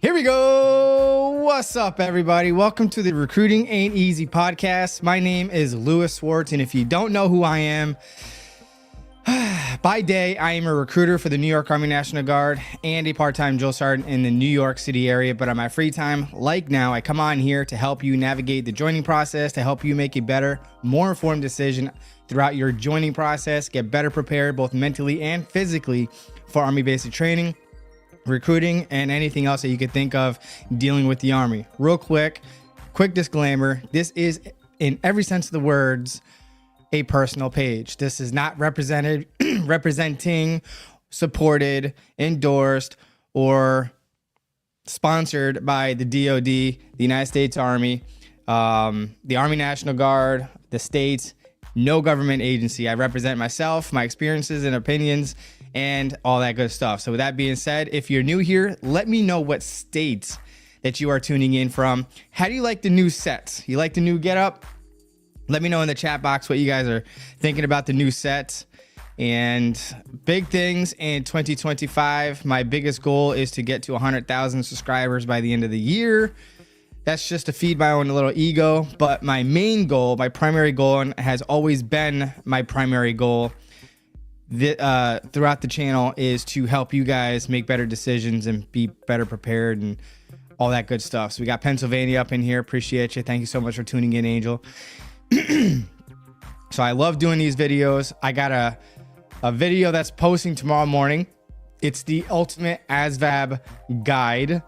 Here we go. What's up, everybody? Welcome to the Recruiting Ain't Easy podcast. My name is Louis Swartz, and if you don't know who I am, by day, I am a recruiter for the New York Army National Guard and a part-time drill sergeant in the New York City area. But on my free time, like now, I come on here to help you navigate the joining process, to help you make a better, more informed decision throughout your joining process, get better prepared both mentally and physically for Army basic training, recruiting, and anything else that you could think of dealing with the Army. Real quick disclaimer. This is, in every sense of the words, a personal page. This is not representing, supported, endorsed, or sponsored by the DoD, the United States Army, the Army National Guard, the states, no government agency. I represent myself, my experiences and opinions, and all that good stuff. So with that being said, if you're new here, let me know what states that you are tuning in from. How do you like the new sets? You like the new getup? Let me know in the chat box what you guys are thinking about the new sets. And big things in 2025. My biggest goal is to get to 100,000 subscribers by the end of the year. That's just to feed my own little ego. But my main goal, my primary goal, and has always been my primary goal throughout the channel, is to help you guys make better decisions and be better prepared and all that good stuff. So we got Pennsylvania up in here. Appreciate you. Thank you so much for tuning in, Angel. So I love doing these videos. I got a video that's posting tomorrow morning. It's the ultimate ASVAB guide.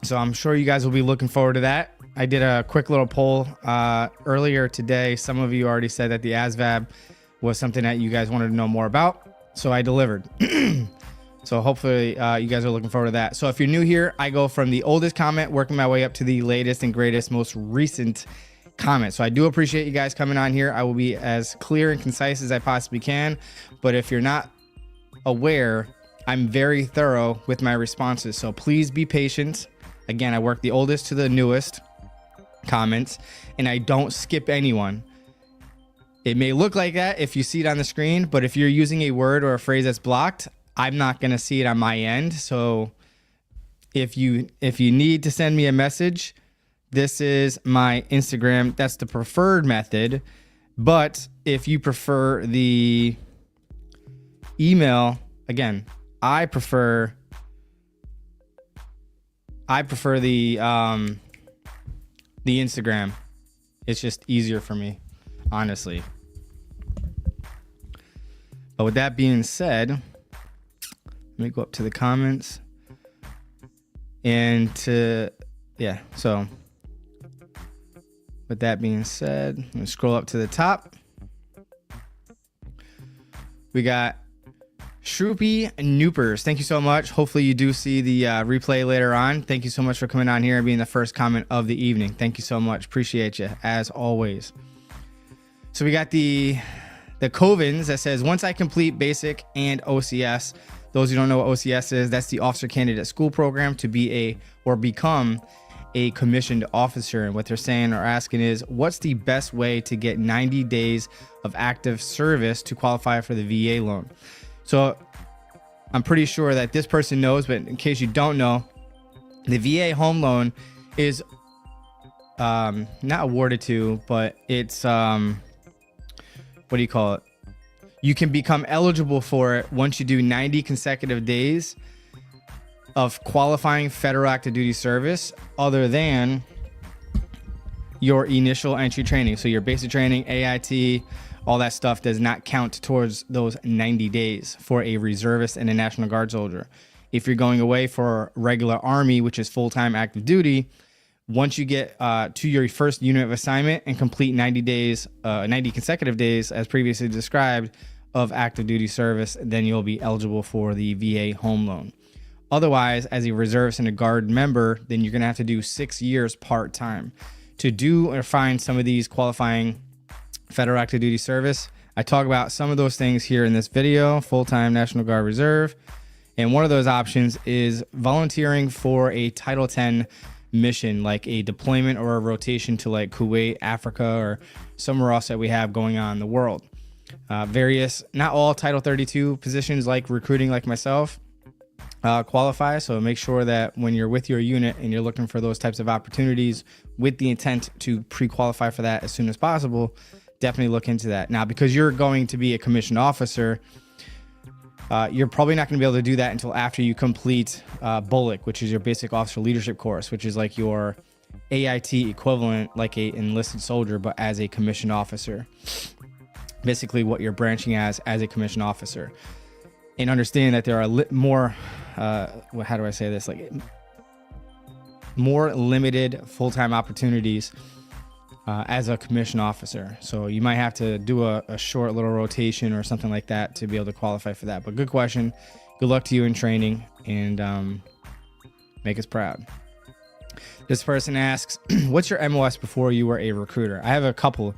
So I'm sure you guys will be looking forward to that. I did a quick little poll earlier today. Some of you already said that the ASVAB was something that you guys wanted to know more about. So I delivered. So hopefully you guys are looking forward to that. So if you're new here, I go from the oldest comment, working my way up to the latest and greatest, most recent comment. So I do appreciate you guys coming on here. I will be as clear and concise as I possibly can. But if you're not aware, I'm very thorough with my responses. So please be patient. Again, I work the oldest to the newest comments, and I don't skip anyone. It may look like that if you see it on the screen, but if you're using a word or a phrase that's blocked, I'm not going to see it on my end. So if you need to send me a message, this is my Instagram. That's the preferred method. But if you prefer the email, again, I prefer the Instagram. It's just easier for me, honestly. But with that being said, let me go up to the comments so with that being said, I'm gonna scroll up to the top. We got Shroopy Noopers. Thank you so much. Hopefully you do see the replay later on. Thank you so much for coming on here and being the first comment of the evening. Thank you so much. Appreciate you as always. So we got the Covens that says, once I complete basic and OCS, those who don't know what OCS is, that's the Officer Candidate School Program to be become a commissioned officer. And what they're saying or asking is, what's the best way to get 90 days of active service to qualify for the VA loan? So I'm pretty sure that this person knows, but in case you don't know, the VA home loan is not awarded to, but it's what do you call it? You can become eligible for it once you do 90 consecutive days of qualifying federal active duty service other than your initial entry training. So your basic training, AIT, all that stuff does not count towards those 90 days for a reservist and a National Guard soldier. If you're going away for regular Army, which is full-time active duty, once you get to your first unit of assignment and complete 90 consecutive days, as previously described, of active duty service, then you'll be eligible for the VA home loan. Otherwise, as a reservist and a Guard member, then you're going to have to do 6 years part-time. To do or find some of these qualifying federal active duty service, I talk about some of those things here in this video: full-time National Guard Reserve. And one of those options is volunteering for a Title X mission, like a deployment or a rotation to like Kuwait, Africa, or somewhere else that we have going on in the world. Not all Title 32 positions like recruiting like myself qualify. So make sure that when you're with your unit and you're looking for those types of opportunities with the intent to pre-qualify for that as soon as possible, definitely look into that. Now, because you're going to be a commissioned officer, you're probably not going to be able to do that until after you complete BOLIC, which is your basic officer leadership course, which is like your AIT equivalent, like a enlisted soldier, but as a commissioned officer. Basically what you're branching as a commissioned officer. And understand that there are more, how do I say this? Like more limited full-time opportunities as a commissioned officer. So you might have to do a short little rotation or something like that to be able to qualify for that. But good question. Good luck to you in training, and make us proud. This person asks, what's your MOS before you were a recruiter? I have a couple.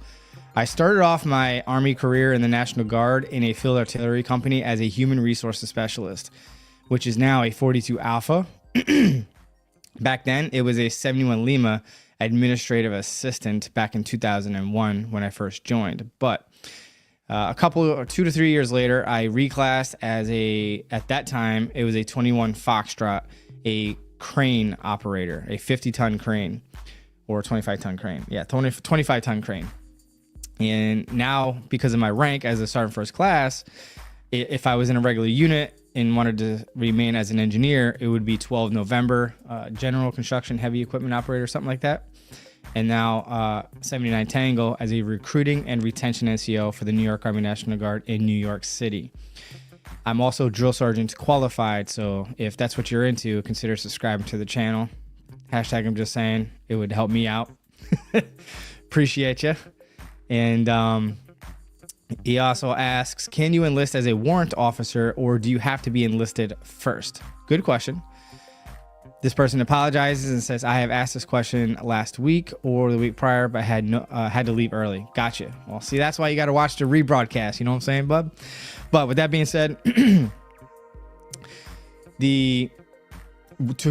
I started off my Army career in the National Guard in a field artillery company as a human resources specialist, which is now a 42 Alpha. Back then, it was a 71 Lima administrative assistant back in 2001 when I first joined. But a couple, 2 to 3 years later, I reclassed as at that time, it was a 21 Foxtrot, a crane operator, a 50-ton crane or 25-ton crane. Yeah, 25-ton crane. And now, because of my rank as a sergeant first class, if I was in a regular unit and wanted to remain as an engineer, it would be 12 November, general construction heavy equipment operator, something like that. And now 79 Tango as a recruiting and retention NCO for the New York Army National Guard in New York City. I'm also drill sergeant qualified, so if that's what you're into, consider subscribing to the channel. Hashtag I'm just saying, it would help me out. Appreciate you. And he also asks, can you enlist as a warrant officer, or do you have to be enlisted first? Good question. This person apologizes and says, I have asked this question last week or the week prior, but had to leave early. Gotcha. Well, see, that's why you got to watch the rebroadcast. You know what I'm saying, bub? But with that being said, to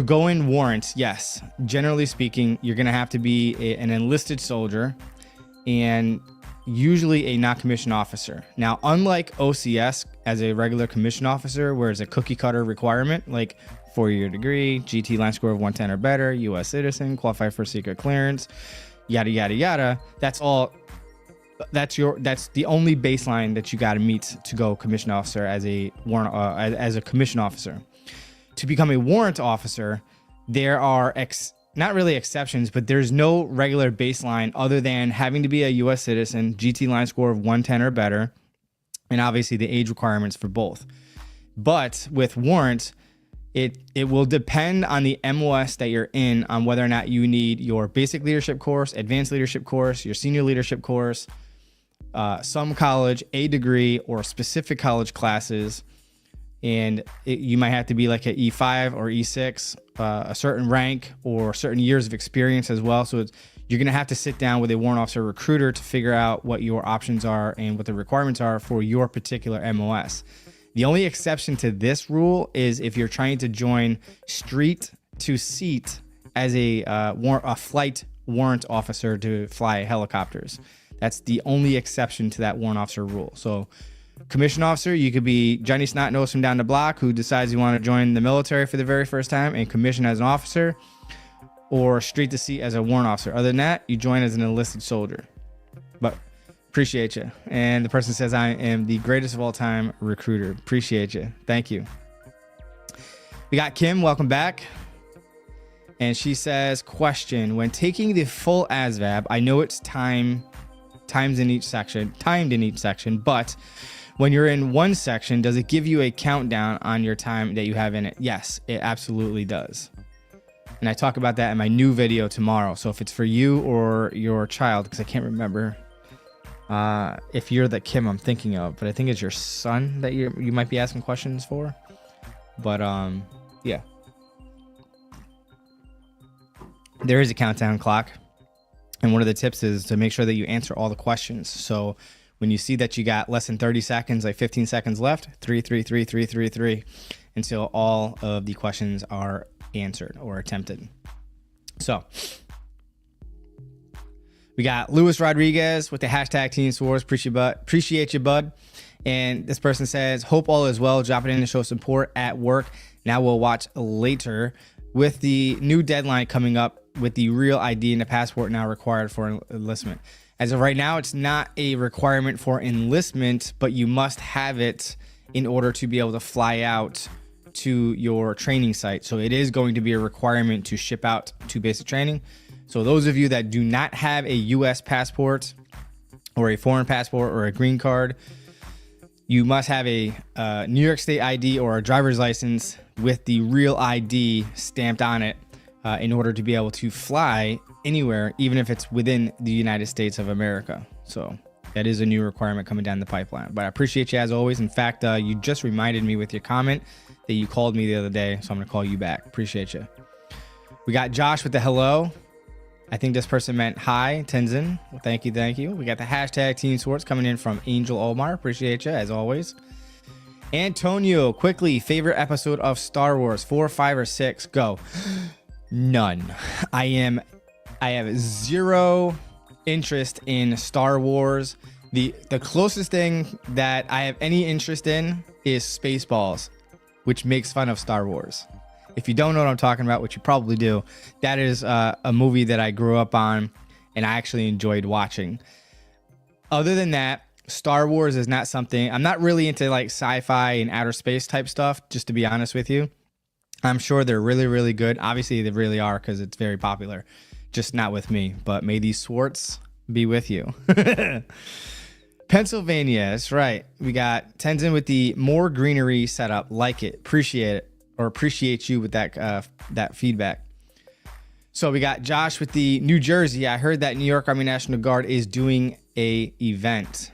go in warrants, yes, generally speaking, you're going to have to be an enlisted soldier and usually a not commissioned officer. Now, unlike OCS as a regular commissioned officer, where it's a cookie cutter requirement, like 4-year degree, GT line score of 110 or better, US citizen, qualify for secret clearance, yada, yada, yada. That's the only baseline that you got to meet to go commissioned officer as a warrant, as a commissioned officer. To become a warrant officer, there are not really exceptions, but there's no regular baseline other than having to be a US citizen, GT line score of 110 or better, and obviously the age requirements for both. But with warrants, it will depend on the MOS that you're in on whether or not you need your basic leadership course, advanced leadership course, your senior leadership course, some college, a degree, or specific college classes. And you might have to be like an E5 or E6, a certain rank or certain years of experience as well. So you're going to have to sit down with a warrant officer recruiter to figure out what your options are and what the requirements are for your particular MOS. The only exception to this rule is if you're trying to join street to seat as a flight warrant officer to fly helicopters. That's the only exception to that warrant officer rule. So commissioned officer, you could be Johnny Snot-Nose from down the block who decides you want to join the military for the very first time and commission as an officer, or street to seat as a warrant officer. Other than that, you join as an enlisted soldier. But appreciate you. And the person says, I am the greatest of all time recruiter. Appreciate you. Thank you. We got Kim. Welcome back. And she says, question, when taking the full ASVAB, I know it's timed in each section, but when you're in one section, does it give you a countdown on your time that you have in it? Yes, it absolutely does. And I talk about that in my new video tomorrow. So if it's for you or your child, because I can't remember if you're the Kim I'm thinking of, but I think it's your son that you might be asking questions for. But yeah, there is a countdown clock. And one of the tips is to make sure that you answer all the questions. So when you see that you got less than 30 seconds, like 15 seconds left, 3, 3, 3, 3, 3, 3, until all of the questions are answered or attempted. So we got Luis Rodriguez with the hashtag Team Swords. Appreciate you, bud. And this person says, hope all is well. Dropping in to show support at work. Now we'll watch later. With the new deadline coming up with the real ID and the passport now required for enlistment. As of right now, it's not a requirement for enlistment, but you must have it in order to be able to fly out to your training site. So it is going to be a requirement to ship out to basic training. So those of you that do not have a US passport or a foreign passport or a green card, you must have a New York State ID or a driver's license with the real ID stamped on it in order to be able to fly anywhere, even if it's within the United States of America. So that is a new requirement coming down the pipeline. But I appreciate you as always. In fact, you just reminded me with your comment that you called me the other day, so I'm gonna call you back. Appreciate you. We got Josh with the hello. I think this person meant hi, Tenzin. Well, thank you, thank you. We got the hashtag Team Swartz coming in from Angel Omar. Appreciate you as always. Antonio, quickly, favorite episode of Star Wars, 4, 5, or 6? Go. None. I have zero interest in Star Wars. The closest thing that I have any interest in is Spaceballs, which makes fun of Star Wars. If you don't know what I'm talking about, which you probably do, that is a movie that I grew up on and I actually enjoyed watching. Other than that, Star Wars is not something, I'm not really into like sci-fi and outer space type stuff, just to be honest with you. I'm sure they're really, really good. Obviously, they really are because it's very popular, just not with me. But may these Swartz be with you. Pennsylvania, that's right. We got Tenzin with the more greenery setup. Like it, appreciate it. Or appreciate you with that feedback. So we got Josh with the New Jersey. I heard that New York Army National Guard is doing a event.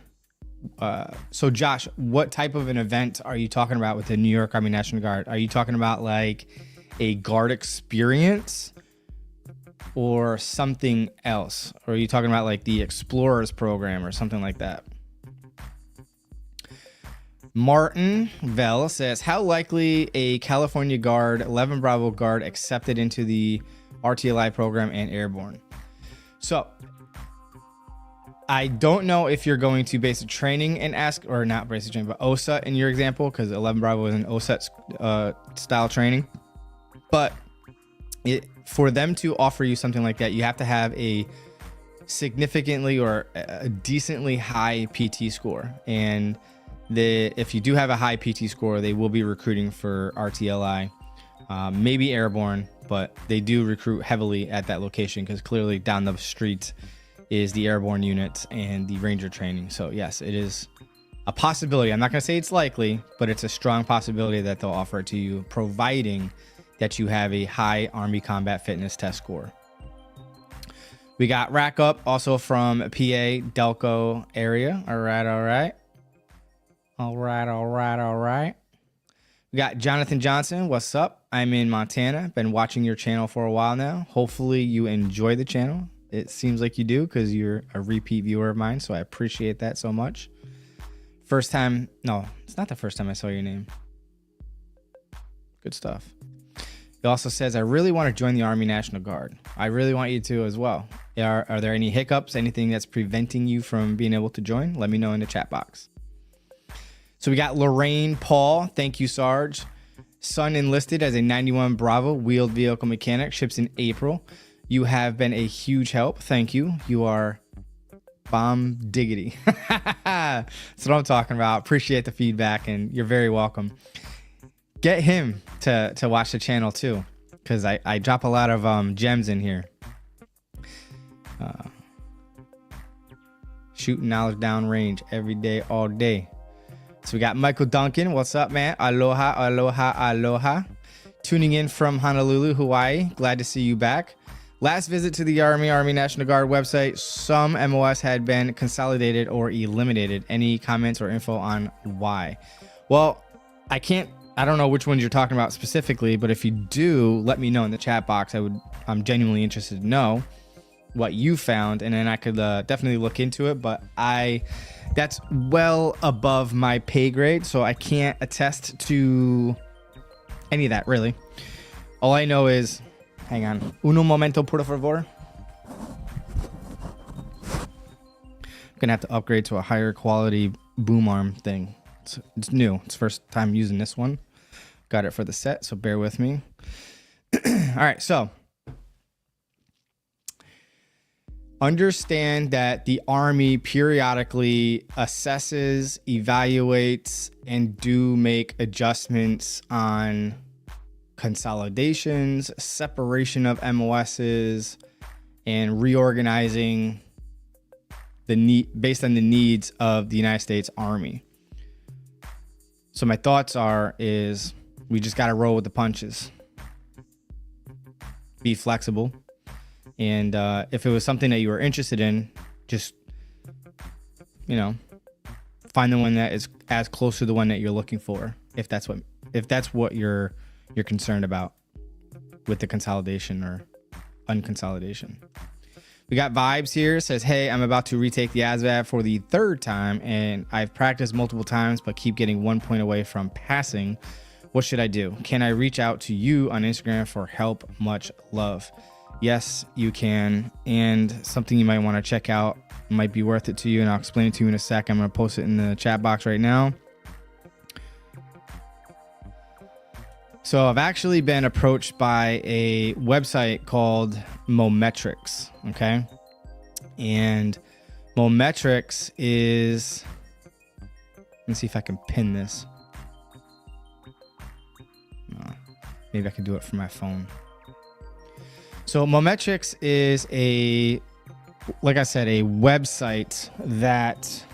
So Josh, what type of an event are you talking about with the New York Army National Guard? Are you talking about like a guard experience or something else? Or are you talking about like the Explorers program or something like that? Martin Vell says, how likely a California Guard, 11 Bravo Guard accepted into the RTLI program and airborne? So I don't know if you're going to basic training and ask, or not basic training, but OSUT in your example, because 11 Bravo is an OSUT style training. But for them to offer you something like that, you have to have a significantly or a decently high PT score. And if you do have a high PT score, they will be recruiting for RTLI, maybe airborne, but they do recruit heavily at that location because clearly down the street is the airborne units and the ranger training. So yes, it is a possibility. I'm not going to say it's likely, but it's a strong possibility that they'll offer it to you, providing that you have a high Army Combat Fitness test score. We got Rack Up also from PA, Delco area. All right. We got Jonathan Johnson. What's up? I'm in Montana. Been watching your channel for a while now. Hopefully you enjoy the channel. It seems like you do because you're a repeat viewer of mine, so I appreciate that so much. First time, no, it's not the first time I saw your name. Good stuff. He also says, I really want to join the Army National Guard. I really want you to as well. Are there any hiccups, anything that's preventing you from being able to join? Let me know in the chat box. So we got Lorraine Paul. Thank you, Sarge. Son enlisted as a 91 Bravo wheeled vehicle mechanic. Ships in April. You have been a huge help. Thank you. You are bomb diggity. That's what I'm talking about. Appreciate the feedback, and you're very welcome. Get him to watch the channel too, because I drop a lot of gems in here. Shooting knowledge down range every day, all day. So we got Michael Duncan. What's up, man? Aloha, aloha, aloha. Tuning in from Honolulu, Hawaii. Glad to see you back. Last visit to the Army National Guard website, some MOS had been consolidated or eliminated. Any comments or info on why? Well, I don't know which ones you're talking about specifically, but if you do, let me know in the chat box. I'm genuinely interested to know what you found, and then I could definitely look into it, but that's well above my pay grade, so I can't attest to any of that, really. All I know is, hang on, uno momento, por favor. I'm gonna have to upgrade to a higher quality boom arm thing. It's new. It's first time using this one. Got it for the set, so bear with me. All right, so understand that the Army periodically assesses, evaluates, and do make adjustments on consolidations, separation of MOSs, and reorganizing the need based on the needs of the United States Army. So my thoughts is we just got to roll with the punches. Be flexible. And if it was something that you were interested in, just, find the one that is as close to the one that you're looking for. If that's what you're concerned about with the consolidation or unconsolidation. We got Vibes here. Says, hey, I'm about to retake the ASVAB for the third time, and I've practiced multiple times, but keep getting 1 point away from passing. What should I do? Can I reach out to you on Instagram for help? Much love. Yes, you can. And something you might want to check out, might be worth it to you, and I'll explain it to you in a sec. I'm going to post it in the chat box right now. So I've actually been approached by a website called MOMetrics, okay? And MOMetrics is, let me see if I can pin this. Maybe I can do it from my phone. So MOMetrics is like I said, a website that,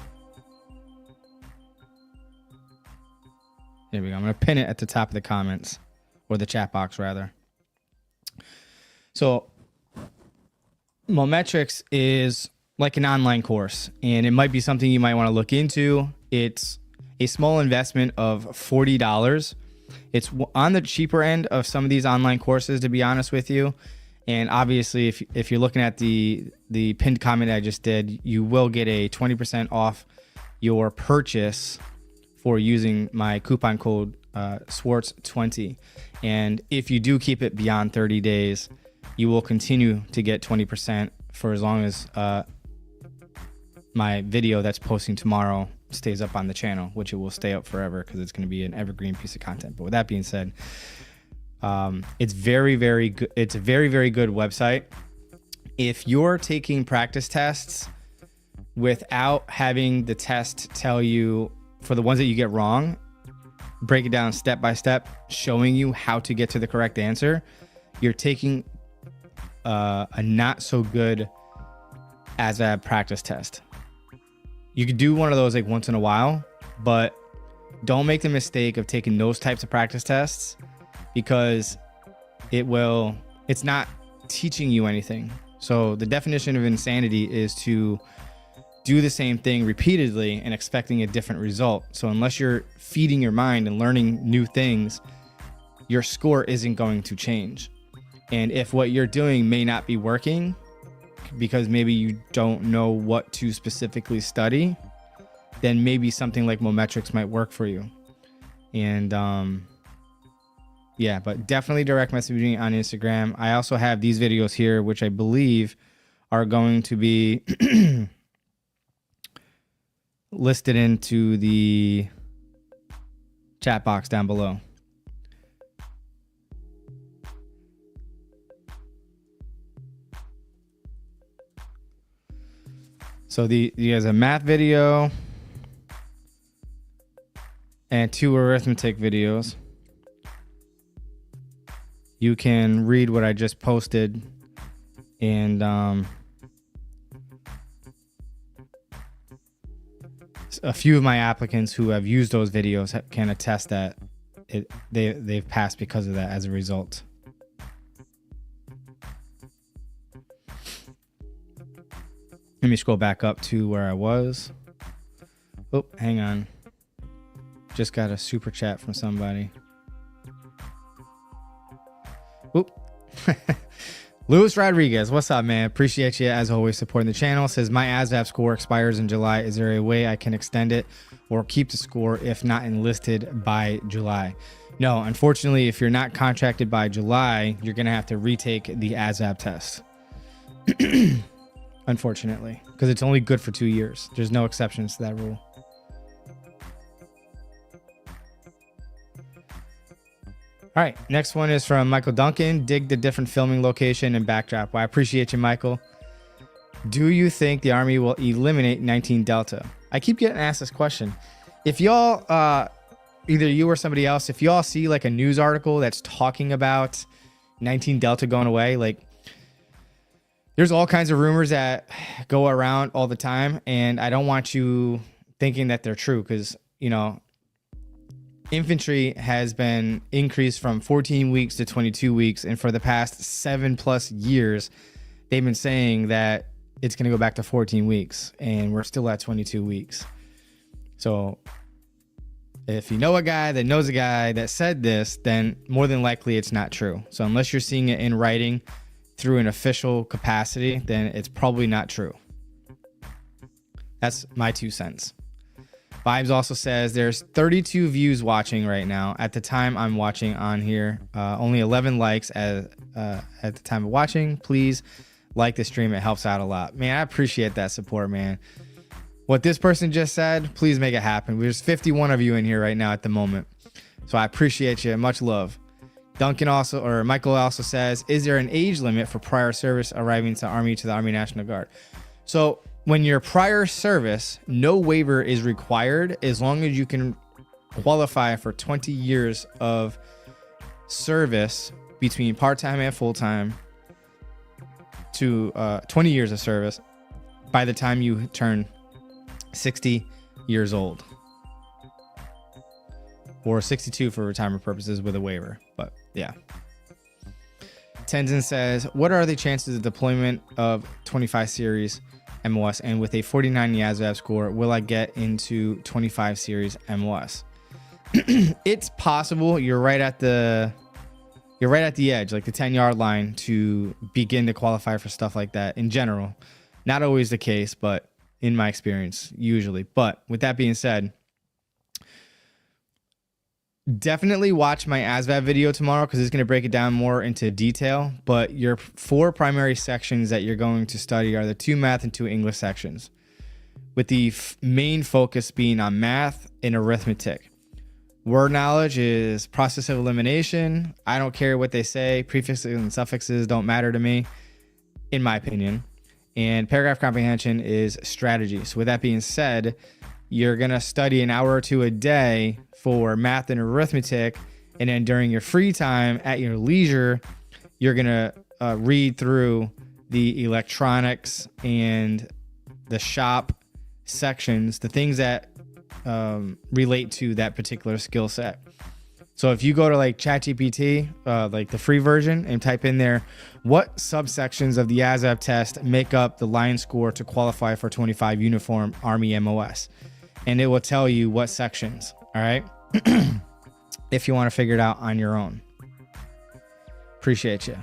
there we go. I'm going to pin it at the top of the comments, or the chat box rather. So MOMetrics is like an online course, and it might be something you might want to look into. It's a small investment of $40. It's on the cheaper end of some of these online courses, to be honest with you. And obviously, if you're looking at the pinned comment I just did, you will get a 20% off your purchase for using my coupon code SWARTZ20. And if you do keep it beyond 30 days, you will continue to get 20% for as long as my video that's posting tomorrow stays up on the channel, which it will stay up forever because it's going to be an evergreen piece of content. But with that being said, it's very, very good. It's a very, very good website. If you're taking practice tests without having the test tell you, for the ones that you get wrong, break it down step by step, showing you how to get to the correct answer, you're taking a not so good ASVAB practice test. You could do one of those like once in a while, but don't make the mistake of taking those types of practice tests, because it's not teaching you anything. So the definition of insanity is to do the same thing repeatedly and expecting a different result. So unless you're feeding your mind and learning new things, your score isn't going to change. And if what you're doing may not be working because maybe you don't know what to specifically study, then maybe something like MOMetrics might work for you. And yeah, but definitely direct messaging on Instagram. I also have these videos here, which I believe are going to be listed into the chat box down below. So there's a math video and 2 arithmetic videos. You can read what I just posted, and a few of my applicants who have used those videos can attest that they've passed because of that as a result. Let me scroll back up to where I was. Oh, hang on. Just got a super chat from somebody. Oop. Luis Rodriguez, what's up, man? Appreciate you as always supporting the channel. Says my ASVAB score expires in July. Is there a way I can extend it or keep the score if not enlisted by July? No, unfortunately, if you're not contracted by July, you're gonna have to retake the ASVAB test. Unfortunately, because it's only good for 2 years. There's no exceptions to that rule. All right, next one is from Michael Duncan. Dig the different filming location and backdrop. Well, I appreciate you, Michael. Do you think the Army will eliminate 19 Delta? I keep getting asked this question. If y'all, either you or somebody else, if y'all see like a news article that's talking about 19 Delta going away, like there's all kinds of rumors that go around all the time. And I don't want you thinking that they're true because, you know, infantry has been increased from 14 weeks to 22 weeks. And for the past 7+ years, they've been saying that it's going to go back to 14 weeks and we're still at 22 weeks. So if you know a guy that knows a guy that said this, then more than likely it's not true. So unless you're seeing it in writing through an official capacity, then it's probably not true. That's my 2 cents. Vibes also says there's 32 views watching right now. At the time I'm watching on here, only 11 likes at the time of watching. Please like the stream. It helps out a lot. Man, I appreciate that support, man. What this person just said, please make it happen. There's 51 of you in here right now at the moment. So I appreciate you. Much love. Michael also says, is there an age limit for prior service arriving to the Army National Guard? So when you're prior service, no waiver is required as long as you can qualify for 20 years of service between part-time and full-time to 20 years of service by the time you turn 60 years old, or 62 for retirement purposes with a waiver. But yeah. Tenzin says, what are the chances of deployment of 25 series MOS, and with a 49 ASVAB score, will I get into 25 series MOS? It's possible. You're right at the edge, like the 10-yard line, to begin to qualify for stuff like that in general. Not always the case, but in my experience, usually. But with that being said, definitely watch my ASVAB video tomorrow because it's going to break it down more into detail. But your 4 primary sections that you're going to study are the 2 math and 2 English sections, with the main focus being on math and arithmetic. Word knowledge is process of elimination. I don't care what they say. Prefixes and suffixes don't matter to me, in my opinion. And paragraph comprehension is strategy. So with that being said, you're going to study an hour or 2 a day for math and arithmetic. And then during your free time at your leisure, you're going to read through the electronics and the shop sections, the things that relate to that particular skill set. So if you go to like ChatGPT, like the free version, and type in there, what subsections of the ASVAB test make up the line score to qualify for 25 uniform Army MOS? And it will tell you what sections, all right? If you want to figure it out on your own. Appreciate you.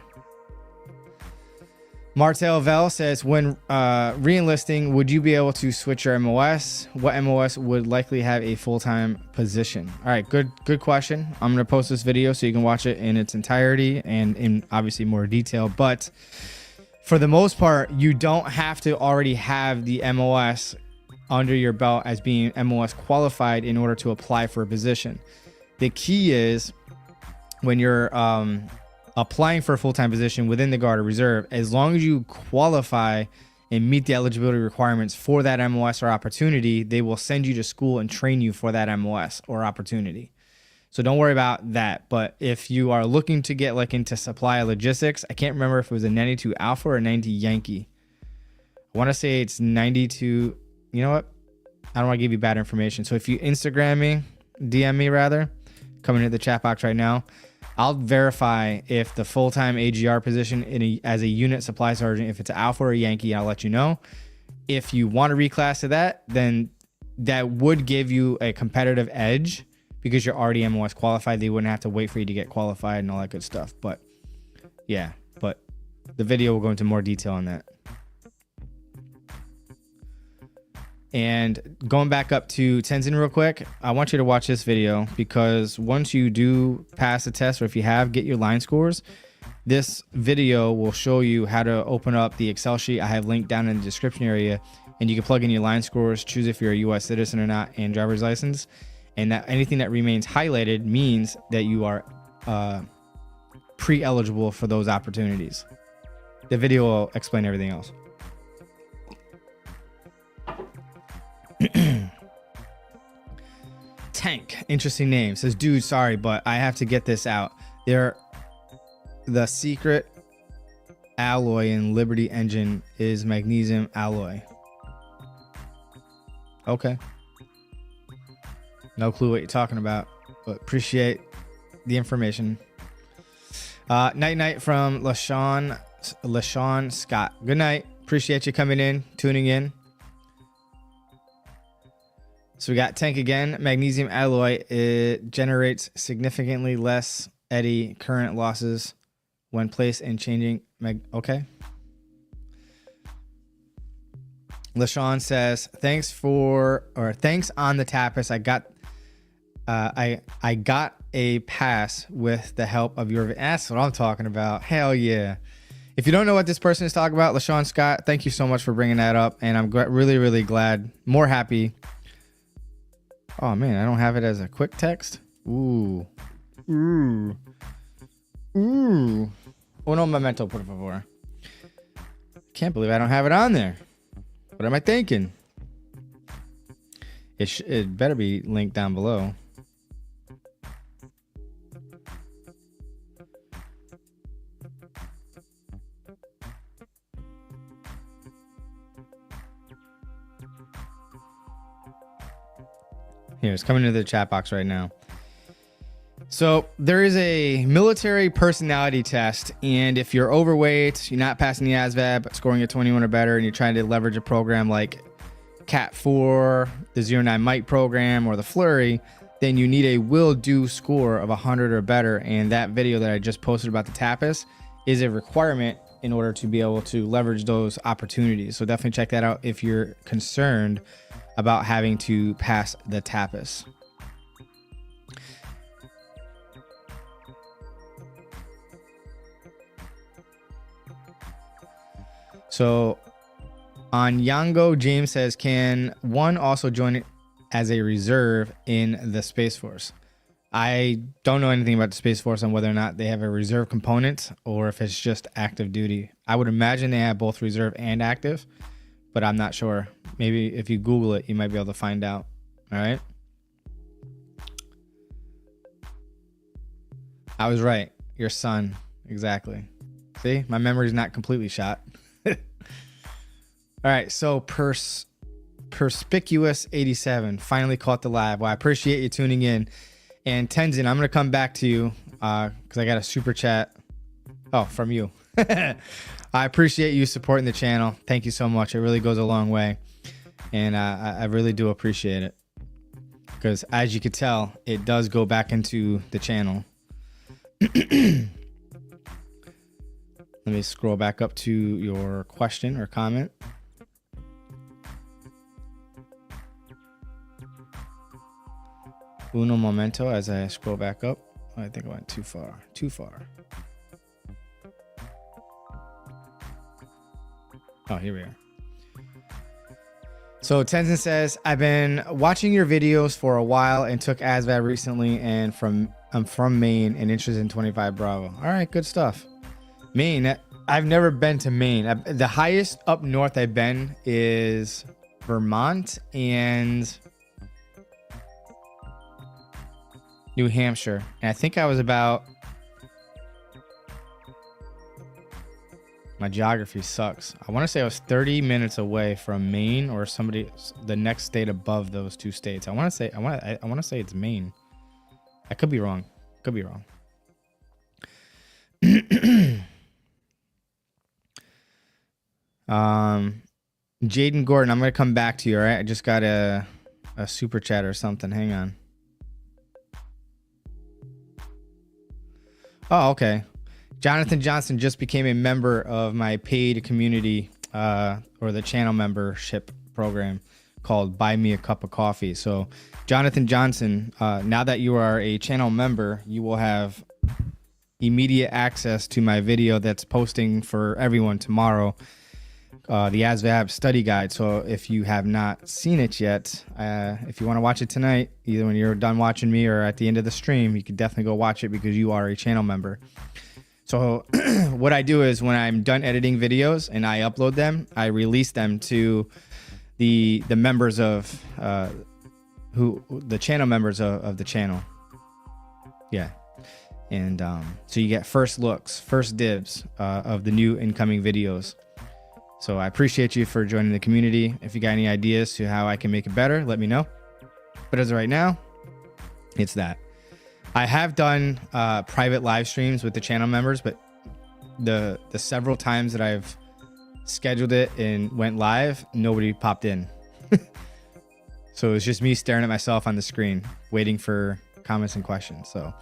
Martel Vel says, when re-enlisting, would you be able to switch your MOS? What MOS would likely have a full-time position? All right, good question. I'm going to post this video so you can watch it in its entirety and in obviously more detail. But for the most part, you don't have to already have the MOS under your belt as being MOS qualified in order to apply for a position. The key is when you're applying for a full-time position within the Guard or Reserve, as long as you qualify and meet the eligibility requirements for that MOS or opportunity, they will send you to school and train you for that MOS or opportunity. So don't worry about that. But if you are looking to get like into supply logistics, I can't remember if it was a 92 Alpha or 90 Yankee. I want to say it's 92. You know what? I don't want to give you bad information. So if you Instagram me, DM me rather, come into the chat box right now, I'll verify if the full-time AGR position as a unit supply sergeant, if it's Alpha or Yankee, I'll let you know. If you want to reclass to that, then that would give you a competitive edge because you're already MOS qualified. They wouldn't have to wait for you to get qualified and all that good stuff. But yeah, but the video will go into more detail on that. And going back up to Tenzin real quick, I want you to watch this video because once you do pass the test, or if you have, get your line scores, this video will show you how to open up the Excel sheet I have linked down in the description area, and you can plug in your line scores, choose if you're a US citizen or not, and driver's license. And that anything that remains highlighted means that you are pre-eligible for those opportunities. The video will explain everything else. Tank, interesting name. Says, dude, sorry, but I have to get this out. The secret alloy in Liberty engine is magnesium alloy. Okay. No clue what you're talking about, but appreciate the information. Night from LaShawn Scott. Good night. Appreciate you coming in, tuning in. So we got tank again. Magnesium alloy. It generates significantly less eddy current losses when placed in changing. Okay. LaShawn says, thanks on the TAPPAS. I got a pass with the help of your. That's what I'm talking about. Hell yeah. If you don't know what this person is talking about, LaShawn Scott, thank you so much for bringing that up. And I'm really, really glad, more happy. Oh man, I don't have it as a quick text. Ooh. Uno momento, por favor. Can't believe I don't have it on there. What am I thinking? It better be linked down below. Here, it's coming into the chat box right now. So there is a military personality test, and if you're overweight, you're not passing the ASVAB, scoring a 21 or better, and you're trying to leverage a program like Cat 4, the 09 Mike program, or the Flurry, then you need a will-do score of 100 or better. And that video that I just posted about the TAPPAS is a requirement in order to be able to leverage those opportunities. So definitely check that out if you're concerned about having to pass the TAPPAS. So on Yango, James says, can one also join it as a reserve in the Space Force? I don't know anything about the Space Force on whether or not they have a reserve component or if it's just active duty. I would imagine they have both reserve and active, but I'm not sure. Maybe if you Google it, you might be able to find out. All right. I was right. Your son. Exactly. See, my memory's not completely shot. All right. So Perspicuous 87 finally caught the live. Well, I appreciate you tuning in. And Tenzin, I'm going to come back to you because I got a super chat. Oh, from you. I appreciate you supporting the channel. Thank you so much. It really goes a long way. And I really do appreciate it. Because as you can tell, it does go back into the channel. Let me scroll back up to your question or comment. Uno momento as I scroll back up. Oh, I think I went too far. Oh, here we are. So Tenzin says, I've been watching your videos for a while and took ASVAB recently, and I'm from Maine and interested in 25 Bravo. All right, good stuff. Maine, I've never been to Maine. The highest up north I've been is Vermont and New Hampshire. And I think I was about... My geography sucks. I want to say I was 30 minutes away from Maine or the next state above those two states. I want to say it's Maine. I could be wrong. Jaden Gordon, I'm going to come back to you, all right? I just got a super chat or something. Hang on. Oh, okay. Jonathan Johnson just became a member of my paid community or the channel membership program called Buy Me a Cup of Coffee. So Jonathan Johnson, now that you are a channel member, you will have immediate access to my video that's posting for everyone tomorrow the ASVAB study guide. So if you have not seen it yet, if you want to watch it tonight, either when you're done watching me or at the end of the stream, you can definitely go watch it because you are a channel member. So what I do is when I'm done editing videos and I upload them, I release them to the members of the channel members of the channel. Yeah. And so you get first looks, first dibs of the new incoming videos. So I appreciate you for joining the community. If you got any ideas to how I can make it better, let me know. But as of right now, it's that. I have done private live streams with the channel members, but the several times that I've scheduled it and went live, nobody popped in. So it's just me staring at myself on the screen, waiting for comments and questions. So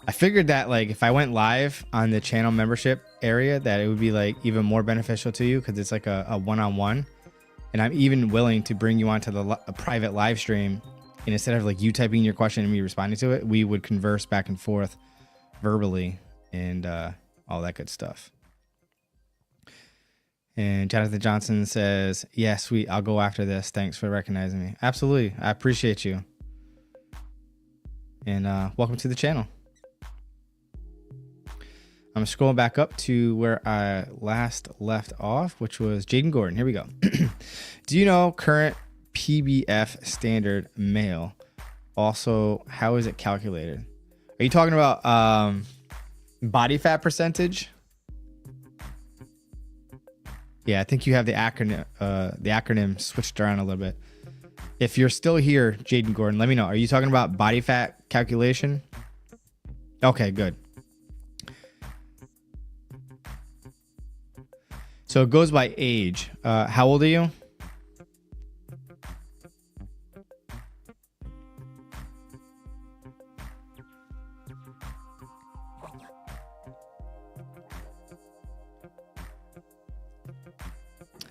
I figured that like if I went live on the channel membership area, that it would be like even more beneficial to you because it's like a one-on-one. And I'm even willing to bring you onto a private live stream. And instead of like you typing your question and me responding to it, we would converse back and forth verbally and all that good stuff. And Jonathan Johnson says, yeah, sweet. I'll go after this. Thanks for recognizing me. Absolutely. I appreciate you. And welcome to the channel. I'm scrolling back up to where I last left off, which was Jaden Gordon. Here we go. Do you know current PBF standard mail? Also, how is it calculated? Are you talking about body fat percentage? Yeah, I think you have the acronym switched around a little bit. If you're still here, Jaden Gordon, let me know. Are you talking about body fat calculation? Okay, good. So it goes by age. How old are you?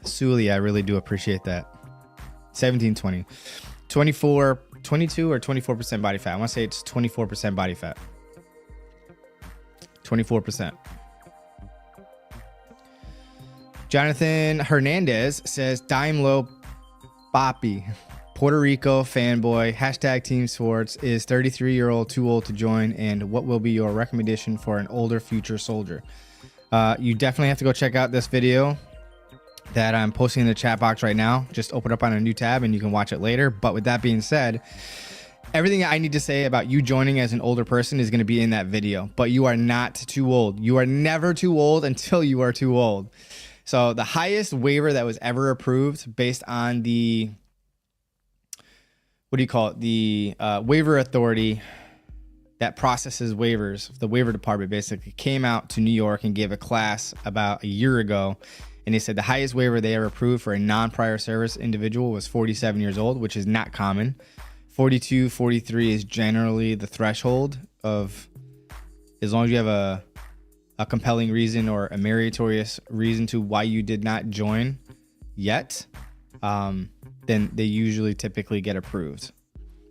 Suli, I really do appreciate that. 17, 20, 24, 22 or 24% body fat. I want to say it's 24% body fat. 24%. Jonathan Hernandez says, Dime Low Boppy, Puerto Rico fanboy, hashtag Team Swartz, is 33-year-old too old to join, and what will be your recommendation for an older future soldier? You definitely have to go check out this video that I'm posting in the chat box right now. Just open up on a new tab and you can watch it later. But with that being said, everything I need to say about you joining as an older person is going to be in that video. But you are not too old. You are never too old until you are too old. So the highest waiver that was ever approved based on the, what do you call it? The waiver authority that processes waivers, the waiver department basically came out to New York and gave a class about a year ago. And they said the highest waiver they ever approved for a non-prior service individual was 47 years old, which is not common. 42, 43 is generally the threshold of, as long as you have a compelling reason or a meritorious reason to why you did not join yet, then they usually typically get approved.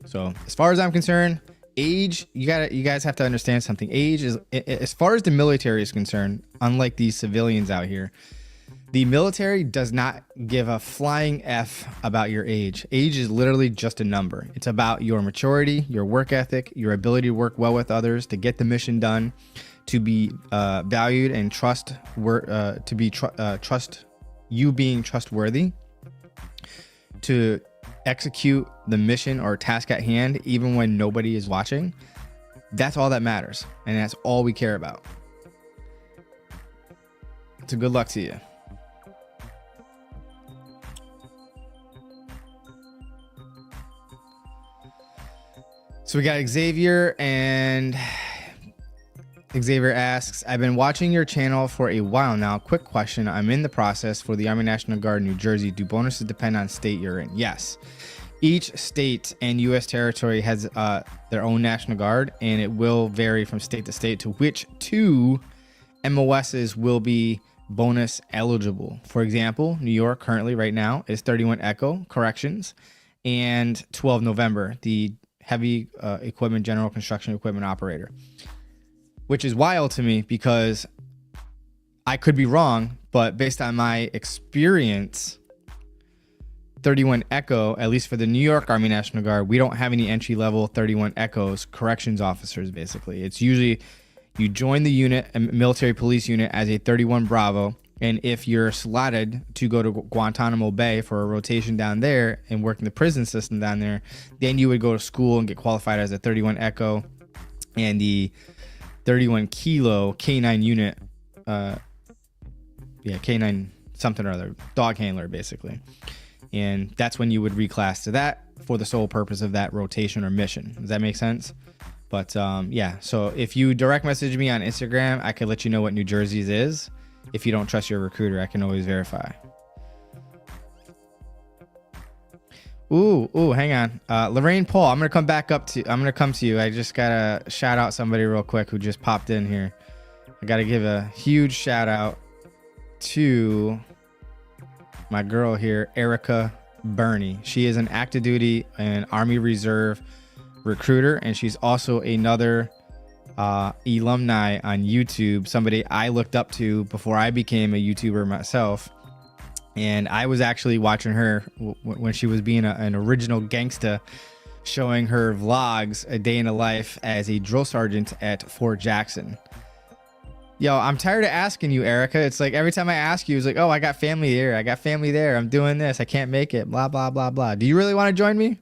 So as far as I'm concerned, age, you guys have to understand something. Age is, as far as the military is concerned, unlike these civilians out here, the military does not give a flying F about your age. Age is literally just a number. It's about your maturity, your work ethic, your ability to work well with others, to get the mission done, to be valued and you being trustworthy, to execute the mission or task at hand even when nobody is watching. That's all that matters, and that's all we care about. So good luck to you. So we got Xavier, and Xavier asks, I've been watching your channel for a while now. Quick question. I'm in the process for the Army National Guard, New Jersey. Do bonuses depend on state you're in? Yes. Each state and U.S. territory has their own National Guard, and it will vary from state to state to which two MOSs will be bonus eligible. For example, New York currently right now is 31 Echo Corrections and 12 November, the heavy equipment, general construction equipment operator, which is wild to me because I could be wrong, but based on my experience, 31 Echo, at least for the New York Army National Guard, we don't have any entry level 31 Echoes, corrections officers. Basically, it's usually you join the unit, a military police unit, as a 31 Bravo, and if you're slotted to go to Guantanamo Bay for a rotation down there and work in the prison system down there, then you would go to school and get qualified as a 31 Echo and the 31 Kilo K9 unit. K9 something or other, dog handler basically. And that's when you would reclass to that for the sole purpose of that rotation or mission. Does that make sense? But yeah, so if you direct message me on Instagram, I could let you know what New Jersey's is. If you don't trust your recruiter, I can always verify. Ooh, hang on. Lorraine Paul, I'm gonna come to you. I just gotta shout out somebody real quick who just popped in here. I gotta give a huge shout out to my girl here, Erica Burney. She is an active duty and Army Reserve recruiter, and she's also another alumni on YouTube, somebody I looked up to before I became a YouTuber myself. And I was actually watching her when she was being an original gangsta, showing her vlogs, a day in the life as a drill sergeant at Fort Jackson. Yo, I'm tired of asking you, Erica. It's like every time I ask you, it's like, oh, I got family here. I got family there. I'm doing this. I can't make it. Blah, blah, blah, blah. Do you really want to join me?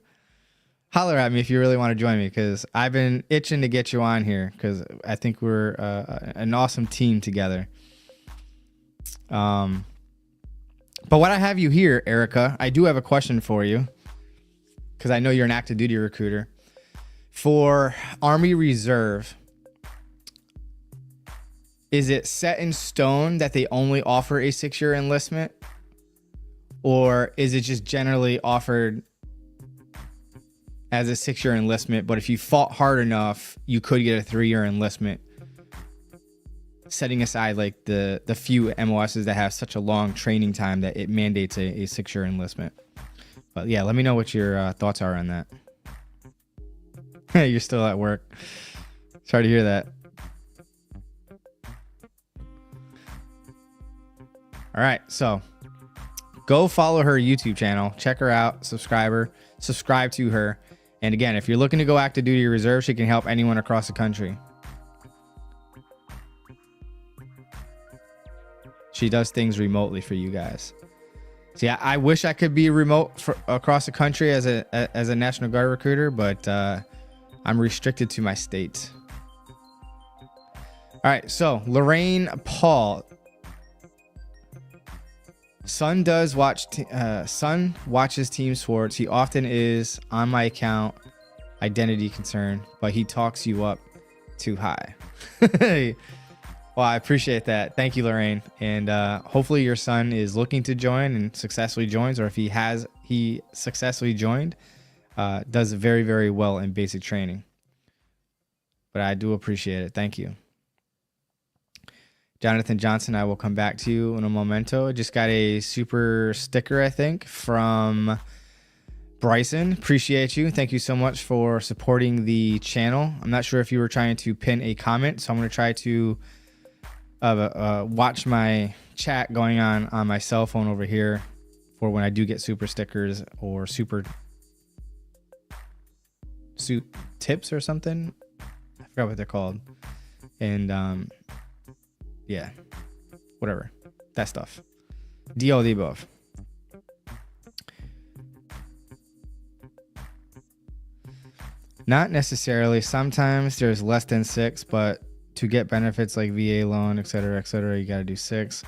Holler at me if you really want to join me, because I've been itching to get you on here because I think we're an awesome team together. But what I have you here, Erica, I do have a question for you because I know you're an active duty recruiter. For Army Reserve, is it set in stone that they only offer a 6-year enlistment? Or is it just generally offered as a 6-year enlistment, but if you fought hard enough, you could get a 3-year enlistment? Setting aside like the few MOSs that have such a long training time that it mandates a 6-year enlistment. But yeah, let me know what your thoughts are on that. You're still at work. Sorry to hear that. All right, so go follow her YouTube channel, check her out, subscribe to her. And again, if you're looking to go active duty or reserve, she can help anyone across the country. She does things remotely for you guys. See, I wish I could be remote across the country as a National Guard recruiter, but I'm restricted to my state. All right, so Lorraine Paul. Son watches Team Swartz. He often is on my account, identity concern, but he talks you up too high. Well, I appreciate that. Thank you, Lorraine. And hopefully your son is looking to join and successfully joins, or if he successfully joined, does very, very well in basic training. But I do appreciate it. Thank you. Jonathan Johnson, I will come back to you in a momento. Just got a super sticker, I think, from Bryson. Appreciate you. Thank you so much for supporting the channel. I'm not sure if you were trying to pin a comment, so I'm going to try to watch my chat going on my cell phone over here for when I do get super stickers or super tips or something. I forgot what they're called. And yeah, whatever, that stuff. All the above. Not necessarily. Sometimes there's less than 6, but to get benefits like VA loan, etc., you got to do 6.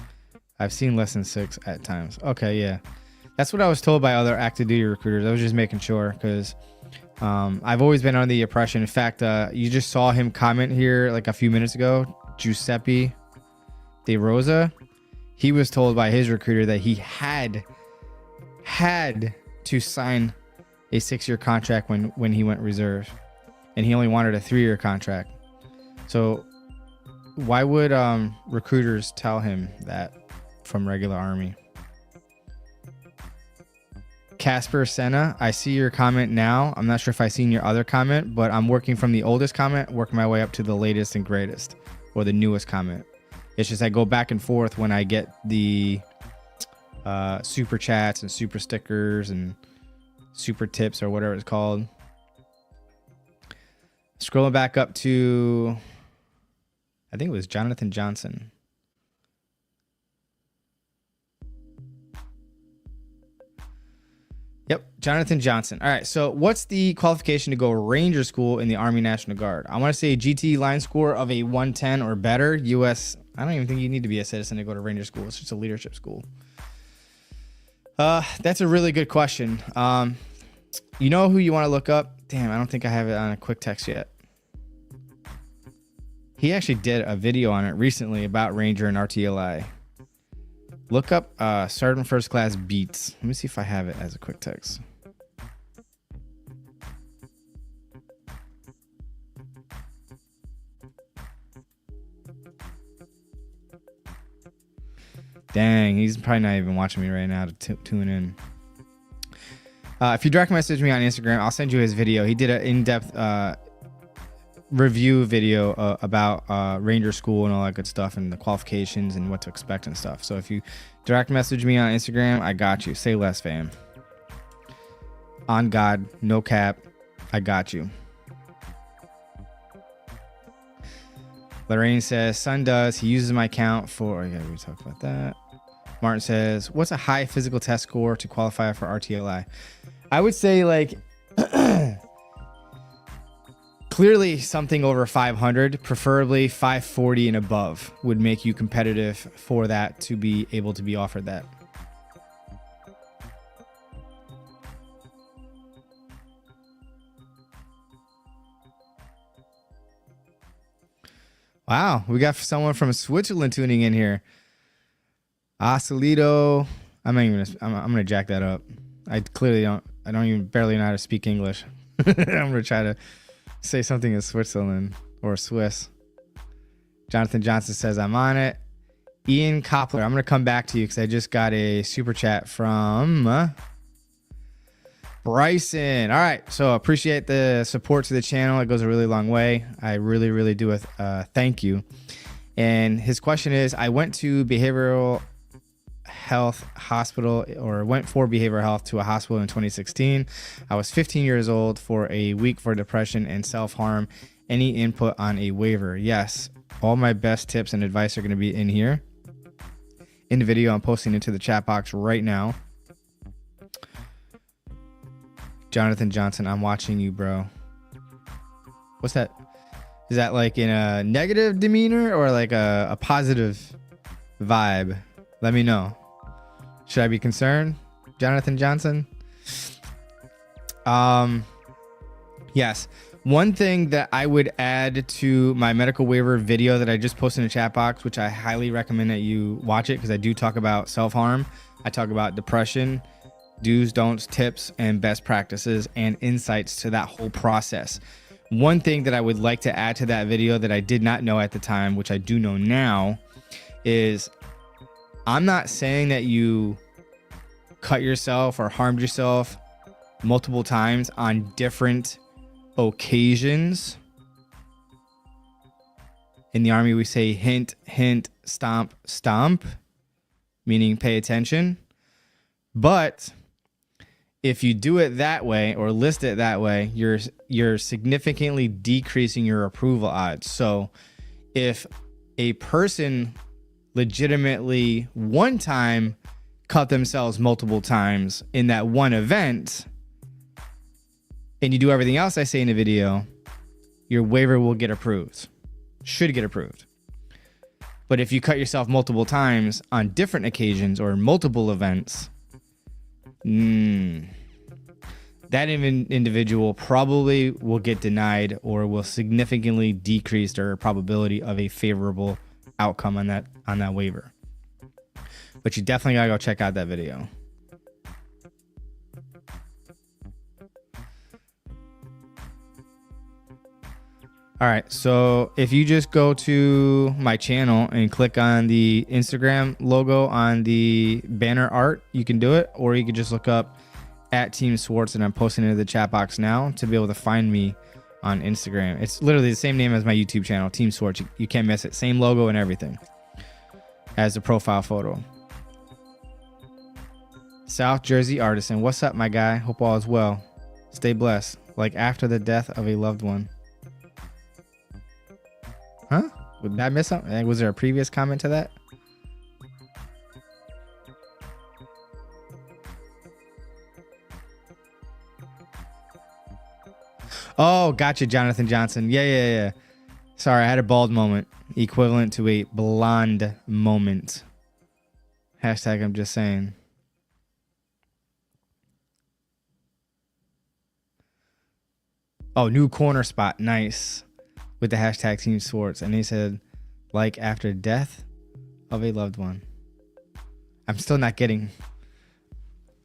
I've seen less than 6 at times. Okay, yeah, that's what I was told by other active duty recruiters. I was just making sure because I've always been under the impression. In fact, you just saw him comment here like a few minutes ago, Giuseppe De Rosa. He was told by his recruiter that he had to sign a 6-year contract when he went reserve, and he only wanted a 3-year contract. So why would recruiters tell him that from regular Army? Casper Senna, I see your comment now. I'm not sure if I seen your other comment, but I'm working from the oldest comment, working my way up to the latest and greatest, or the newest comment. It's just I go back and forth when I get the super chats and super stickers and super tips or whatever it's called. Scrolling back up to, I think it was Jonathan Johnson. Yep, Jonathan Johnson. All right, so what's the qualification to go Ranger School in the Army National Guard? I want to say a GT line score of a 110 or better. US, I don't even think you need to be a citizen to go to Ranger School. It's just a leadership school. That's a really good question. You know who you want to look up? Damn, I don't think I have it on a quick text yet. He actually did a video on it recently about Ranger and RTLI. Look up Sergeant First Class Beats. Let me see if I have it as a quick text. Dang, he's probably not even watching me right now to tune in. If you direct message me on Instagram, I'll send you his video. He did an in-depth review video about Ranger School and all that good stuff and the qualifications and what to expect and stuff. So if you direct message me on Instagram, I got you. Say less, fam. On God, no cap, I got you. Lorraine says, son does. He uses my account for, yeah, we talked about that. Martin says, what's a high physical test score to qualify for RTLI? I would say like clearly something over 500, preferably 540 and above would make you competitive for that to be able to be offered that. Wow, we got someone from Switzerland tuning in here. Oscillito. I'm gonna jack that up. I don't even barely know how to speak English. I'm gonna try to say something in Switzerland or Swiss. Jonathan Johnson says I'm on it. Ian Koppler, I'm gonna come back to you because I just got a super chat from Bryson. All right, so appreciate the support to the channel. It goes a really long way. I really do a thank you. And his question is, I went to behavioral health hospital or went for behavioral health to a hospital in 2016. I was 15 years old for a week for depression and self-harm. Any input on a waiver? Yes, all my best tips and advice are going to be in here in the video. I'm posting into the chat box right now. Jonathan Johnson, I'm watching you, bro. What's that? Is that like in a negative demeanor or like a positive vibe? Let me know. Should I be concerned, Jonathan Johnson? Yes. One thing that I would add to my medical waiver video that I just posted in the chat box, which I highly recommend that you watch it because I do talk about self-harm. I talk about depression, do's, don'ts, tips, and best practices and insights to that whole process. One thing that I would like to add to that video that I did not know at the time, which I do know now, is I'm not saying that you cut yourself or harmed yourself multiple times on different occasions. In the Army, we say hint, hint, stomp, stomp, meaning pay attention. But if you do it that way or list it that way, you're significantly decreasing your approval odds. So if a person legitimately one time cut themselves multiple times in that one event and you do everything else I say in the video, your waiver will get approved, should get approved. But if you cut yourself multiple times on different occasions or multiple events, that individual probably will get denied or will significantly decrease their probability of a favorable outcome on that waiver. But you definitely gotta go check out that video. All right, so if you just go to my channel and click on the Instagram logo on the banner art, you can do it, or you can just look up at Team Swartz, and I'm posting it in the chat box now to be able to find me on Instagram. It's literally the same name as my YouTube channel, Team Swartz. You can't miss it. Same logo and everything. as the profile photo. South Jersey Artisan. What's up, my guy? Hope all is well. Stay blessed. Like after the death of a loved one. Huh? Did I miss something? Was there a previous comment to that? Oh, gotcha, Jonathan Johnson. Yeah. Sorry, I had a bald moment. Equivalent to a blonde moment. Hashtag I'm just saying. Oh, new corner spot. Nice. With the hashtag Team Swartz. And he said, like after death of a loved one. I'm still not getting...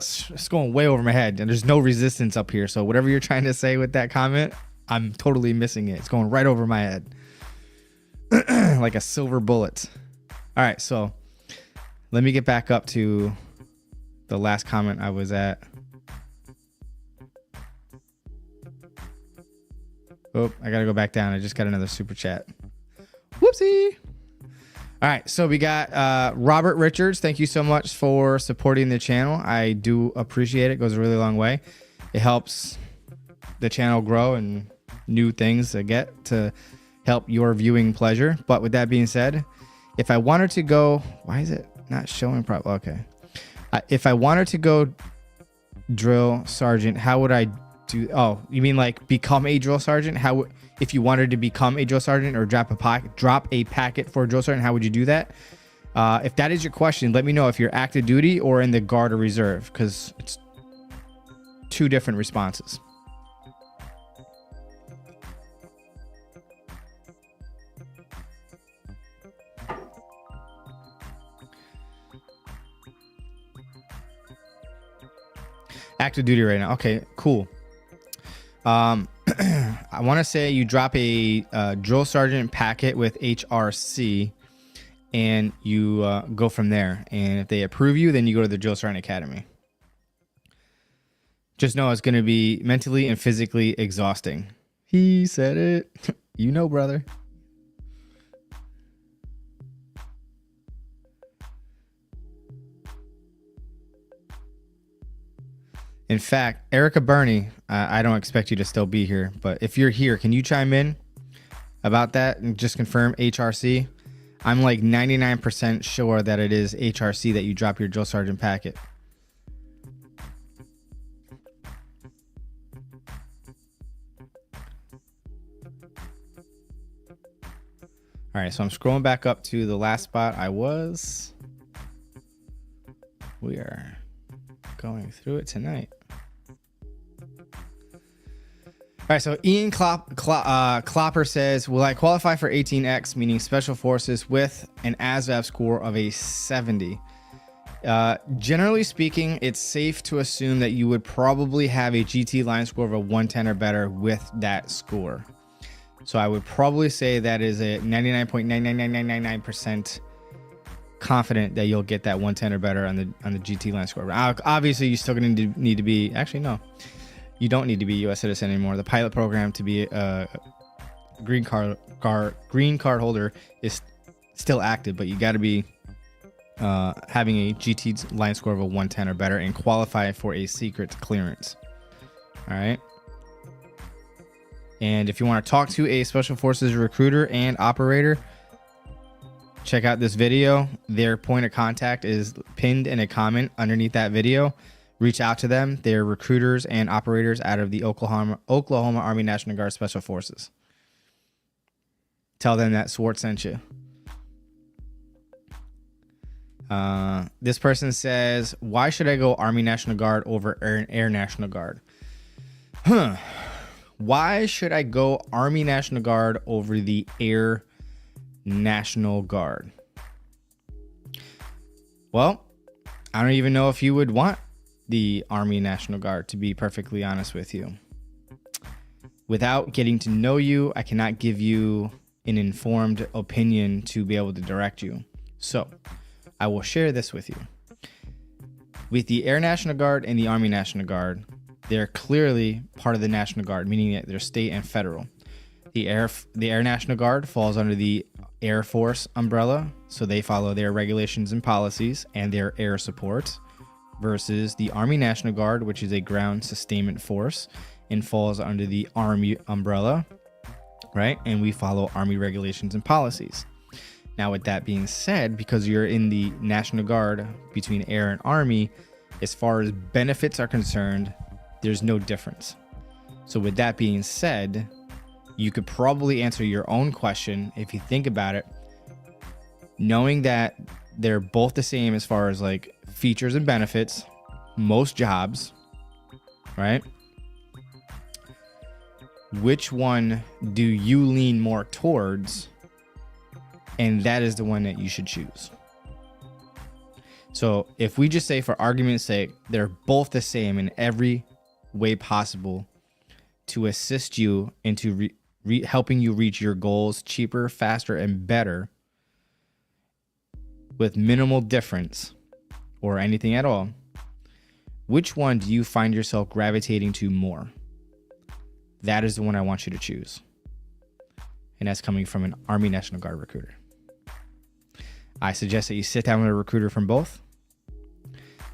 It's going way over my head, and there's no resistance up here. So whatever you're trying to say with that comment, I'm totally missing it. It's going right over my head. Like a silver bullet. All right, so let me get back up to the last comment I was at. Oh, I gotta go back down. I just got another super chat. Whoopsie. All right, so we got Robert Richards. Thank you so much for supporting the channel. I do appreciate it. It goes a really long way. It helps the channel grow and new things to get to help your viewing pleasure. But with that being said, if I wanted to go, why is it not showing properly? Okay. If I wanted to go drill sergeant, how would I do? Oh, you mean like become a drill sergeant? How if you wanted to become a drill sergeant or drop a packet for a drill sergeant, how would you do that? If that is your question, let me know if you're active duty or in the Guard or Reserve, because it's two different responses. Active duty right now. Okay, cool. I want to say you drop a drill sergeant packet with HRC and you go from there. And if they approve you, then you go to the drill sergeant academy. Just know it's going to be mentally and physically exhausting. He said it. You know, brother. In fact, Erica Burney, I don't expect you to still be here, but if you're here, can you chime in about that and just confirm HRC? I'm like 99% sure that it is HRC that you drop your drill sergeant packet. All right, so I'm scrolling back up to the last spot I was. We are going through it tonight. All right, so Ian Klopper says, will I qualify for 18X, meaning Special Forces, with an ASVAB score of a 70? Generally speaking, it's safe to assume that you would probably have a GT line score of a 110 or better with that score. So I would probably say that is a 99.99999% confident that you'll get that 110 or better on the GT line score. Obviously, you're still going to need to be, actually, no. You don't need to be a U.S. citizen anymore. The pilot program to be a green card holder is still active, but you got to be having a GT line score of a 110 or better and qualify for a secret clearance. All right. And if you want to talk to a Special Forces recruiter and operator, check out this video. Their point of contact is pinned in a comment underneath that video. Reach out to them. They're recruiters and operators out of the Oklahoma Army National Guard Special Forces. Tell them that Swartz sent you. This person says, why should I go Army National Guard over Air National Guard? Why should I go Army National Guard over the Air National Guard? Well, I don't even know if you would want the Army National Guard, to be perfectly honest with you. Without getting to know you, I cannot give you an informed opinion to be able to direct you. So I will share this with you. With the Air National Guard and the Army National Guard, they're clearly part of the National Guard, meaning that they're state and federal. The Air National Guard falls under the Air Force umbrella, so they follow their regulations and policies and their air support, versus the Army National Guard, which is a ground sustainment force and falls under the Army umbrella, right? And we follow Army regulations and policies. Now, with that being said, because you're in the National Guard between Air and Army, as far as benefits are concerned, there's no difference. So with that being said, you could probably answer your own question if you think about it, knowing that they're both the same as far as like features and benefits, most jobs, right? Which one do you lean more towards? And that is the one that you should choose. So if we just say, for argument's sake, they're both the same in every way possible to assist you into helping you reach your goals cheaper, faster, and better with minimal difference or anything at all, which one do you find yourself gravitating to more? That is the one I want you to choose. And that's coming from an Army National Guard recruiter. I suggest that you sit down with a recruiter from both.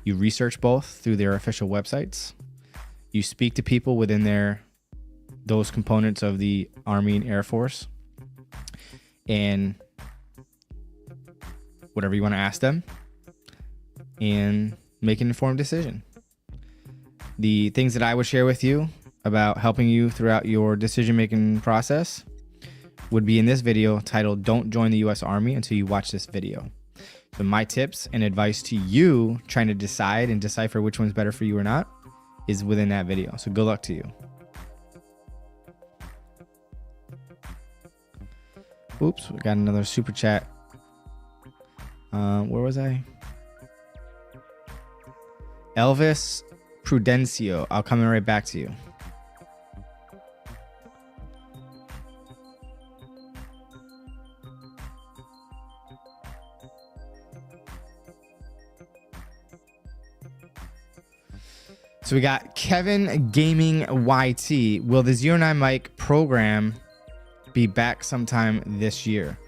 You research both through their official websites. You speak to people within those components of the Army and Air Force, and whatever you want to ask them, and make an informed decision. The things that I would share with you about helping you throughout your decision-making process would be in this video titled "Don't Join the U.S. Army Until You Watch This Video." So my tips and advice to you trying to decide and decipher which one's better for you or not is within that video. So good luck to you. Oops, we got another super chat. Where was I? Elvis Prudencio. I'll come right back to you. So we got Kevin Gaming YT. Will the 09 mic program be back sometime this year?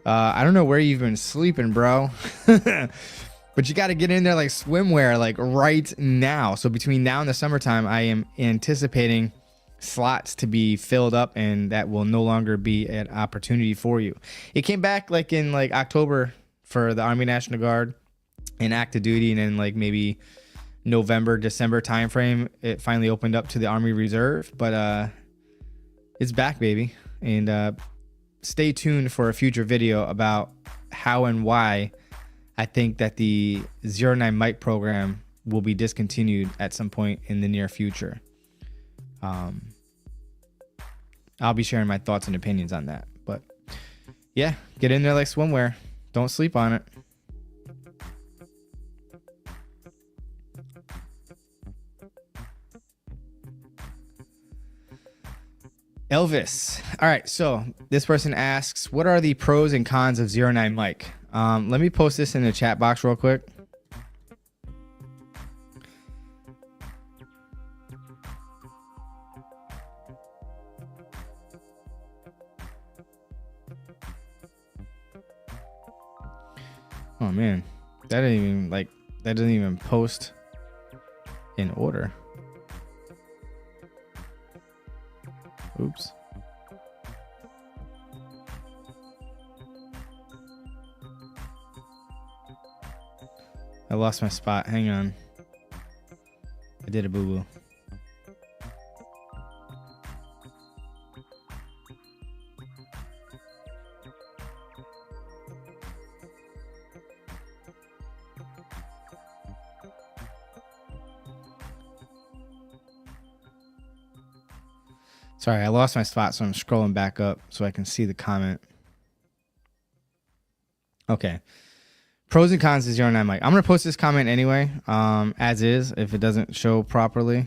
I don't know where you've been sleeping, bro. But you got to get in there like swimwear, like right now. So between now and the summertime, I am anticipating slots to be filled up, and that will no longer be an opportunity for you. It came back like in like October for the Army National Guard and active duty, and then like maybe November, December timeframe, it finally opened up to the Army Reserve. But it's back, baby. And stay tuned for a future video about how and why I think that the 09 mic program will be discontinued at some point in the near future. I'll be sharing my thoughts and opinions on that. But yeah, get in there like swimwear. Don't sleep on it. Elvis. All right, so this person asks, what are the pros and cons of 09 mic? Let me post this in the chat box real quick. Oh man, that doesn't even post in order. Oops. I lost my spot. Hang on. I did a boo-boo. Sorry, I lost my spot, so I'm scrolling back up so I can see the comment. Okay. Pros and cons of 09 mic. I'm going to post this comment anyway, as is, if it doesn't show properly.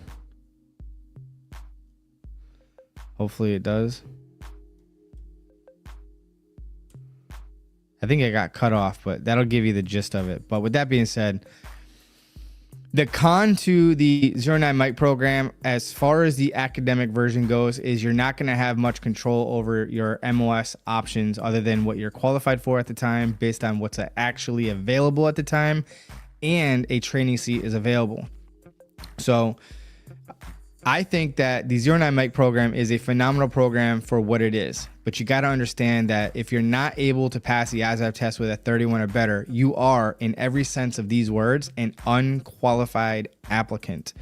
Hopefully it does. I think it got cut off, but that'll give you the gist of it. But with that being said, The con to the 09 mic program, as far as the academic version goes, is you're not going to have much control over your MOS options other than what you're qualified for at the time based on what's actually available at the time, and a training seat is available. So I think that the 09 mic program is a phenomenal program for what it is, but you got to understand that if you're not able to pass the ASVAB test with a 31 or better, you are, in every sense of these words, an unqualified applicant,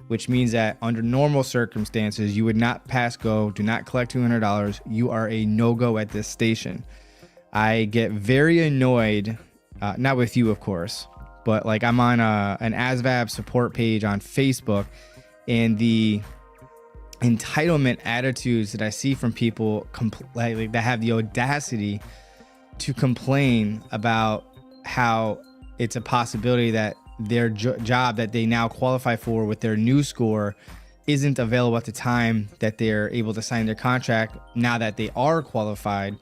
which means that under normal circumstances, you would not pass go, do not collect $200. You are a no-go at this station. I get very annoyed, not with you, of course, but like I'm on an ASVAB support page on Facebook, and the entitlement attitudes that I see from people that have the audacity to complain about how it's a possibility that their job that they now qualify for with their new score isn't available at the time that they're able to sign their contract. Now that they are qualified,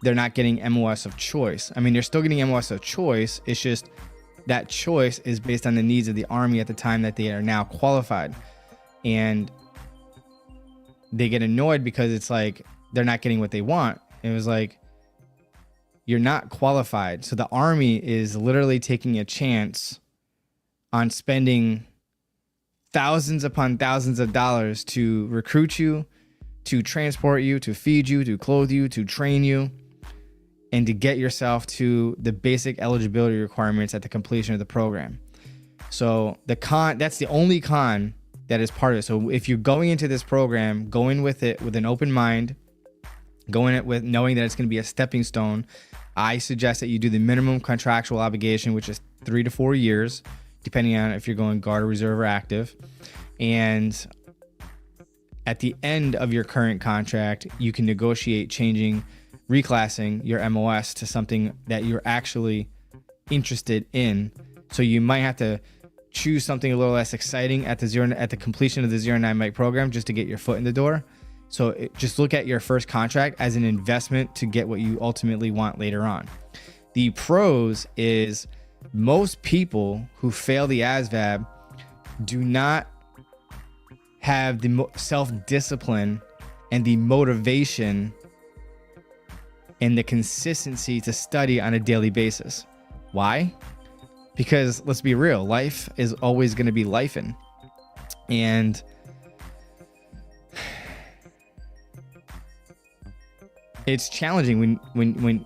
they're not getting MOS of choice. I mean, they're still getting MOS of choice. It's just that choice is based on the needs of the Army at the time that they are now qualified. And they get annoyed because it's like they're not getting what they want. It was like, you're not qualified. So the Army is literally taking a chance on spending thousands upon thousands of dollars to recruit you, to transport you, to feed you, to clothe you, to train you, and to get yourself to the basic eligibility requirements at the completion of the program. So that's the only con that is part of it. So if you're going into this program, go in with it with an open mind, go in it with knowing that it's going to be a stepping stone. I suggest that you do the minimum contractual obligation, which is 3 to 4 years, depending on if you're going guard or reserve or active. And at the end of your current contract, you can negotiate changing, reclassing your MOS to something that you're actually interested in. So you might have to choose something a little less exciting at the completion of the 09 mic program just to get your foot in the door. So just look at your first contract as an investment to get what you ultimately want later on. The pros is most people who fail the ASVAB do not have the self-discipline and the motivation and the consistency to study on a daily basis. Why? Because let's be real, life is always going to be lifing. And it's challenging when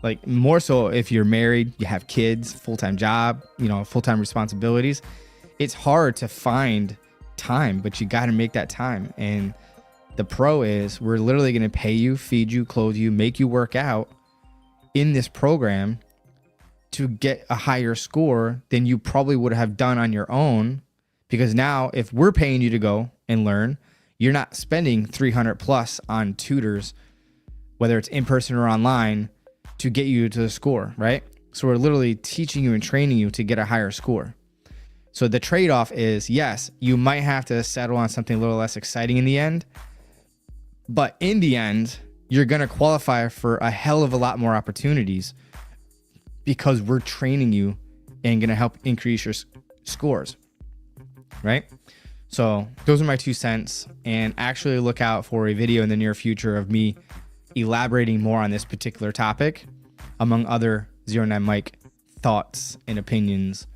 like more so if you're married, you have kids, full-time job, full-time responsibilities. It's hard to find time, but you got to make that time. And the pro is we're literally going to pay you, feed you, clothe you, make you work out in this program to get a higher score than you probably would have done on your own. Because now if we're paying you to go and learn, you're not spending 300 plus on tutors, whether it's in person or online, to get you to the score, right? So we're literally teaching you and training you to get a higher score. So the trade-off is, yes, you might have to settle on something a little less exciting in the end, but in the end, you're going to qualify for a hell of a lot more opportunities because we're training you and going to help increase your scores, right? So those are my 2 cents, and actually look out for a video in the near future of me elaborating more on this particular topic, among other 09 mic thoughts and opinions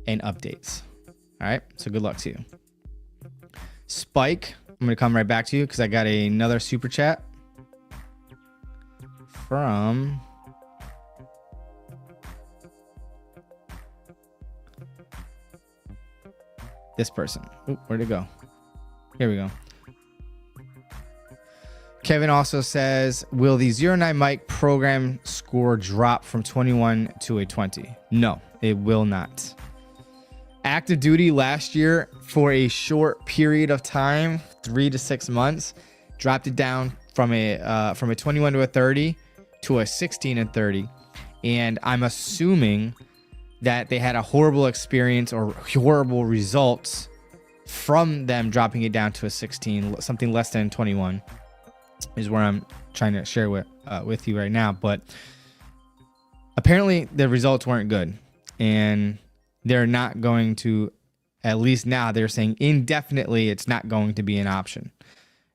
and updates. All right, so good luck to you. Spike, I'm going to come right back to you because I got another super chat from this person. Ooh, where'd it go? Here we go. Kevin also says, will the 09 mic program score drop from 21 to a 20? No, it will not. Active duty last year for a short period of time, 3 to 6 months, dropped it down from a 21 to a 30 to a 16 and 30. And I'm assuming that they had a horrible experience or horrible results from them dropping it down to a 16, something less than 21 is where I'm trying to share with you right now. But apparently the results weren't good, and they're not going to, at least now they're saying indefinitely, it's not going to be an option.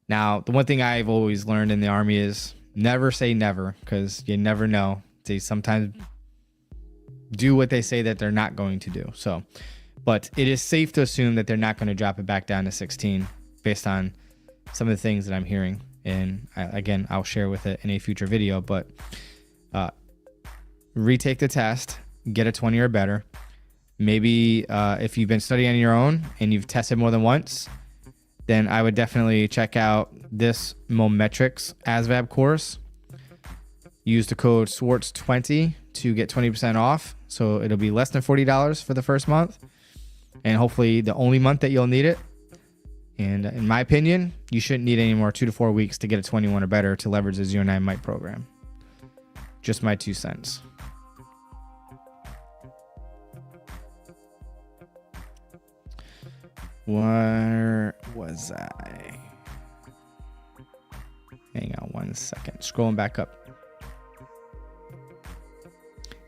Now, the one thing I've always learned in the Army is never say never, because you never know. They sometimes do what they say that they're not going to do. So, but it is safe to assume that they're not going to drop it back down to 16 based on some of the things that I'm hearing. And again, I'll share with it in a future video, but retake the test, get a 20 or better. Maybe if you've been studying on your own and you've tested more than once, then I would definitely check out this Mometrics ASVAB course. Use the code SWARTZ20 to get 20% off. So it'll be less than $40 for the first month, and hopefully the only month that you'll need it. And in my opinion, you shouldn't need any more 2 to 4 weeks to get a 21 or better to leverage the 09 MIC program. Just my 2 cents. Where was I? Hang on 1 second. Scrolling back up.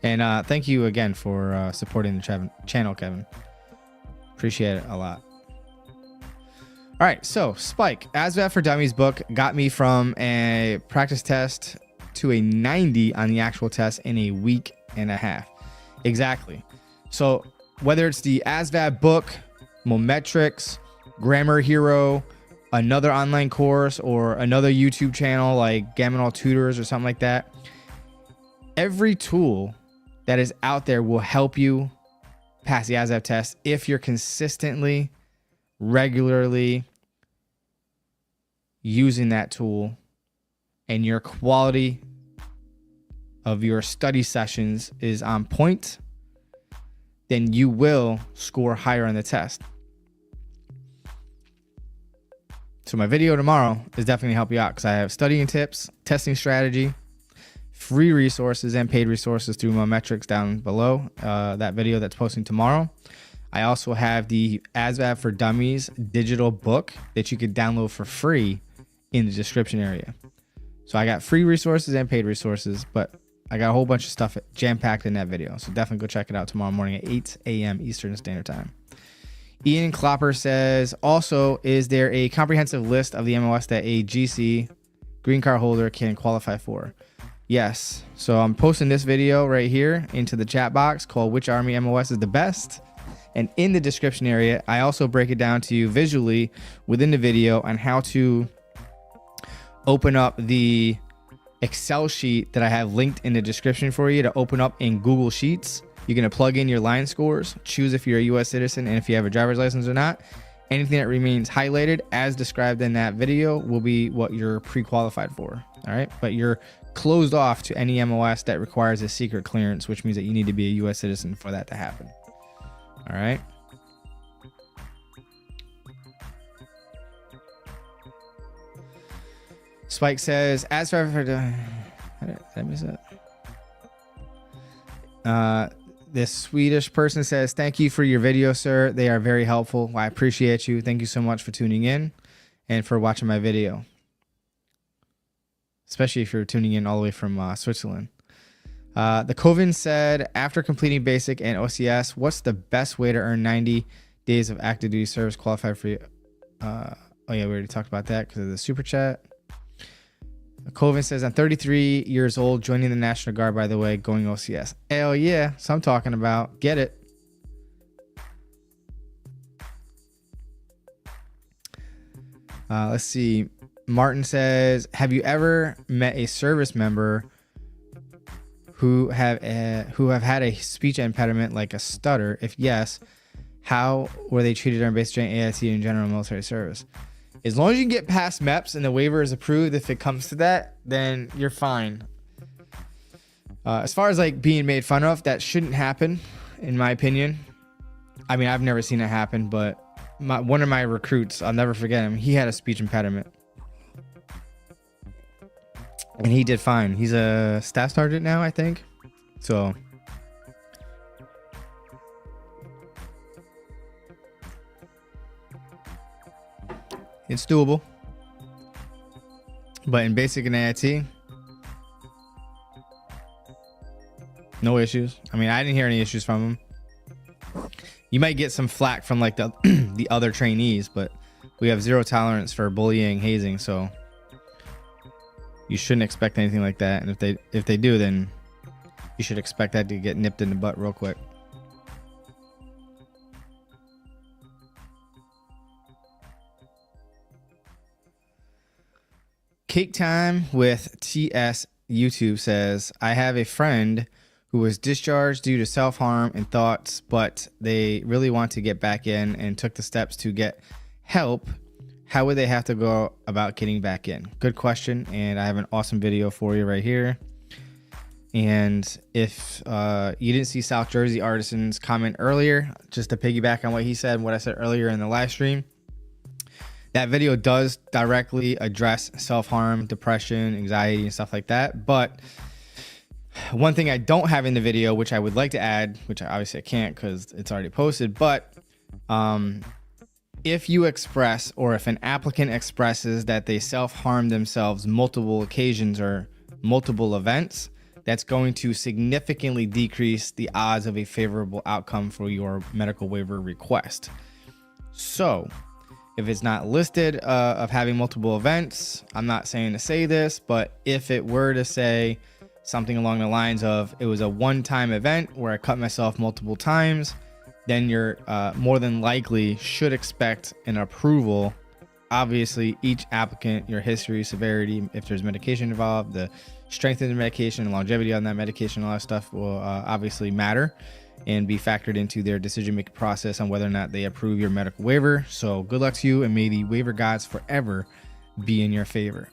And thank you again for supporting the channel, Kevin. Appreciate it a lot. All right, so Spike, ASVAB for Dummies book got me from a practice test to a 90 on the actual test in a week and a half. Exactly. So whether it's the ASVAB book, Mometrics, Grammar Hero, another online course, or another YouTube channel like Gaminal Tutors or something like that, every tool that is out there will help you pass the ASVAB test if you're consistently, regularly using that tool and your quality of your study sessions is on point, then you will score higher on the test. So my video tomorrow is definitely help you out, because I have studying tips, testing strategy, free resources and paid resources through Mometrics down below that video that's posting tomorrow. I also have the ASVAB for Dummies digital book that you could download for free in the description area. So I got free resources and paid resources, but I got a whole bunch of stuff jam-packed in that video. So definitely go check it out tomorrow morning at 8 a.m. Eastern Standard Time. Ian Klopper says, also, is there a comprehensive list of the MOS that a GC green card holder can qualify for? Yes. So I'm posting this video right here into the chat box called Which Army MOS is the Best? And in the description area, I also break it down to you visually within the video on how to open up the Excel sheet that I have linked in the description for you to open up in Google Sheets. You're going to plug in your line scores, choose if you're a U.S. citizen and if you have a driver's license or not. Anything that remains highlighted as described in that video will be what you're pre-qualified for. All right. But you're closed off to any MOS that requires a secret clearance, which means that you need to be a U.S. citizen for that to happen. All right. Spike says, as for did I miss that? This Swedish person says, thank you for your video, sir. They are very helpful. I appreciate you. Thank you so much for tuning in and for watching my video. Especially if you're tuning in all the way from Switzerland. The Coven said, after completing basic and OCS, what's the best way to earn 90 days of active duty service qualified for you? Oh yeah, we already talked about that because of the super chat. Coven says, I'm 33 years old, joining the National Guard, by the way, going OCS. Hell yeah. So I'm talking about. Get it. Let's see. Martin says, have you ever met a service member who have had a speech impediment like a stutter? If yes, how were they treated during basic training, AIT, and general military service? As long as you can get past MEPS and the waiver is approved, if it comes to that, then you're fine. As far as like being made fun of, that shouldn't happen, in my opinion. I mean, I've never seen it happen, but one of my recruits, I'll never forget him. He had a speech impediment. And he did fine. He's a staff sergeant now, I think. So it's doable. But in basic and AIT, no issues. I mean, I didn't hear any issues from him. You might get some flack from like the the other trainees, but we have zero tolerance for bullying, hazing, so you shouldn't expect anything like that. And if they do, then you should expect that to get nipped in the butt real quick. Cake Time with TS YouTube says, I have a friend who was discharged due to self-harm and thoughts, but they really want to get back in and took the steps to get help. How would they have to go about getting back in? Good question. And I have an awesome video for you right here. And if you didn't see South Jersey Artisan's comment earlier, just to piggyback on what he said and what I said earlier in the live stream, that video does directly address self-harm, depression, anxiety, and stuff like that. But one thing I don't have in the video, which I would like to add, which obviously I can't because it's already posted, but if you express, or if an applicant expresses that they self-harm themselves multiple occasions or multiple events, that's going to significantly decrease the odds of a favorable outcome for your medical waiver request. So if it's not listed of having multiple events, I'm not saying to say this, but if it were to say something along the lines of it was a one-time event where I cut myself multiple times, then you're more than likely should expect an approval. Obviously, each applicant, your history, severity, if there's medication involved, the strength of the medication, longevity on that medication, all that stuff will obviously matter and be factored into their decision-making process on whether or not they approve your medical waiver. So good luck to you, and may the waiver gods forever be in your favor.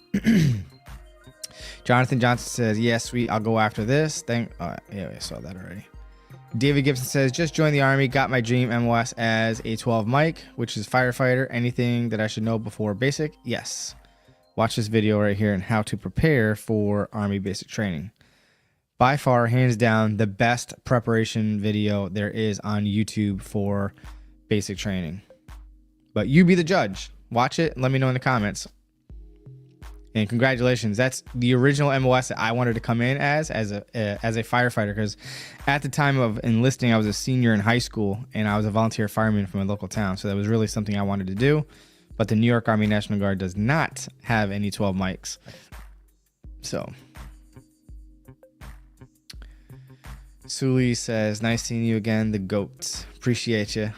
Jonathan Johnson says, yes, sweet, I'll go after this. Yeah, I saw that already. David Gibson says, just joined the Army, got my dream MOS as a 12 mic, which is firefighter. Anything that I should know before basic? Yes. Watch this video right here on how to prepare for Army basic training. By far, hands down, the best preparation video there is on YouTube for basic training. But you be the judge. Watch it and let me know in the comments. And congratulations, that's the original MOS that I wanted to come in as a firefighter, because at the time of enlisting, I was a senior in high school and I was a volunteer fireman from a local town. So that was really something I wanted to do. But the New York Army National Guard does not have any 12 mics. So Suli says, nice seeing you again, the GOAT. Appreciate you.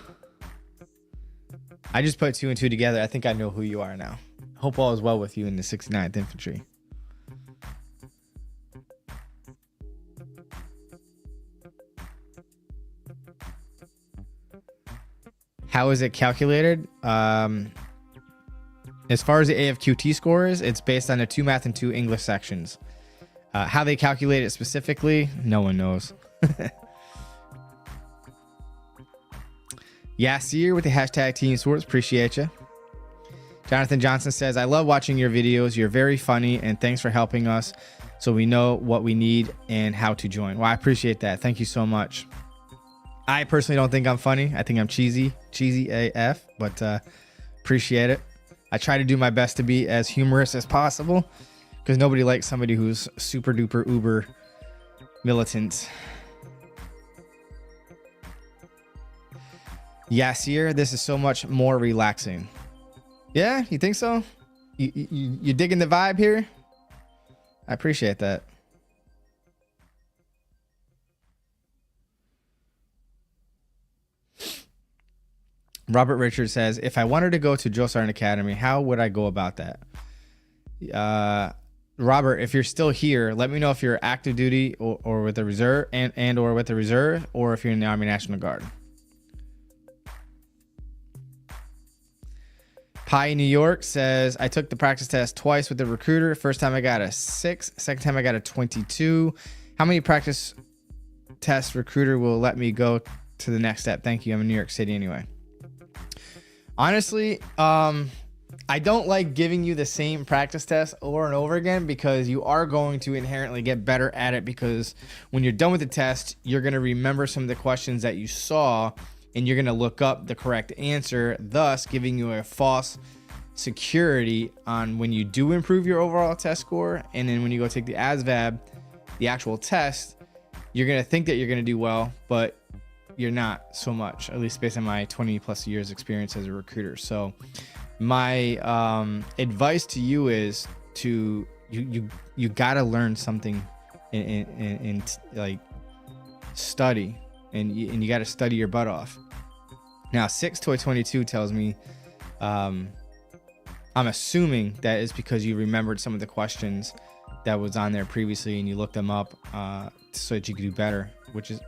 I just put 2 and 2 together. I think I know who you are now. Hope all is well with you in the 69th Infantry. How is it calculated? As far as the AFQT score is, it's based on the 2 math and 2 English sections. How they calculate it specifically, no one knows. Yasir with the hashtag Team Swartz, appreciate you. Jonathan Johnson says, I love watching your videos. You're very funny, and thanks for helping us so we know what we need and how to join. Well, I appreciate that. Thank you so much. I personally don't think I'm funny. I think I'm cheesy AF, but appreciate it. I try to do my best to be as humorous as possible, because nobody likes somebody who's super duper uber militant. Yasir, this is so much more relaxing. Yeah, you think so? You digging the vibe here? I appreciate that. Robert Richards says, if I wanted to go to Drill Sergeant Academy, how would I go about that? Robert, if you're still here, let me know if you're active duty or with the reserve and or with the reserve, or if you're in the Army National Guard. Pi New York says, I took the practice test twice with the recruiter. First time I got a 6, second time I got a 22. How many practice tests recruiter will let me go to the next step? Thank you. I'm in New York City anyway. Honestly, I don't like giving you the same practice test over and over again, because you are going to inherently get better at it, because when you're done with the test, you're going to remember some of the questions that you saw and you're going to look up the correct answer, thus giving you a false security on when you do improve your overall test score. And then when you go take the ASVAB, the actual test, you're going to think that you're going to do well, but you're not so much, at least based on my 20 plus years experience as a recruiter. So my advice to you is to you got to learn something in like study, and you got to study your butt off. Now 6/22 tells me I'm assuming that is because you remembered some of the questions that was on there previously and you looked them up so that you could do better, which is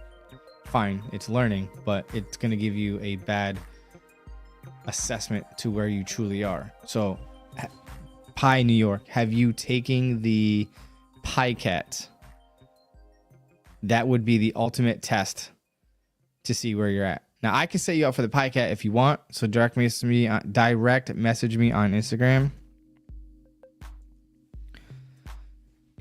fine. It's learning, but it's going to give you a bad assessment to where you truly are. So Pi New York, have you taken the PICAT? That would be the ultimate test to see where you're at. Now I can set you up for the PICAT if you want. So direct message me on Instagram,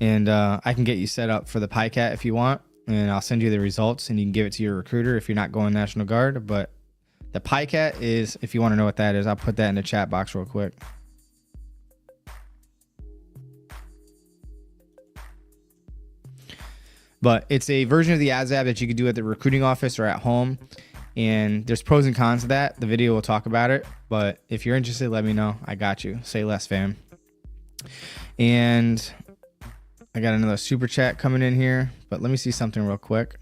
and I can get you set up for the PICAT if you want, and I'll send you the results and you can give it to your recruiter if you're not going National Guard. But the PICAT is, if you want to know what that is, I'll put that in the chat box real quick. But it's a version of the ASVAB that you could do at the recruiting office or at home. And there's pros and cons to that. The video will talk about it. But if you're interested, let me know. I got you. Say less, fam. And I got another super chat coming in here. But let me see something real quick.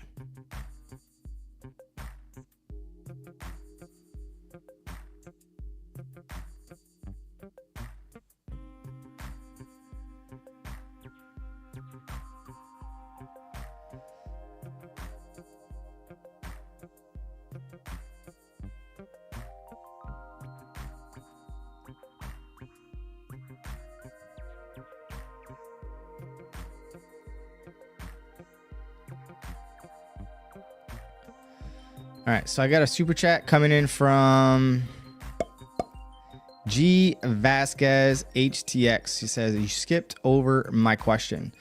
All right, so I got a super chat coming in from G Vasquez HTX. He says, you skipped over my question.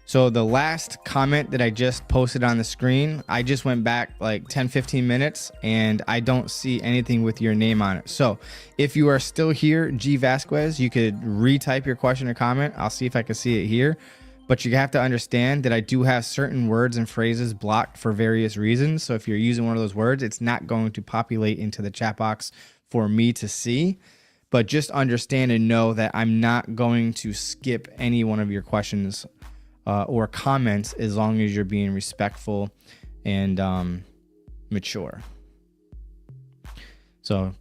So the last comment that I just posted on the screen, I just went back like 10-15 minutes and I don't see anything with your name on it. So if you are still here, G Vasquez, you could retype your question or comment. I'll see if I can see it here. But you have to understand that I do have certain words and phrases blocked for various reasons. So if you're using one of those words, it's not going to populate into the chat box for me to see. But just understand and know that I'm not going to skip any one of your questions or comments as long as you're being respectful and mature. So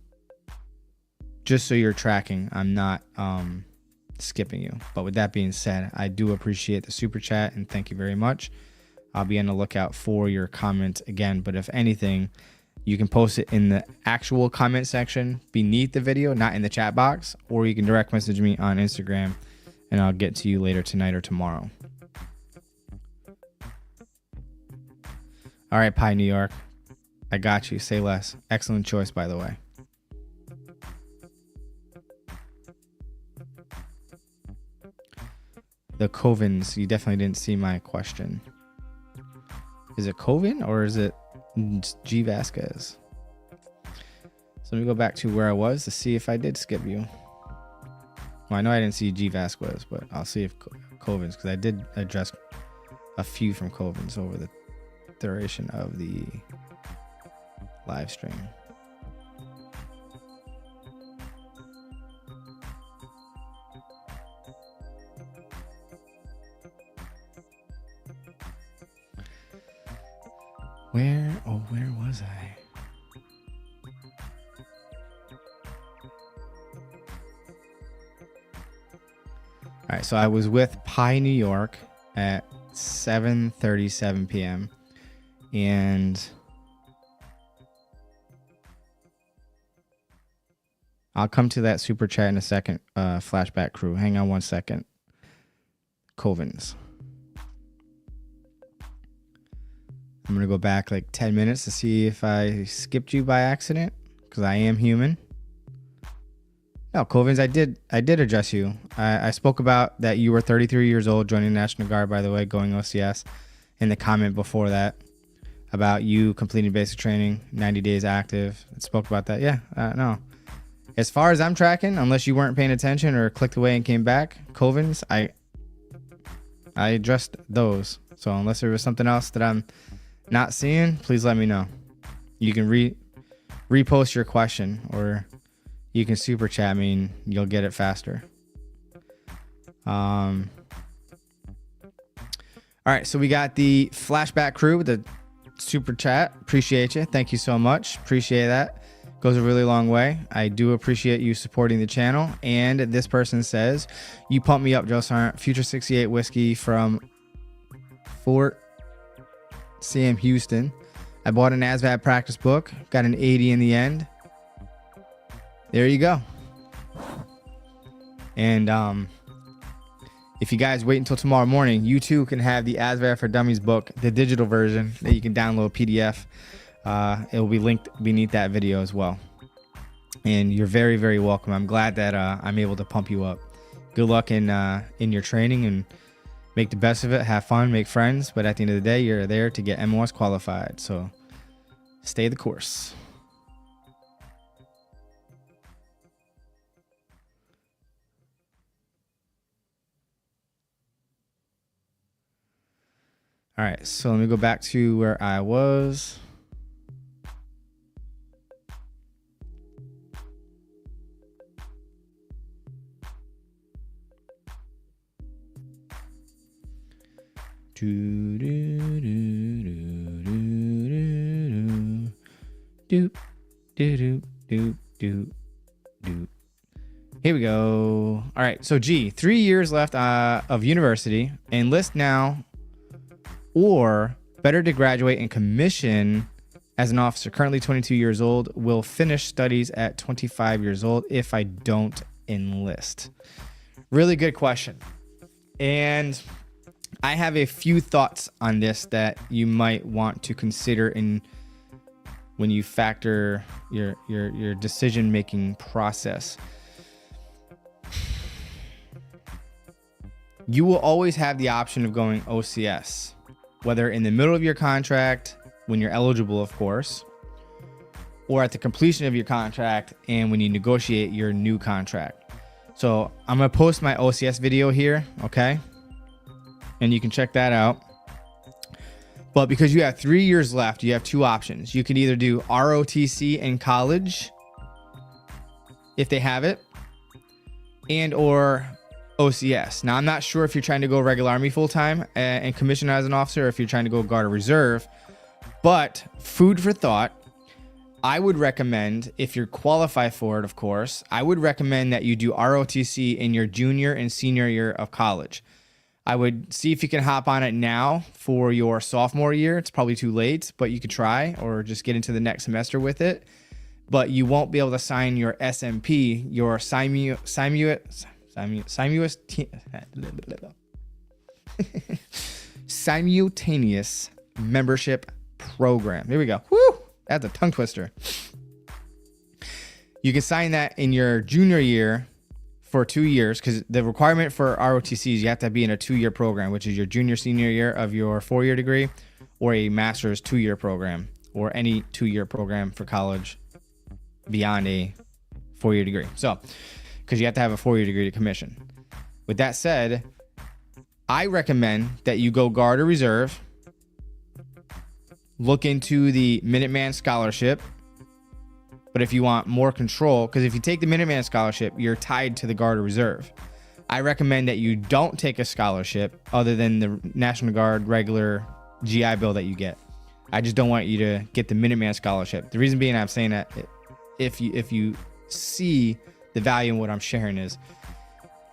just so you're tracking, I'm not skipping you. But with that being said, I do appreciate the super chat and thank you very much. I'll be on the lookout for your comment again. But if anything, you can post it in the actual comment section beneath the video, not in the chat box, or you can direct message me on Instagram and I'll get to you later tonight or tomorrow. All right, Pi New York, I got you. Say less. Excellent choice, by the way. The Covens, you definitely didn't see my question. Is it Coven or is it G Vasquez? So let me go back to where I was to see if I did skip you. Well, I know I didn't see G Vasquez, but I'll see if Covens, because I did address a few from Covens over the duration of the live stream. Where was I? All right, so I was with Pi New York at 7:37 p.m. and I'll come to that super chat in a second. Flashback crew, hang on one second. Covens. I'm going to go back like 10 minutes to see if I skipped you by accident, because I am human. No, Covens, I did address you. I spoke about that you were 33 years old, joining the National Guard, by the way, going OCS. In the comment before that, about you completing basic training, 90 days active. I spoke about that. Yeah, no. As far as I'm tracking, unless you weren't paying attention or clicked away and came back, Covens, I addressed those. So unless there was something else that I'm not seeing, please let me know. You can repost your question, or you can super chat me and you'll get it faster. All right, so we got the flashback crew with the super chat. Appreciate you. Thank you so much. Appreciate that. Goes a really long way. I do appreciate you supporting the channel. And this person says, you pump me up, Joe Sargent. Future 68 whiskey from Fort Sam Houston. I bought an ASVAB practice book. Got an 80 in the end. There you go. And if you guys wait until tomorrow morning, you too can have the ASVAB for Dummies book, the digital version that you can download PDF. It will be linked beneath that video as well. And you're very, very welcome. I'm glad that I'm able to pump you up. Good luck in your training, and make the best of it. Have fun, make friends. But at the end of the day, you're there to get MOS qualified. So stay the course. All right, so let me go back to where I was. Do do do do do do do do. Here we go. All right, so G, 3 years left of university. Enlist now, or better to graduate and commission as an officer. Currently 22 years old. Will finish studies at 25 years old if I don't enlist. Really good question. And I have a few thoughts on this that you might want to consider when you factor your decision-making process. You will always have the option of going OCS, whether in the middle of your contract, when you're eligible, of course, or at the completion of your contract and when you negotiate your new contract. So I'm going to post my OCS video here, okay? And you can check that out. But because you have 3 years left, you have two options. You can either do ROTC in college, if they have it, and or OCS. Now, I'm not sure if you're trying to go regular Army full-time and commission as an officer, or if you're trying to go Guard or Reserve. But food for thought, I would recommend, if you're qualified for it, of course, I would recommend that you do ROTC in your junior and senior year of college. I would see if you can hop on it now for your sophomore year. It's probably too late, but you could try, or just get into the next semester with it. But you won't be able to sign your SMP, your simultaneous membership program. There we go. Woo! That's a tongue twister. You can sign that in your junior year for 2 years, because the requirement for ROTC is you have to be in a 2-year program, which is your junior senior year of your 4-year degree, or a master's 2-year program, or any 2-year program for college beyond a 4-year degree. So, because you have to have a 4-year degree to commission. With that said, I recommend that you go Guard or Reserve. Look into the Minuteman Scholarship. But if you want more control, because if you take the Minuteman Scholarship, you're tied to the Guard or Reserve. I recommend that you don't take a scholarship other than the National Guard regular GI Bill that you get. I just don't want you to get the Minuteman Scholarship. The reason being I'm saying that, if you see the value in what I'm sharing, is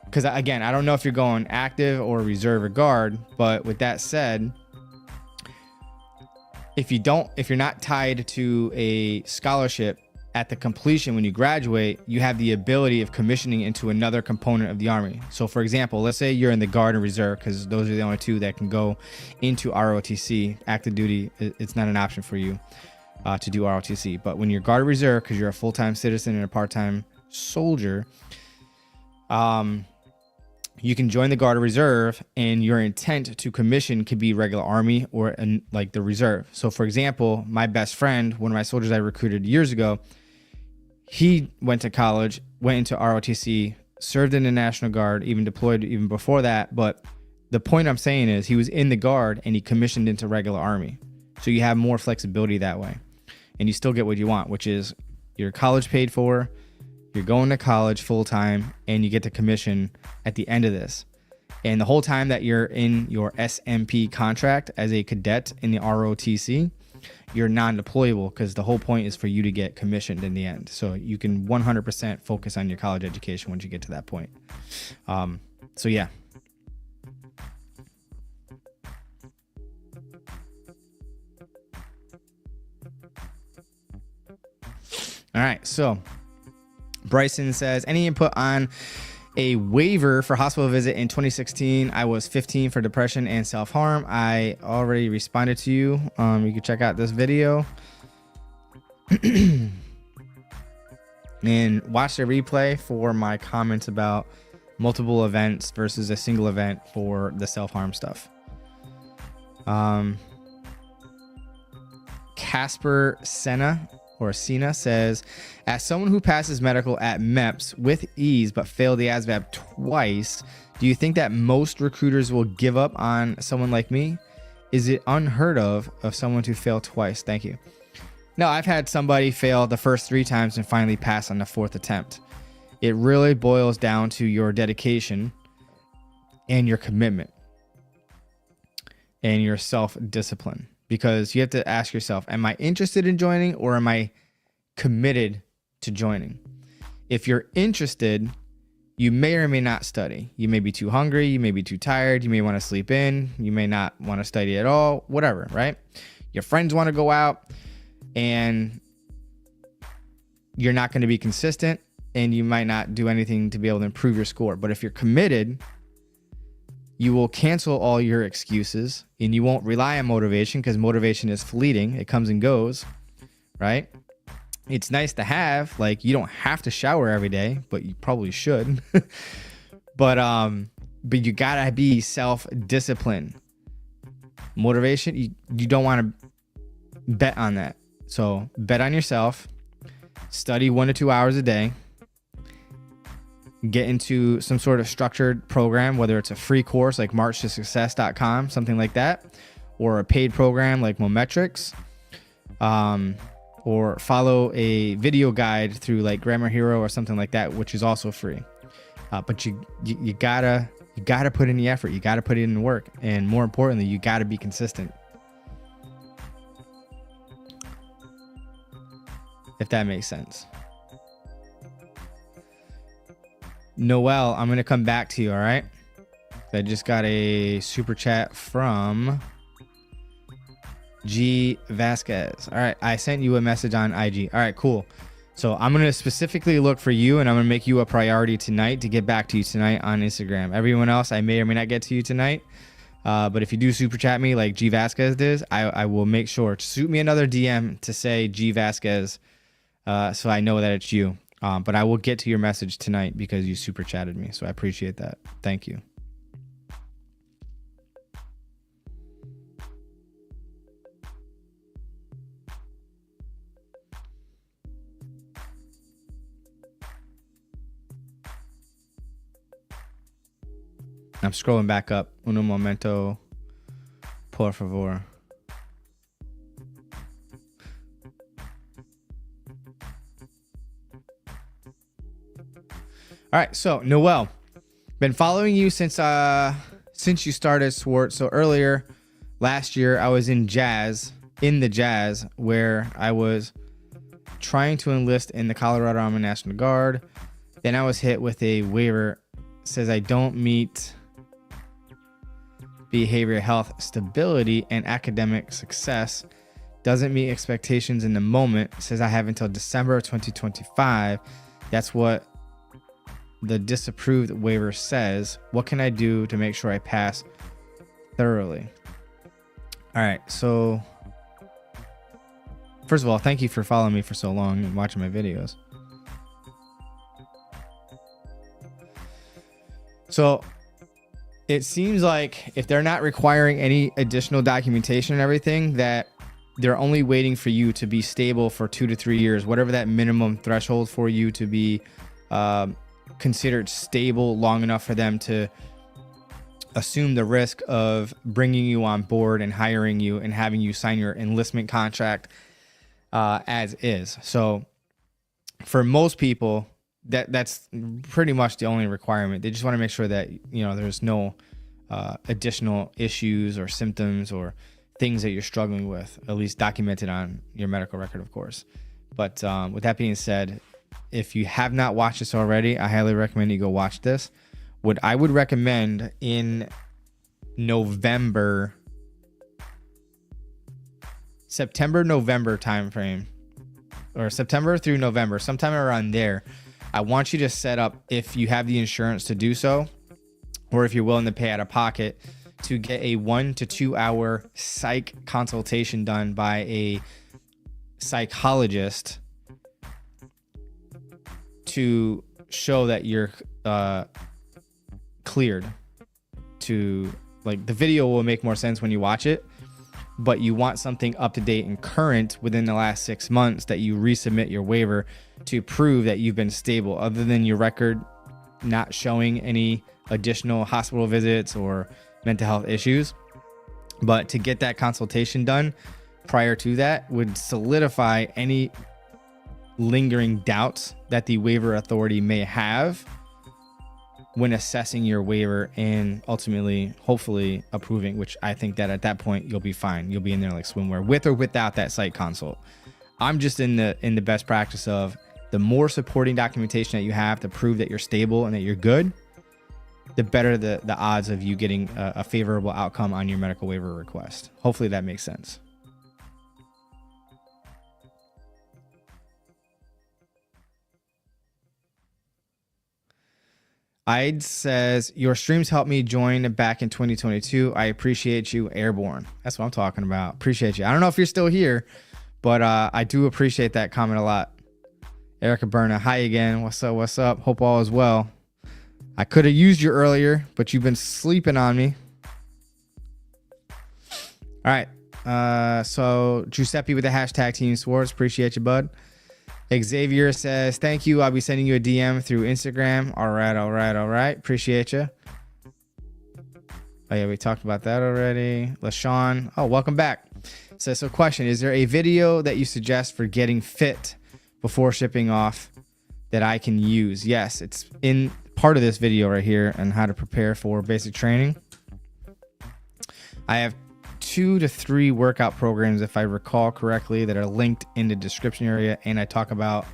because, again, I don't know if you're going active or Reserve or Guard, but with that said, if you're not tied to a scholarship at the completion when you graduate, you have the ability of commissioning into another component of the Army. So for example, let's say you're in the Guard and Reserve, because those are the only two that can go into ROTC. Active duty, it's not an option for you to do ROTC. But when you're Guard or Reserve, because you're a full-time citizen and a part-time soldier, you can join the Guard or Reserve, and your intent to commission could be regular Army or like the Reserve. So for example, my best friend, one of my soldiers I recruited years ago, he went to college, went into ROTC, served in the National Guard, even deployed even before that. But the point I'm saying is he was in the Guard and he commissioned into regular Army. So you have more flexibility that way. and you still get what you want, which is your college paid for, you're going to college full time, and you get the commission at the end of this. And the whole time that you're in your SMP contract as a cadet in the ROTC, you're non-deployable, because the whole point is for you to get commissioned in the end. So you can 100% focus on your college education once you get to that point. So yeah. All right, so Bryson says, any input on a waiver for hospital visit in 2016? I was 15 for depression and self-harm. I already responded to you. You can check out this video and watch the replay for my comments about multiple events versus a single event for the self-harm stuff. Casper Senna says, as someone who passes medical at MEPS with ease but failed the ASVAB twice, do you think that most recruiters will give up on someone like me? Is it unheard of someone to fail twice? Thank you. No, I've had somebody fail the first 3 times and finally pass on the 4th attempt. It really boils down to your dedication and your commitment and your self-discipline. Because you have to ask yourself, am I interested in joining, or am I committed to joining? If you're interested, you may or may not study. You may be too hungry. You may be too tired. You may want to sleep in. You may not want to study at all, whatever, right? Your friends want to go out, and you're not going to be consistent, and you might not do anything to be able to improve your score. But if you're committed, you will cancel all your excuses, and you won't rely on motivation, because motivation is fleeting. It comes and goes, right? It's nice to have, like, you don't have to shower every day, but you probably should. but you gotta be self-disciplined. Motivation, you don't want to bet on that. So bet on yourself. Study 1 to 2 hours a day. Get into some sort of structured program, whether it's a free course like marchtosuccess.com, something like that, or a paid program like Mometrics, or follow a video guide through like Grammar Hero or something like that, which is also free. But you gotta put in the effort. You gotta put in the work, and more importantly, you gotta be consistent. If that makes sense. Noel, I'm going to come back to you, all right? I just got a super chat from G Vasquez. All right, I sent you a message on IG. All right, cool. So I'm going to specifically look for you, and I'm going to make you a priority tonight to get back to you tonight on Instagram. Everyone else, I may or may not get to you tonight. But if you do super chat me like G Vasquez does, I will make sure to shoot me another DM to say G Vasquez, so I know that it's you. But I will get to your message tonight because you super chatted me. So I appreciate that. Thank you. I'm scrolling back up. Uno momento, por favor. All right, so Noel, been following you since you started Swartz. So earlier last year, I was in the Jazz, where I was trying to enlist in the Colorado Army National Guard. Then I was hit with a waiver. Says I don't meet behavioral health stability and academic success. Doesn't meet expectations in the moment. Says I have until December of 2025. That's what the disapproved waiver says. What can I do to make sure I pass thoroughly? All right, so first of all, thank you for following me for so long and watching my videos. So it seems like if they're not requiring any additional documentation and everything, that they're only waiting for you to be stable for 2 to 3 years, whatever that minimum threshold for you to be considered stable long enough for them to assume the risk of bringing you on board and hiring you and having you sign your enlistment contract. as is. So for most people, that's pretty much the only requirement. They just want to make sure that, you know, there's no additional issues or symptoms or things that you're struggling with, at least documented on your medical record, of course. But with that being said, if you have not watched this already, I highly recommend you go watch this. What I would recommend in September, November timeframe, or September through November, sometime around there, I want you to set up, if you have the insurance to do so, or if you're willing to pay out of pocket, to get a 1 to 2 hour psych consultation done by a psychologist to show that you're cleared. To, like, the video will make more sense when you watch it, but you want something up to date and current within the last 6 months that you resubmit your waiver to prove that you've been stable, other than your record not showing any additional hospital visits or mental health issues. But to get that consultation done prior to that would solidify any lingering doubts that the waiver authority may have when assessing your waiver and ultimately, hopefully, approving, which I think that at that point you'll be fine. You'll be in there like swimwear, with or without that site consult. I'm just in the best practice of, the more supporting documentation that you have to prove that you're stable and that you're good, the better the odds of you getting a favorable outcome on your medical waiver request. Hopefully that makes sense. Ide says, your streams helped me join back in 2022. I appreciate you, Airborne. That's what I'm talking about. Appreciate you. I don't know if you're still here, but I do appreciate that comment a lot. Erica Berna, hi again. What's up? What's up? Hope all is well. I could have used you earlier, but you've been sleeping on me. All right. So Giuseppe with the hashtag Team SWARTZ. Appreciate you, bud. Xavier says, thank you. I'll be sending you a DM through Instagram. All right. Appreciate you. Oh, yeah, we talked about that already. LaShawn. Oh, welcome back. Says, so question, is there a video that you suggest for getting fit before shipping off that I can use? Yes, it's in part of this video right here on how to prepare for basic training. I have 2 to 3 workout programs, if I recall correctly, that are linked in the description area, and I talk about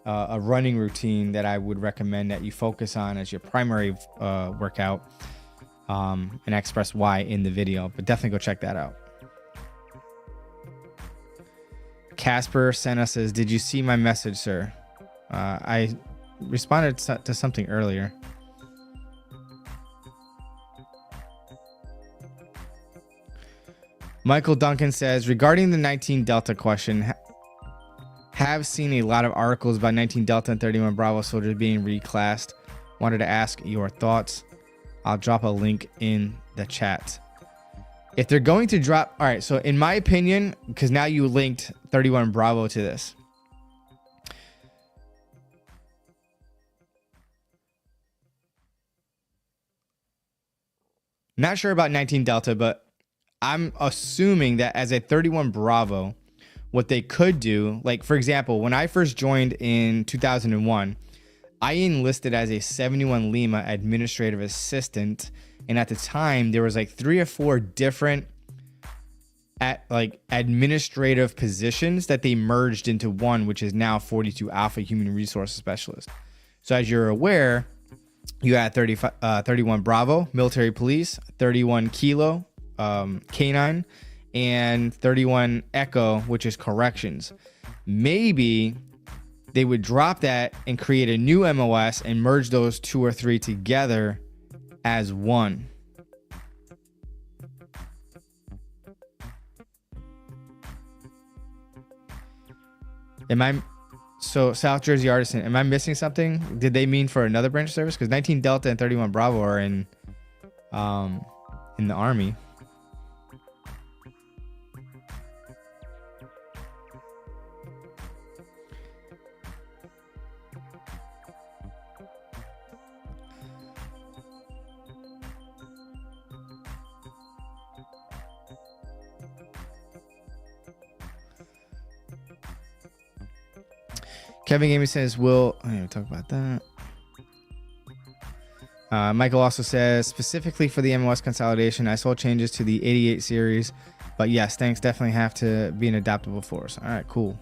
a running routine that I would recommend that you focus on as your primary workout, and I express why in the video, but definitely go check that out. Casper sent us, says, did you see my message, sir? I responded to something earlier. Michael Duncan says, regarding the 19 Delta question, have seen a lot of articles about 19 Delta and 31 Bravo soldiers being reclassed. Wanted to ask your thoughts. I'll drop a link in the chat. If they're going to drop, all right, so in my opinion, because now you linked 31 Bravo to this. Not sure about 19 Delta, but I'm assuming that as a 31 Bravo, what they could do, like, for example, when I first joined in 2001, I enlisted as a 71 Lima administrative assistant. And at the time, there was like 3 or 4 different administrative positions that they merged into one, which is now 42 Alpha Human Resources Specialist. So as you're aware, you had 31 Bravo, Military Police, 31 Kilo, Canine, and 31 Echo, which is Corrections. Maybe they would drop that and create a new MOS and merge those 2 or 3 together as one. So South Jersey Artisan, am I missing something? Did they mean for another branch service? Because 19 Delta and 31 Bravo are in the Army. Kevin Gaming says, we'll talk about that. Michael also says, specifically for the MOS consolidation, I saw changes to the 88 series, but yes, thanks, definitely have to be an adaptable force. All right, cool.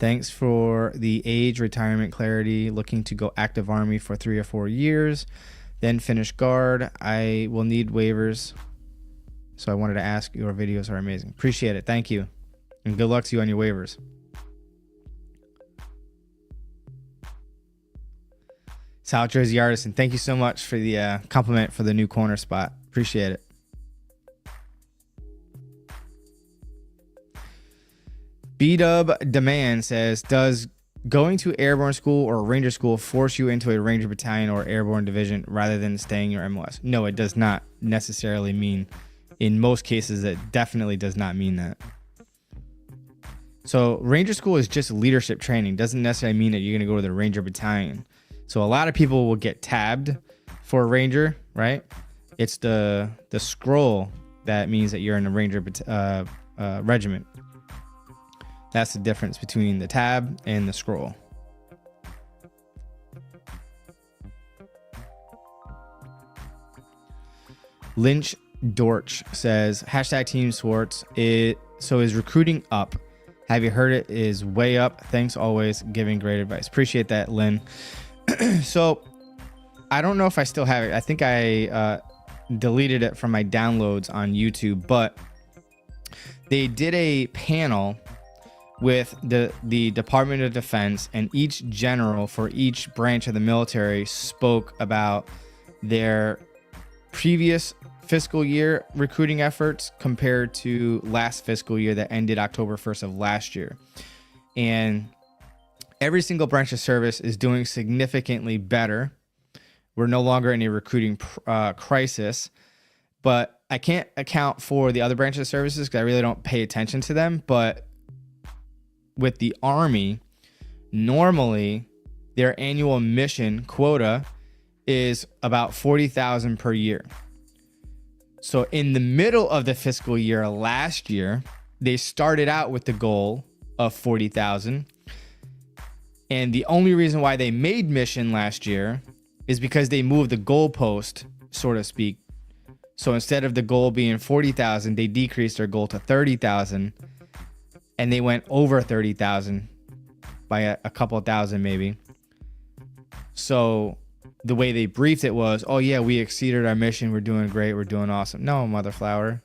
Thanks for the age retirement clarity. Looking to go active Army for 3 or 4 years, then finish Guard. I will need waivers. So I wanted to ask, your videos are amazing. Appreciate it. Thank you. And good luck to you on your waivers. South Jersey Artisan, thank you so much for the compliment for the new corner spot. Appreciate it. B-Dub Demand says, does going to airborne school or ranger school force you into a ranger battalion or airborne division rather than staying your MOS? No, it does not necessarily mean, in most cases, it definitely does not mean that. So ranger school is just leadership training. Doesn't necessarily mean that you're going to go to the ranger battalion. So a lot of people will get tabbed for a ranger, right? It's the scroll that means that you're in a ranger regiment. That's the difference between the tab and the scroll. Lynch Dorch says, hashtag Team Swartz. So is recruiting up? Have you heard it is way up? Thanks always, giving great advice. Appreciate that, Lynn. So I don't know if I still have it. I think I deleted it from my downloads on YouTube, but they did a panel with the Department of Defense, and each general for each branch of the military spoke about their previous fiscal year recruiting efforts compared to last fiscal year that ended October 1st of last year. And every single branch of service is doing significantly better. We're no longer in a recruiting crisis, but I can't account for the other branches of services because I really don't pay attention to them. But with the Army, normally their annual mission quota is about 40,000 per year. So in the middle of the fiscal year last year, they started out with the goal of 40,000. And the only reason why they made mission last year is because they moved the goalpost, so to speak. So instead of the goal being 40,000, they decreased their goal to 30,000. And they went over 30,000 by a couple thousand maybe. So the way they briefed it was, oh yeah, we exceeded our mission. We're doing great. We're doing awesome. No, mother flower.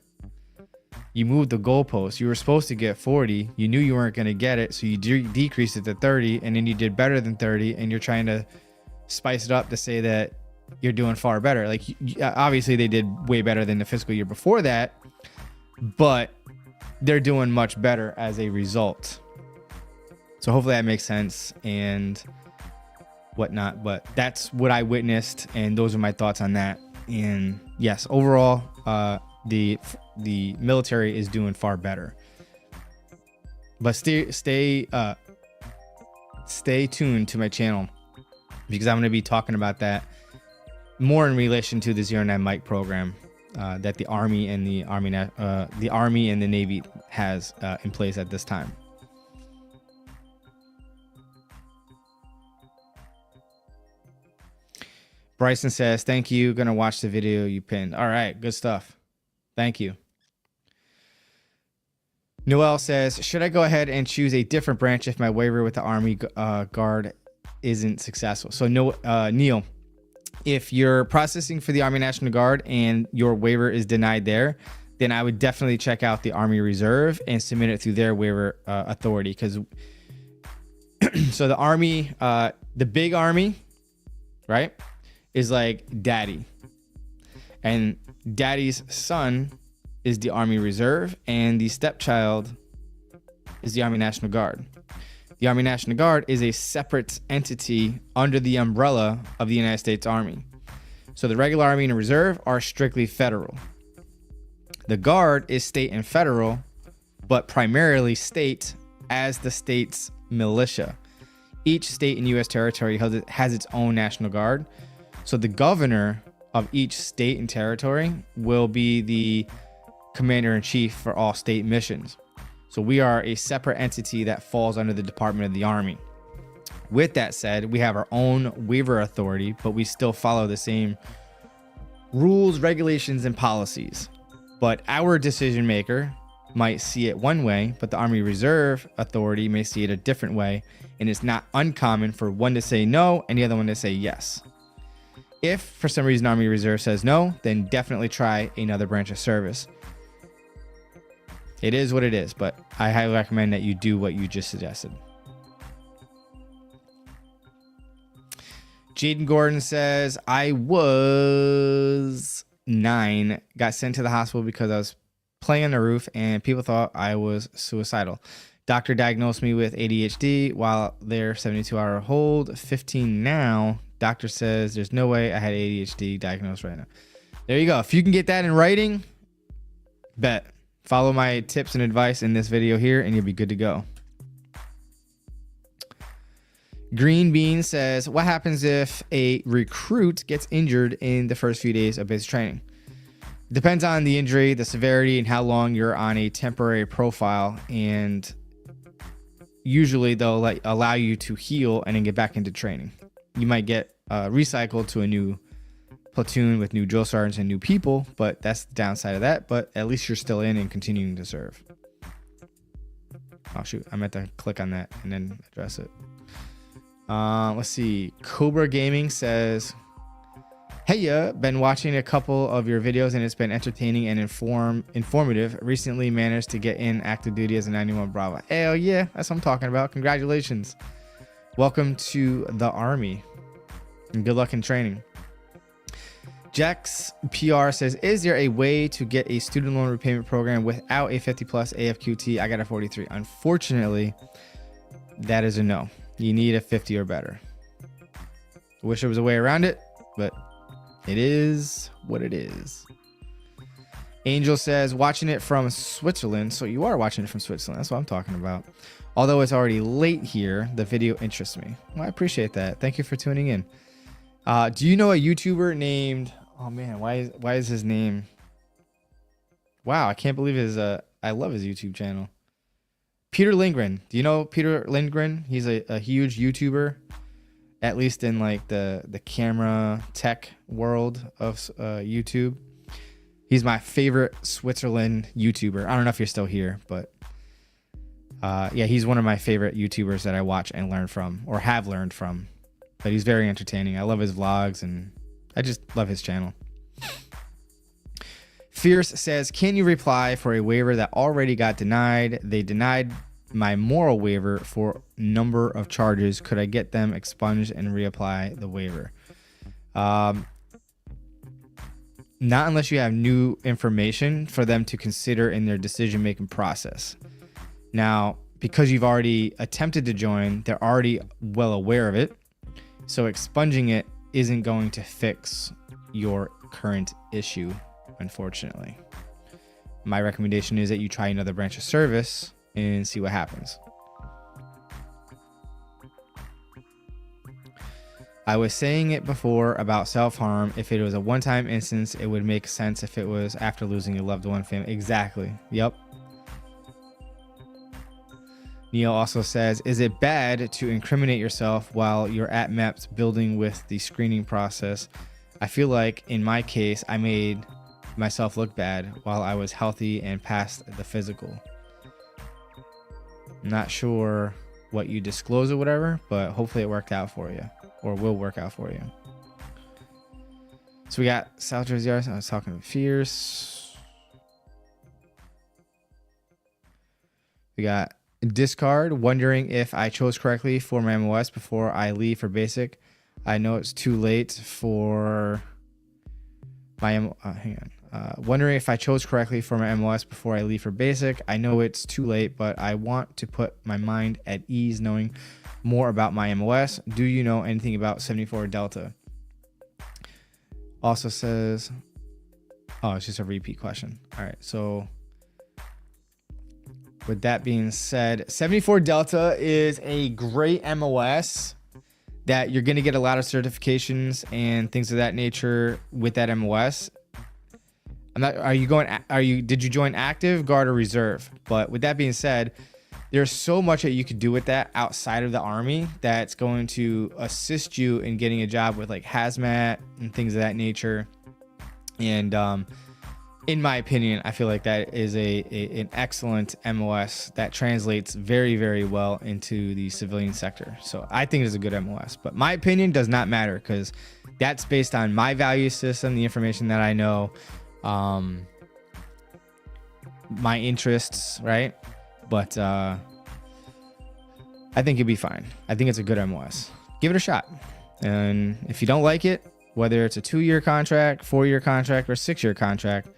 You moved the goalpost. You were supposed to get 40. You knew you weren't going to get it. So you decreased it to 30, and then you did better than 30. And you're trying to spice it up to say that you're doing far better. Like, obviously they did way better than the fiscal year before that, but they're doing much better as a result. So hopefully that makes sense and whatnot, but that's what I witnessed, and those are my thoughts on that. And yes, overall, the military is doing far better. But stay tuned to my channel, because I'm going to be talking about that more in relation to the 09 Mike program that the Army and the Army and the Navy has in place at this time. Bryson says, thank you. Gonna watch the video you pinned. All right, good stuff. Thank you. Noel says, should I go ahead and choose a different branch if my waiver with the Army Guard isn't successful? So Neil, if you're processing for the Army National Guard and your waiver is denied there, then I would definitely check out the Army Reserve and submit it through their waiver authority. Because so the Army, the big Army, right, is like daddy, and daddy's son is the Army Reserve, and the stepchild is the Army National Guard. The Army National Guard is a separate entity under the umbrella of the United States Army. So the regular Army and Reserve are strictly federal. The Guard is state and federal, but primarily state as the state's militia. Each state and U.S. territory has its own National Guard. So the governor of each state and territory will be the commander-in-chief for all state missions. So we are a separate entity that falls under the Department of the Army. With that said, we have our own waiver authority, but we still follow the same rules, regulations, and policies. But our decision maker might see it one way, but the Army Reserve Authority may see it a different way, and it's not uncommon for one to say no and the other one to say yes. If for some reason Army Reserve says no, then definitely try another branch of service. It is what it is, but I highly recommend that you do what you just suggested. Jaden Gordon says, I was 9, got sent to the hospital because I was playing on the roof and people thought I was suicidal. Doctor diagnosed me with ADHD while their 72-hour hold. 15 now. Doctor says there's no way I had ADHD diagnosed right now. There you go. If you can get that in writing, bet. Follow my tips and advice in this video here and you'll be good to go. Green Bean says, what happens if a recruit gets injured in the first few days of basic training? Depends on the injury, the severity, and how long you're on a temporary profile. And usually they'll allow you to heal and then get back into training. You might get recycled to a new platoon with new drill sergeants and new people, but that's the downside of that. But at least you're still in and continuing to serve. Oh shoot, I meant to click on that and then address it. Let's see. Cobra Gaming says, hey, been watching a couple of your videos and it's been entertaining and informative. Recently managed to get in active duty as a 91 Bravo. Hell yeah, that's what I'm talking about. Congratulations. Welcome to the Army and good luck in training. Jax PR says, is there a way to get a student loan repayment program without a 50 plus AFQT? I got a 43. Unfortunately, that is a no. You need a 50 or better. Wish there was a way around it, but it is what it is. Angel says, watching it from Switzerland. So you are watching it from Switzerland. That's what I'm talking about. Although it's already late here, the video interests me. Well, I appreciate that. Thank you for tuning in. Do you know a YouTuber named... Oh man, why is his name? Wow, I can't believe his I love his YouTube channel. Peter Lindgren. Do you know Peter Lindgren? He's a huge YouTuber, at least in like the camera tech world of YouTube. He's my favorite Switzerland YouTuber. I don't know if you're still here, but yeah, he's one of my favorite YouTubers that I watch and learn from, or have learned from. But he's very entertaining. I love his vlogs and I just love his channel. Fierce says, can you reply for a waiver that already got denied? They denied my moral waiver for number of charges. Could I get them expunged and reapply the waiver? Not unless you have new information for them to consider in their decision-making process. Now, because you've already attempted to join, they're already well aware of it. So expunging it isn't going to fix your current issue, unfortunately. My recommendation is that you try another branch of service and see what happens. I was saying it before about self-harm. If it was a one-time instance, it would make sense if it was after losing a loved one, family. Exactly. Yep. Neil also says, is it bad to incriminate yourself while you're at MEPS building with the screening process? I feel like in my case, I made myself look bad while I was healthy and passed the physical. Not sure what you disclose or whatever, but hopefully it worked out for you, or will work out for you. So we got South Jersey. I was talking to Fierce. We got Discard, wondering if I chose correctly for my MOS before I leave for basic. I know it's too late for my wondering if I chose correctly for my MOS before I leave for basic. I know it's too late, but I want to put my mind at ease knowing more about my MOS. Do you know anything about 74 Delta? Also says, oh, it's just a repeat question. All right, so with that being said, 74 Delta is a great MOS that you're going to get a lot of certifications and things of that nature with that MOS. Did you join active, guard, or reserve? But with that being said, there's so much that you could do with that outside of the Army that's going to assist you in getting a job with like hazmat and things of that nature. And in my opinion, I feel like that is an excellent MOS that translates very, very well into the civilian sector. So I think it's a good MOS, but my opinion does not matter because that's based on my value system, the information that I know, my interests, right? But I think you'll be fine. I think it's a good MOS. Give it a shot. And if you don't like it, whether it's a 2-year contract, 4-year contract, or 6-year contract,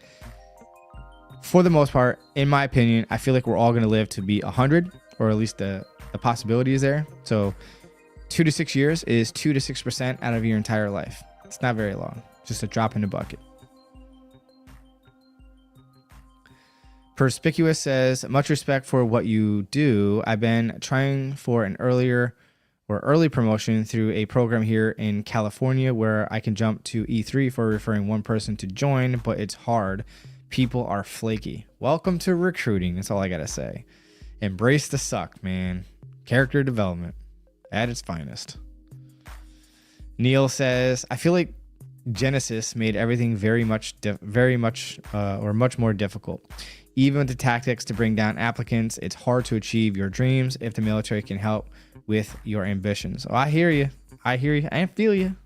for the most part, in my opinion, I feel like we're all going to live to be 100, or at least the possibility is there. So 2 to 6 years is 2 to 6% out of your entire life. It's not very long. Just a drop in the bucket. Perspicuous says, much respect for what you do. I've been trying for an early promotion through a program here in California where I can jump to E3 for referring one person to join, but it's hard. People are flaky. Welcome to recruiting. That's all I got to say. Embrace the suck, man. Character development at its finest. Neil says, I feel like Genesis made everything much more difficult. Even with the tactics to bring down applicants, it's hard to achieve your dreams if the military can help with your ambitions. Oh, I hear you. I feel you.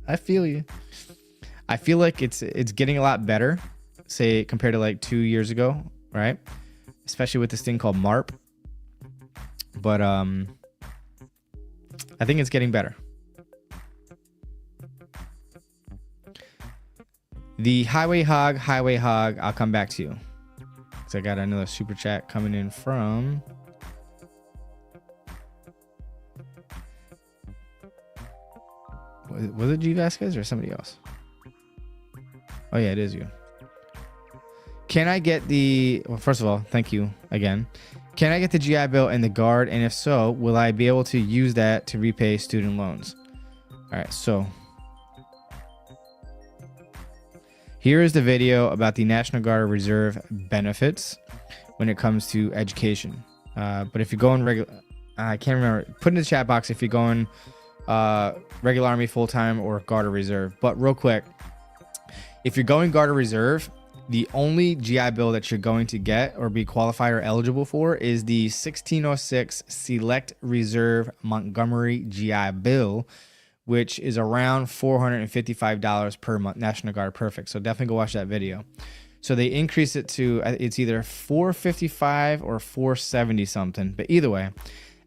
I feel like it's getting a lot better, say, compared to like 2 years ago, right? Especially with this thing called MARP. But I think it's getting better. The Highway Hog, I'll come back to you. So I got another super chat coming in from was it you guys or somebody else? Oh yeah, it is you. Can I get well, first of all, thank you again. Can I get the GI Bill and the Guard? And if so, will I be able to use that to repay student loans? All right, so here is the video about the National Guard or Reserve benefits when it comes to education. But if you're going regular, I can't remember. Put in the chat box if you're going regular Army full-time or Guard or Reserve. But real quick, if you're going Guard or Reserve, the only GI Bill that you're going to get or be qualified or eligible for is the 1606 Select Reserve Montgomery GI Bill, which is around $455 per month. National Guard, perfect. So definitely go watch that video. So they increase it to, it's either $455 or $470 something. But either way,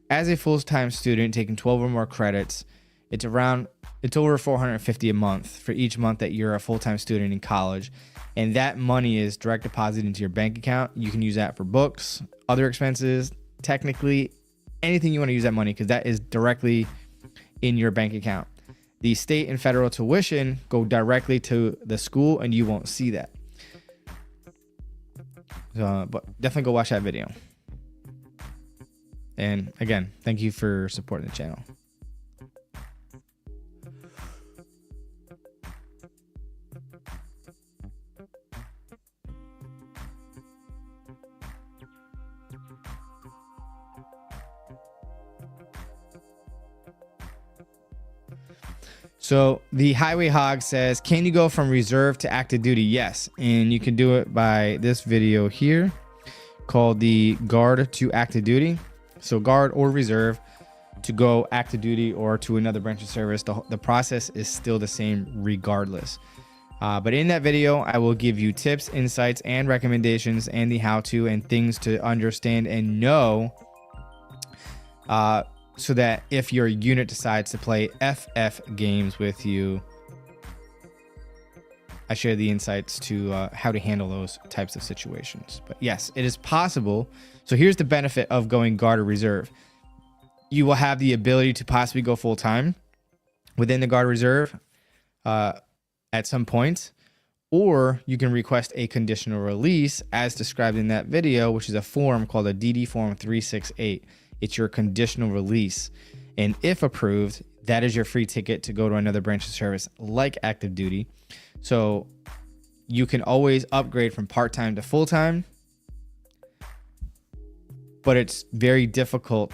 as a full-time student taking 12 or more credits, it's over $450 a month for each month that you're a full-time student in college. And that money is direct deposited into your bank account. You can use that for books, other expenses, technically anything you want to use that money, because that is directly in your bank account. The state and federal tuition go directly to the school and you won't see that. But definitely go watch that video. And again, thank you for supporting the channel. So the Highway Hog says, can you go from reserve to active duty? Yes. And you can do it by this video here called the Guard to Active Duty. So Guard or Reserve to go active duty or to another branch of service. The process is still the same regardless. But in that video, I will give you tips, insights, and recommendations and the how-to and things to understand and know, so that if your unit decides to play FF games with you, I share the insights to how to handle those types of situations. But yes, it is possible. So here's the benefit of going Guard or Reserve. You will have the ability to possibly go full-time within the Guard or Reserve at some point, or you can request a conditional release as described in that video, which is a form called a DD Form 368. It's your conditional release. And if approved, that is your free ticket to go to another branch of service like active duty. So you can always upgrade from part-time to full-time, but it's very difficult.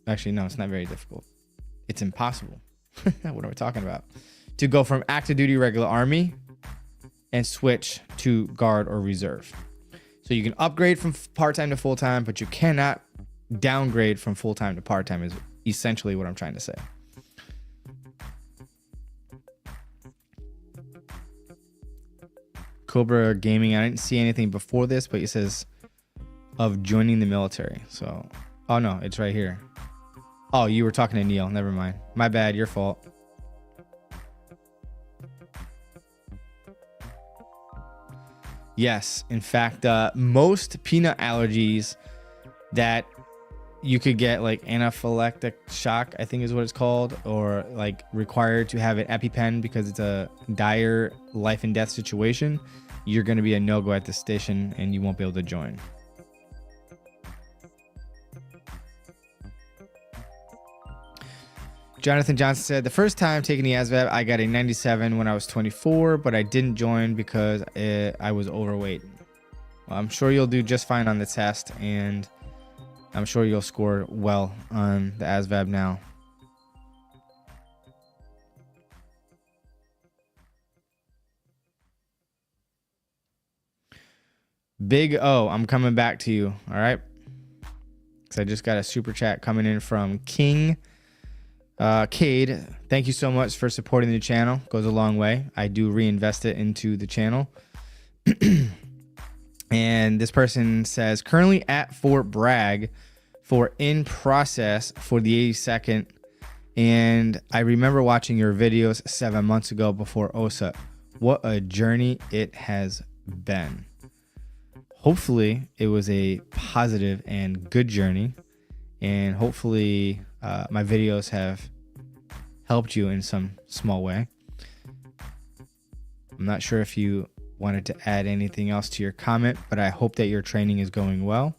Actually, no, it's not very difficult. It's impossible. What are we talking about? To go from active duty regular Army and switch to Guard or Reserve. So you can upgrade from part-time to full-time, but you cannot downgrade from full-time to part-time is essentially what I'm trying to say. Cobra Gaming, I didn't see anything before this, but it says of joining the military. So, oh no, it's right here. Oh, you were talking to Neil. Never mind. My bad. Your fault. Yes. In fact, most peanut allergies that you could get, like anaphylactic shock, I think is what it's called, or like required to have an EpiPen because it's a dire life and death situation, you're going to be a no-go at the station and you won't be able to join. Jonathan Johnson said, the first time taking the ASVAB, I got a 97 when I was 24, but I didn't join because I was overweight. Well, I'm sure you'll do just fine on the test, and I'm sure you'll score well on the ASVAB now. Big O, I'm coming back to you, all right? Because I just got a super chat coming in from King Cade. Thank you so much for supporting the channel. Goes a long way. I do reinvest it into the channel. And this person says, currently at Fort Bragg for in process for the 82nd. And I remember watching your videos 7 months ago before OSA. What a journey it has been. Hopefully it was a positive and good journey. And hopefully my videos have helped you in some small way. I'm not sure if you wanted to add anything else to your comment, but I hope that your training is going well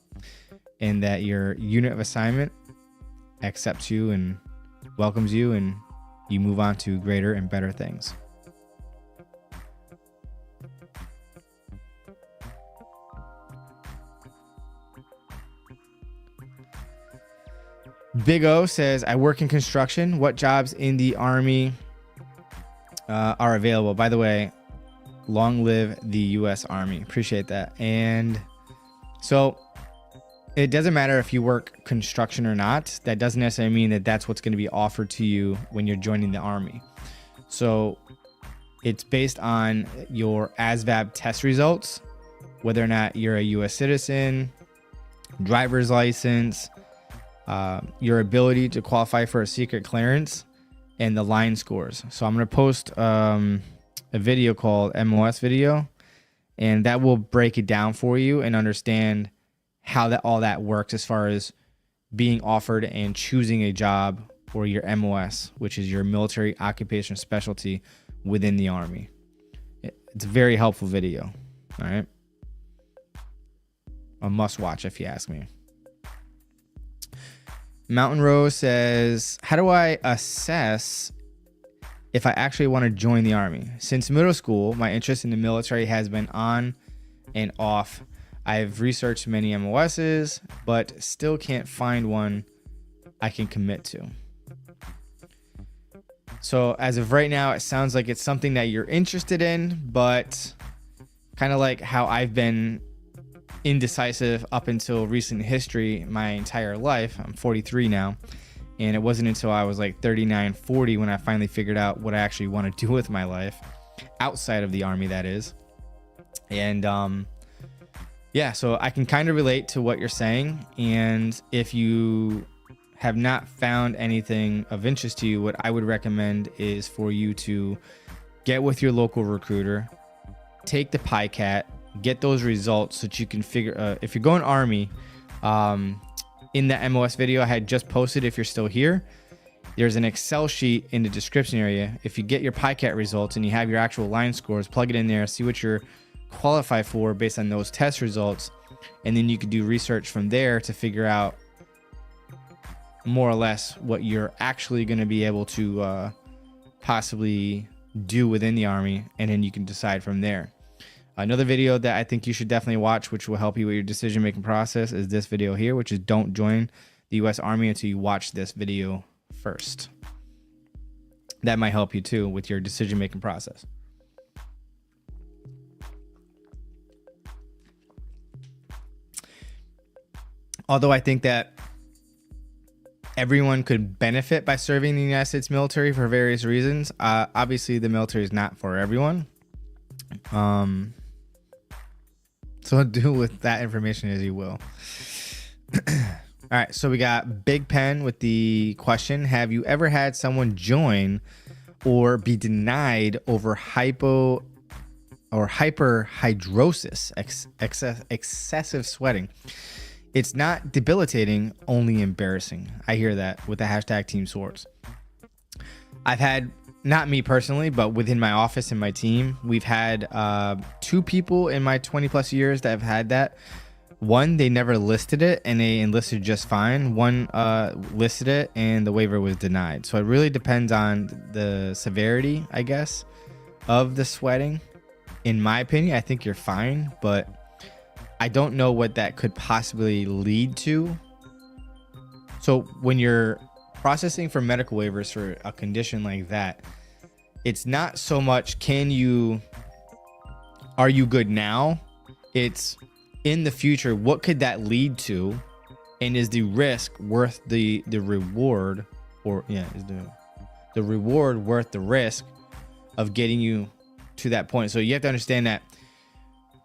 and that your unit of assignment accepts you and welcomes you and you move on to greater and better things. Big O says, I work in construction. What jobs in the Army are available? By the way, long live the U.S. Army. Appreciate that. And so it doesn't matter if you work construction or not. That doesn't necessarily mean that that's what's going to be offered to you when you're joining the Army. So it's based on your ASVAB test results, whether or not you're a U.S. citizen, driver's license, your ability to qualify for a secret clearance, and the line scores. So I'm going to post a video called MOS video, and that will break it down for you and understand how that all that works as far as being offered and choosing a job or your MOS, which is your military occupation specialty within the Army. It's a very helpful video. All right. A must watch if you ask me. Mountain Rose says, how do I assess if I actually want to join the Army? Since middle school, my interest in the military has been on and off. I've researched many MOSs, but still can't find one I can commit to. So as of right now, it sounds like it's something that you're interested in, but kind of like how I've been indecisive up until recent history my entire life. I'm 43 now, and it wasn't until I was like 39, 40 when I finally figured out what I actually want to do with my life outside of the Army, that is. And yeah, so I can kind of relate to what you're saying. And if you have not found anything of interest to you, what I would recommend is for you to get with your local recruiter, take the PICAT, get those results so that you can figure if you're going Army. In the MOS video I had just posted, if you're still here, there's an Excel sheet in the description area. If you get your PICAT results and you have your actual line scores, plug it in there, see what you're qualified for based on those test results, and then you can do research from there to figure out more or less what you're actually going to be able to possibly do within the Army, and then you can decide from there. Another video that I think you should definitely watch, which will help you with your decision-making process, is this video here, which is don't join the U.S. Army until you watch this video first. That might help you too with your decision-making process. Although I think that everyone could benefit by serving in the United States military for various reasons. Obviously, the military is not for everyone. So do with that information as you will. All right, so we got Big Pen with the question: have you ever had someone join or be denied over hypo or hyperhidrosis, excessive sweating? It's not debilitating, only embarrassing. I hear that with the hashtag Team SWARTZ. I've had, not me personally, but within my office and my team, we've had 2 people in my 20 plus years that have had that. One, they never listed it and they enlisted just fine. One listed it and the waiver was denied. So it really depends on the severity, I guess, of the sweating. In my opinion, I think you're fine, but I don't know what that could possibly lead to. So when you're processing for medical waivers for a condition like that, it's not so much are you good now? It's in the future, what could that lead to? And is the risk worth the reward? Or is the reward worth the risk of getting you to that point? So you have to understand that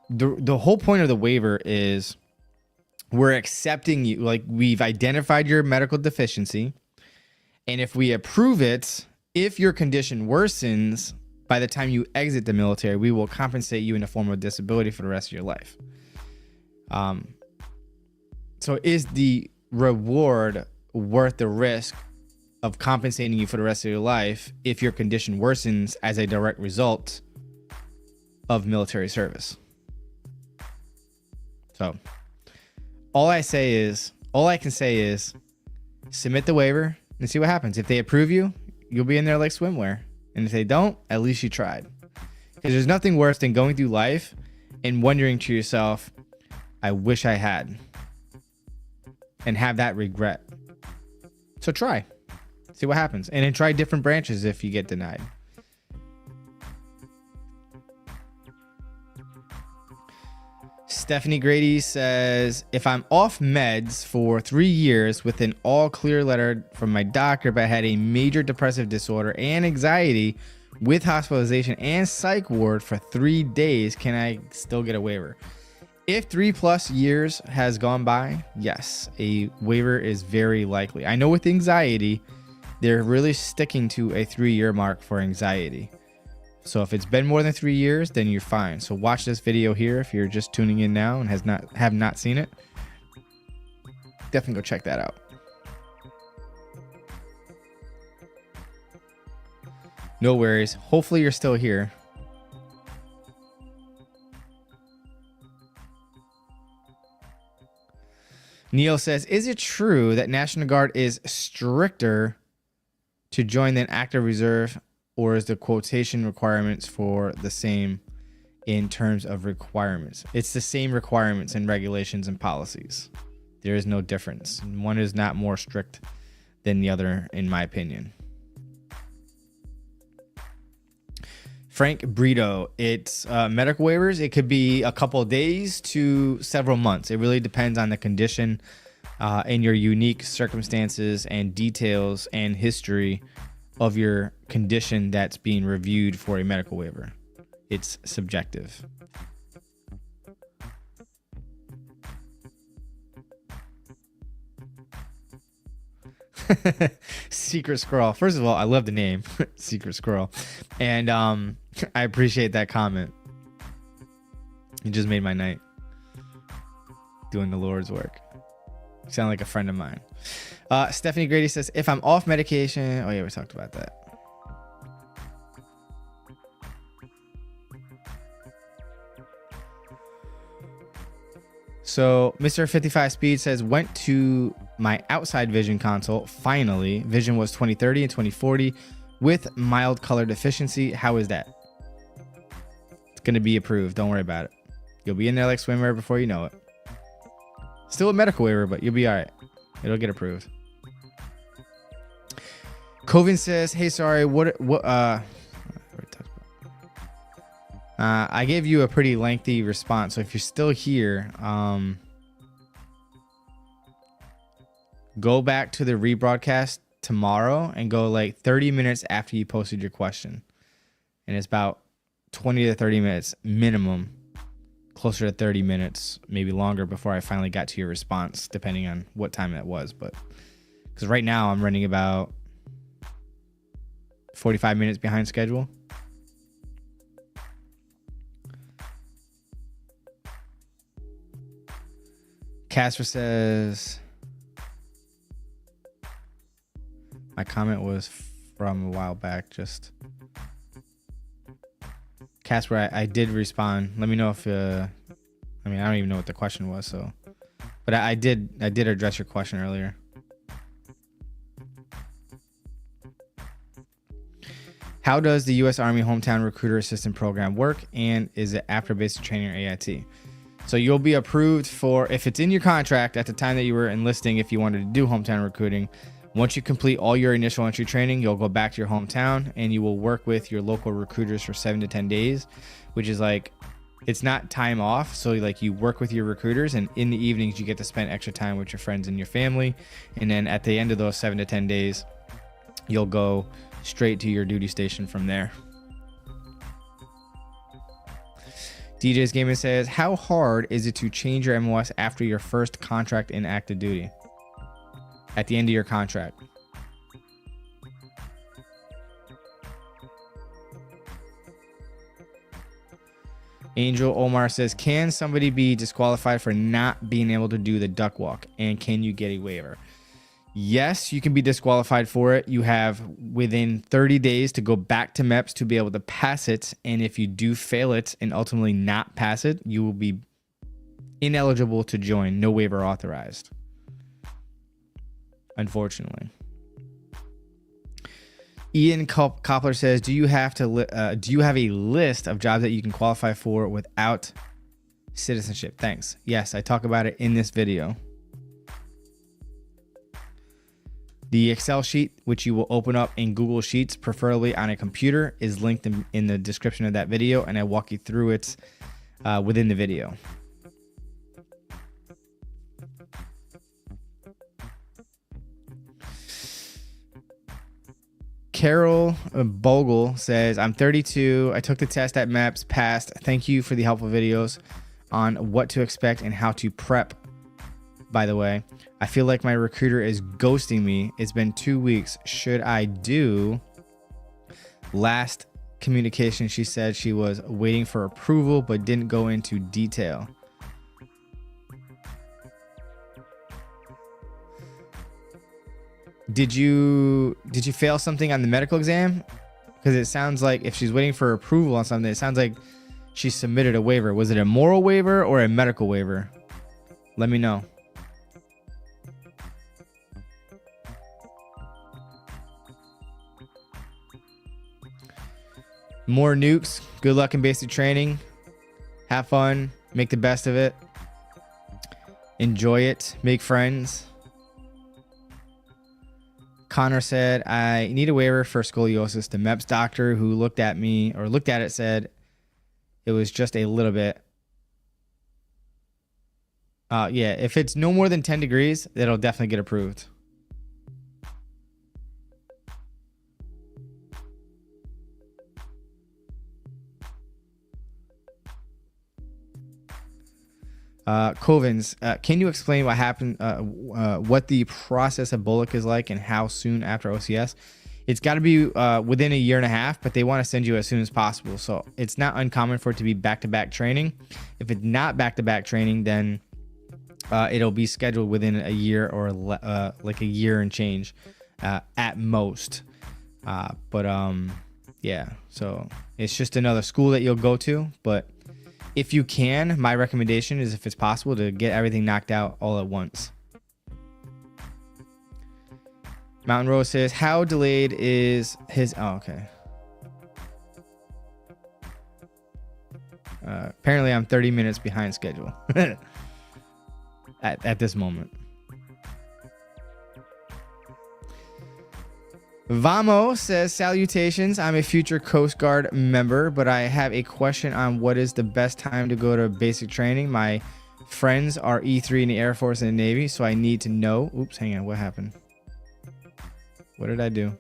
the whole point of the waiver is we're accepting you, like we've identified your medical deficiency, and if we approve it, if your condition worsens by the time you exit the military, we will compensate you in the form of disability for the rest of your life. So is the reward worth the risk of compensating you for the rest of your life if your condition worsens as a direct result of military service? So all I can say is submit the waiver and see what happens. If they approve you, you'll be in there like swimwear. And if they don't, at least you tried. Because there's nothing worse than going through life and wondering to yourself, I wish I had. And have that regret. So try. See what happens. And then try different branches if you get denied. Stephanie Grady says, if I'm off meds for 3 years with an all clear letter from my doctor, but had a major depressive disorder and anxiety with hospitalization and psych ward for 3 days, can I still get a waiver? If 3+ years has gone by, yes, a waiver is very likely. I know with anxiety, they're really sticking to a 3-year mark for anxiety. So if it's been more than 3 years, then you're fine. So watch this video here if you're just tuning in now and have not seen it. Definitely go check that out. No worries. Hopefully you're still here. Neil says, is it true that National Guard is stricter to join than active reserve? Or is the quotation requirements for the same in terms of requirements? It's the same requirements and regulations and policies. There is no difference. One is not more strict than the other, in my opinion. Frank Brito, it's medical waivers. It could be a couple of days to several months. It really depends on the condition and your unique circumstances and details and history of your condition that's being reviewed for a medical waiver. It's subjective. Secret Squirrel. First of all, I love the name Secret Squirrel, and I appreciate that comment. You just made my night doing the Lord's work. You sound like a friend of mine. Stephanie Grady says, if I'm off medication, oh yeah, we talked about that. So Mr. 55 Speed says, went to my outside vision consult. Finally, vision was 20/30 and 20/40 with mild color deficiency. How is that? going to be approved. Don't worry about it. You'll be in there like swimwear before you know it. Still a medical waiver, but you'll be all right. It'll get approved. Coven says, hey, sorry, I gave you a pretty lengthy response, so if you're still here, go back to the rebroadcast tomorrow and go like 30 minutes after you posted your question. And it's about 20 to 30 minutes minimum, closer to 30 minutes, maybe longer before I finally got to your response, depending on what time that was. But because right now I'm running about 45 minutes behind schedule. Casper says, my comment was from a while back. Just Casper, I did respond. Let me know if I mean, I don't even know what the question was, so but I did address your question earlier. How does the U.S. Army Hometown Recruiter Assistant Program work, and is it after basic training or AIT? So you'll be approved for, if it's in your contract at the time that you were enlisting, if you wanted to do hometown recruiting. Once you complete all your initial entry training, you'll go back to your hometown and you will work with your local recruiters for 7 to 10 days, which is like, it's not time off. So like you work with your recruiters, and in the evenings you get to spend extra time with your friends and your family. And then at the end of those 7 to 10 days, you'll go straight to your duty station from there. DJ's Gaming says, how hard is it to change your MOS after your first contract in active duty? At the end of your contract. Angel Omar says, can somebody be disqualified for not being able to do the duck walk? And can you get a waiver? Yes, you can be disqualified for it. You have within 30 days to go back to MEPS to be able to pass it. And if you do fail it and ultimately not pass it, you will be ineligible to join. No waiver authorized. Unfortunately. Ian Koppler says, do you have a list of jobs that you can qualify for without citizenship? Thanks. Yes, I talk about it in this video. The Excel sheet, which you will open up in Google Sheets, preferably on a computer, is linked in the description of that video, and I walk you through it within the video. Carol Bogle says, I'm 32. I took the test at MEPS, passed. Thank you for the helpful videos on what to expect and how to prep. By the way, I feel like my recruiter is ghosting me. It's been 2 weeks. Should I do? Last communication, she said she was waiting for approval, but didn't go into detail. Did you fail something on the medical exam? Because it sounds like if she's waiting for approval on something, it sounds like she submitted a waiver. Was it a moral waiver or a medical waiver? Let me know. More nukes. Good luck in basic training. Have fun. Make the best of it. Enjoy it. Make friends. Connor said, I need a waiver for scoliosis. The MEPS doctor who looked at it said it was just a little bit. Yeah, if it's no more than 10 degrees, it'll definitely get approved. Covens, can you explain what happened, what the process of Bulldog is like and how soon after OCS? It's got to be within 1.5 years, but they want to send you as soon as possible. So it's not uncommon for it to be back-to-back training. If it's not back-to-back training, then it'll be scheduled within a year or like a year and change at most. Yeah, so it's just another school that you'll go to, but if you can, my recommendation is, if it's possible, to get everything knocked out all at once. Mountain Rose says, how delayed is his... Oh, okay. Apparently I'm 30 minutes behind schedule at this moment. Vamo says, salutations. I'm a future Coast Guard member, but I have a question on what is the best time to go to basic training. My friends are E3 in the Air Force and the Navy, so I need to know. Oops, hang on. What happened? What did I do?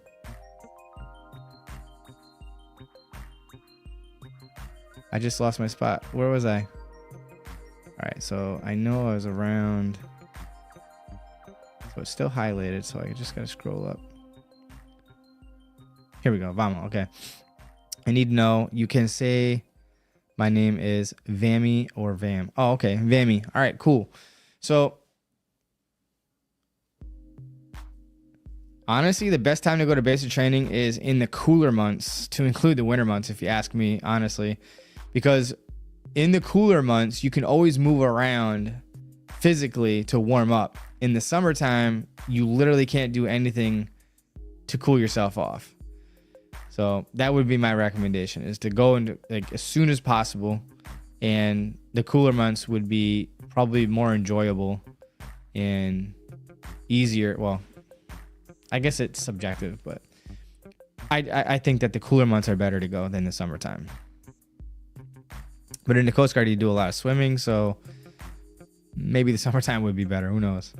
I just lost my spot. Where was I? All right, so I know I was around. So it's still highlighted, so I just got to scroll up. Here we go. Vamos. Okay. I need to know. You can say my name is Vammy or Vam. Oh, okay. Vammy. All right, cool. So honestly, the best time to go to basic training is in the cooler months, to include the winter months, if you ask me, honestly, because in the cooler months, you can always move around physically to warm up. In the summertime, you literally can't do anything to cool yourself off. So that would be my recommendation, is to go into like as soon as possible, and the cooler months would be probably more enjoyable and easier. Well, I guess it's subjective, but I think that the cooler months are better to go than the summertime. But in the Coast Guard, you do a lot of swimming, so maybe the summertime would be better. Who knows?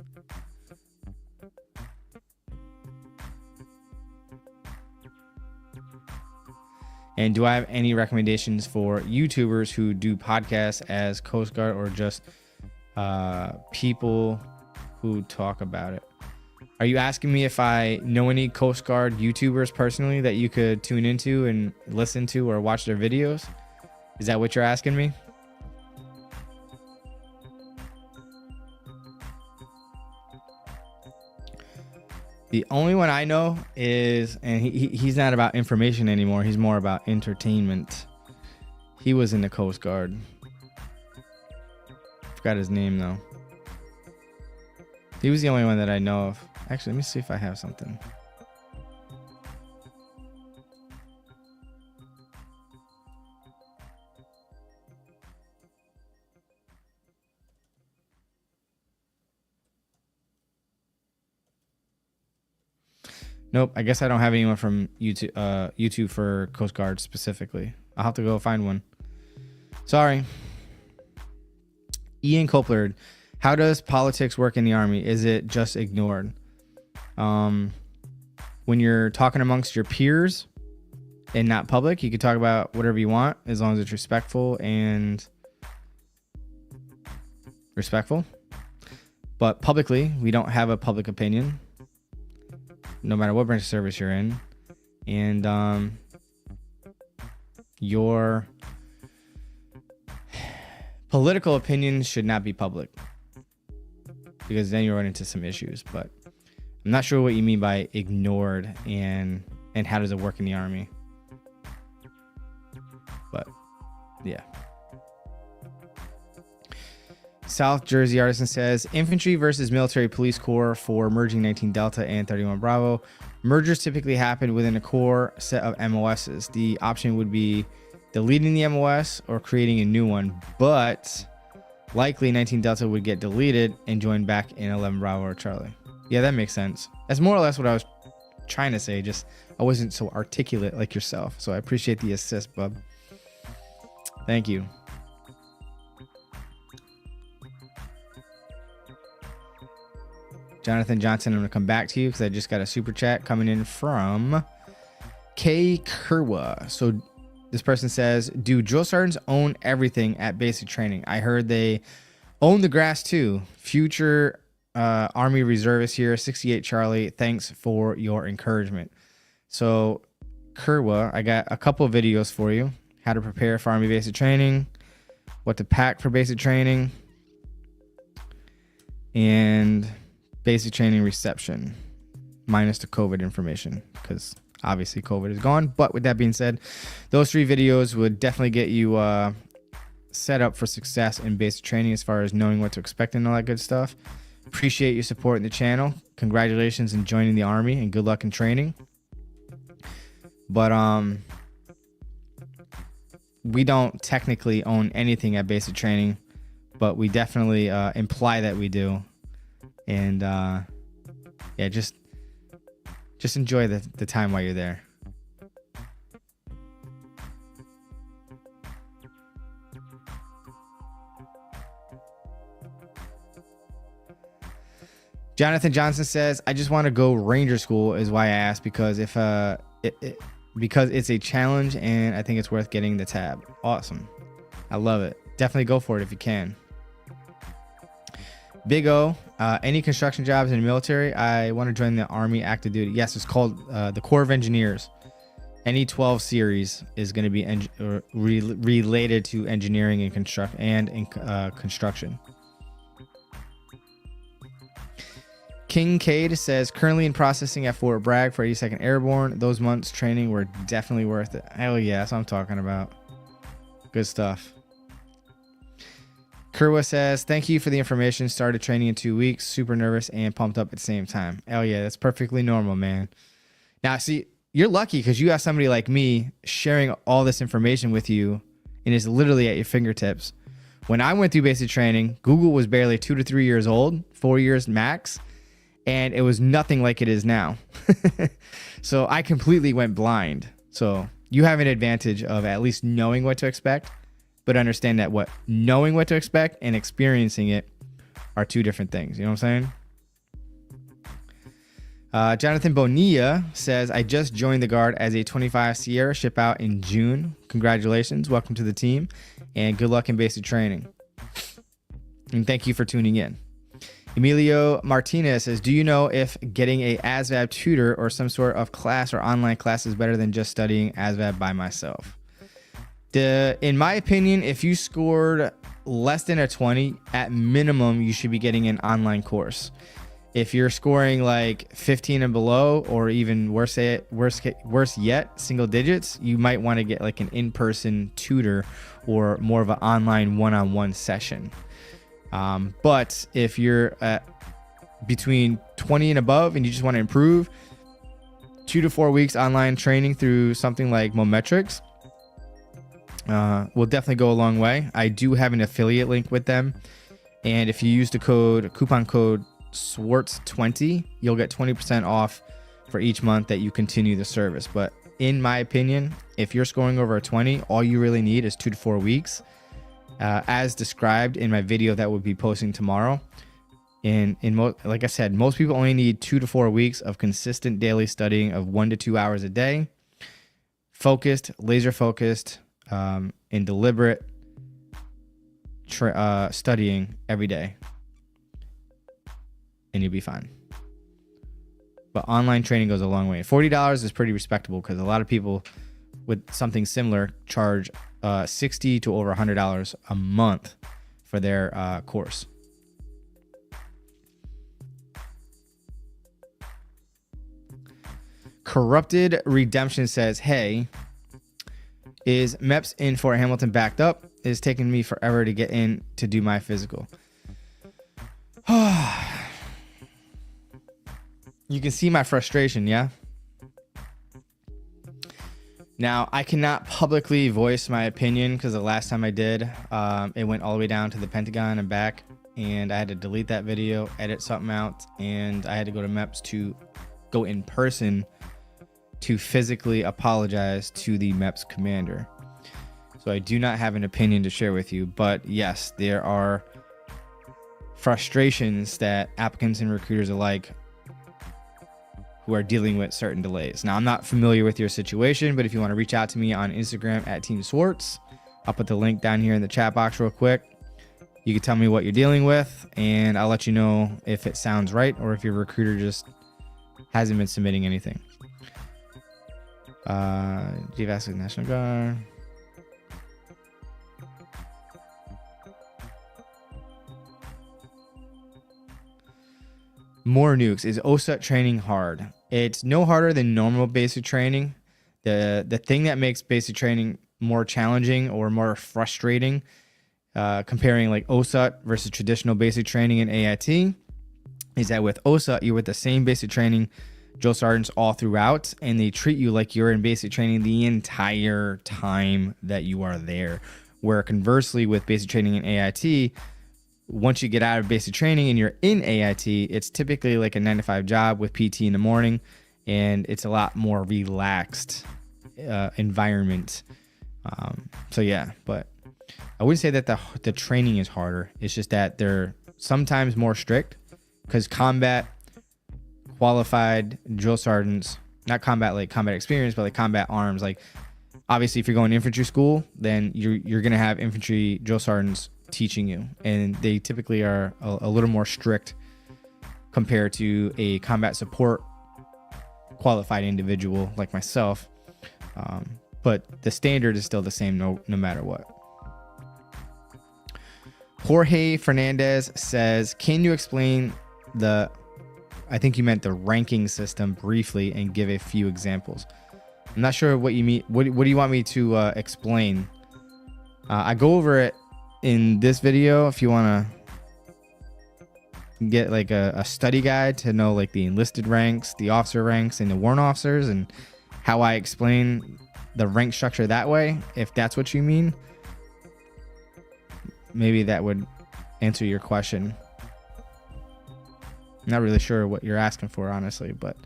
And do I have any recommendations for YouTubers who do podcasts as Coast Guard, or just people who talk about it? Are you asking me if I know any Coast Guard YouTubers personally that you could tune into and listen to or watch their videos? Is that what you're asking me? The only one I know is, and he's not about information anymore. He's more about entertainment. He was in the Coast Guard. Forgot his name though. He was the only one that I know of. Actually, let me see if I have something. Nope, I guess I don't have anyone from YouTube for Coast Guard specifically. I'll have to go find one. Sorry. Ian Copeland, how does politics work in the Army? Is it just ignored? When you're talking amongst your peers and not public, you can talk about whatever you want as long as it's respectful and respectful. But publicly, we don't have a public opinion, no matter what branch of service you're in. And your political opinions should not be public, because then you run into some issues. But I'm not sure what you mean by ignored, and how does it work in the Army. But yeah. South Jersey Artisan says, infantry versus military police corps for merging 19 Delta and 31 Bravo. Mergers typically happen within a core set of MOSs. The option would be deleting the MOS or creating a new one, but likely 19 Delta would get deleted and join back in 11 Bravo or Charlie. Yeah, that makes sense. That's more or less what I was trying to say, just I wasn't so articulate like yourself. So I appreciate the assist, bub. Thank you. Jonathan Johnson, I'm going to come back to you because I just got a super chat coming in from K. Kerwa. So this person says, do drill sergeants own everything at basic training? I heard they own the grass too. Future Army reservist here, 68 Charlie. Thanks for your encouragement. So Kerwa, I got a couple of videos for you. How to prepare for Army basic training, what to pack for basic training, and basic training reception, minus the COVID information, because obviously COVID is gone. But with that being said, those 3 videos would definitely get you set up for success in basic training as far as knowing what to expect and all that good stuff. Appreciate your support in the channel. Congratulations in joining the Army, and good luck in training. But we don't technically own anything at basic training, but we definitely imply that we do. And yeah, just enjoy the time while you're there. Jonathan Johnson says, I just want to go Ranger School is why I asked, because if because it's a challenge and I think it's worth getting the tab. Awesome. I love it. Definitely go for it if you can. Big O, any construction jobs in the military? I want to join the Army active duty. Yes, it's called the Corps of Engineers. Any 12 series is going to be related to engineering and construction. King Cade says, currently in processing at Fort Bragg for 82nd Airborne. Those months training were definitely worth it. Hell yeah, that's what I'm talking about. Good stuff. Kerwa says, thank you for the information. Started training in 2 weeks. Super nervous and pumped up at the same time. Hell yeah, that's perfectly normal, man. Now, see, you're lucky because you have somebody like me sharing all this information with you, and it's literally at your fingertips. When I went through basic training, Google was barely 2 to 3 years old, 4 years max. And it was nothing like it is now. So I completely went blind. So you have an advantage of at least knowing what to expect, but understand that knowing what to expect and experiencing it are two different things. You know what I'm saying? Jonathan Bonilla says, I just joined the Guard as a 25 Sierra, ship out in June. Congratulations. Welcome to the team and good luck in basic training. And thank you for tuning in. Emilio Martinez says, do you know if getting a ASVAB tutor or some sort of class or online class is better than just studying ASVAB by myself? In my opinion, if you scored less than a 20, at minimum, you should be getting an online course. If you're scoring like 15 and below, or even worse yet, single digits, you might want to get like an in-person tutor or more of an online one-on-one session. But if you're at between 20 and above and you just want to improve, 2 to 4 weeks online training through something like MOMetrics will definitely go a long way. I do have an affiliate link with them, and if you use the coupon code SWARTZ20, you'll get 20% off for each month that you continue the service. But in my opinion, if you're scoring over a 20, all you really need is 2 to 4 weeks. As described in my video that we'll be posting tomorrow. Like I said, most people only need 2 to 4 weeks of consistent daily studying of 1 to 2 hours a day, focused, laser focused, and deliberate studying every day, and you'll be fine. But online training goes a long way. $40 is pretty respectable because a lot of people with something similar charge $60 to over $100 a month for their course. Corrupted Redemption says, hey, is MEPS in Fort Hamilton backed up? It's taking me forever to get in to do my physical. You can see my frustration, yeah? Now, I cannot publicly voice my opinion because the last time I did, it went all the way down to the Pentagon and back, and I had to delete that video, edit something out, and I had to go to MEPS to go in person to physically apologize to the MEPS commander. So I do not have an opinion to share with you, but yes, there are frustrations that applicants and recruiters alike who are dealing with certain delays. Now, I'm not familiar with your situation, but if you want to reach out to me on Instagram at TEAM SWARTZ, I'll put the link down here in the chat box real quick. You can tell me what you're dealing with, and I'll let you know if it sounds right or if your recruiter just hasn't been submitting anything. GVASC National Guard. More nukes. Is OSUT training hard? It's no harder than normal basic training. The thing that makes basic training more challenging or more frustrating, comparing like OSUT versus traditional basic training in AIT, is that with OSUT, you're with the same basic training drill sergeants all throughout, and they treat you like you're in basic training the entire time that you are there. Where conversely with basic training in AIT, once you get out of basic training and you're in AIT, it's typically like a 9 to 5 job with PT in the morning, and it's a lot more relaxed environment. So yeah, but I wouldn't say that the training is harder. It's just that they're sometimes more strict, because combat qualified drill sergeants, not combat like combat experience, but like combat arms. Like obviously, if you're going to infantry school, then you're gonna have infantry drill sergeants teaching you, and they typically are a little more strict compared to a combat support qualified individual like myself. But the standard is still the same no matter what. Jorge Fernandez says, can you explain I think you meant the ranking system briefly and give a few examples? I'm not sure what you mean. What do you want me to explain? I go over it in this video if you want to get like a study guide to know like the enlisted ranks, the officer ranks, and the warrant officers, and how I explain the rank structure that way. If that's what you mean, maybe that would answer your question. I'm not really sure what you're asking for, honestly, but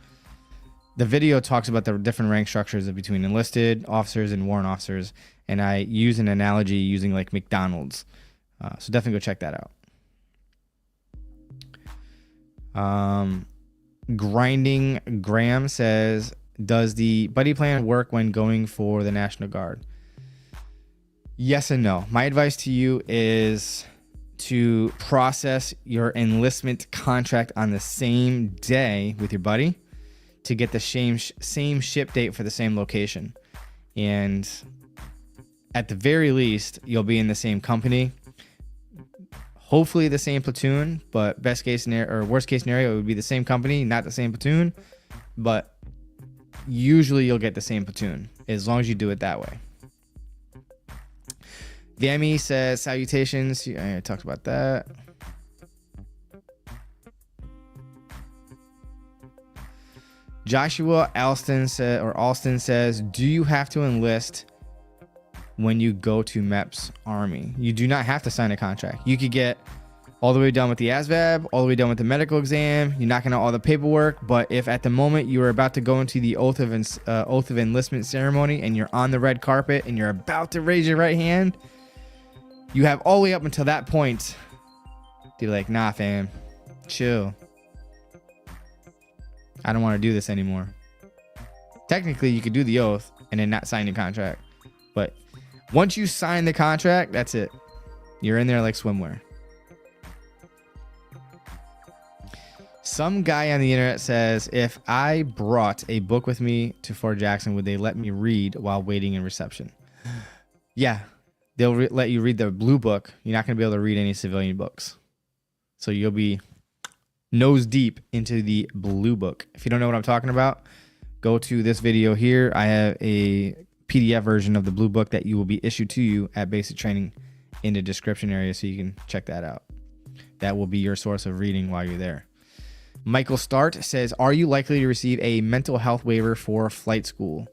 the video talks about the different rank structures between enlisted officers and warrant officers, and I use an analogy using like McDonald's. So definitely go check that out. Grinding Graham says, does the buddy plan work when going for the National Guard? Yes and no. My advice to you is to process your enlistment contract on the same day with your buddy to get the same ship date for the same location. And at the very least, you'll be in the same company. Hopefully the same platoon, but best case scenario or worst case scenario, it would be the same company, not the same platoon. But usually you'll get the same platoon as long as you do it that way. VME says, salutations. I talked about that. Joshua Alston says, do you have to enlist when you go to MEPS Army? You do not have to sign a contract. You could get all the way done with the ASVAB, all the way done with the medical exam. You're knocking out all the paperwork. But if at the moment you are about to go into the oath of enlistment ceremony and you're on the red carpet and you're about to raise your right hand, you have all the way up until that point to be like, nah, fam, chill. I don't want to do this anymore. Technically, you could do the oath and then not sign the contract. But once you sign the contract, that's it. You're in there like swimwear. Some guy on the internet says, if I brought a book with me to Fort Jackson, would they let me read while waiting in reception? Yeah, they'll let you read the blue book. You're not going to be able to read any civilian books. So you'll be nose deep into the blue book. If you don't know what I'm talking about, go to this video here. I have a PDF version of the blue book that you will be issued to you at basic training in the description area, so you can check that out. That will be your source of reading while you're there. Michael Start says, are you likely to receive a mental health waiver for flight school?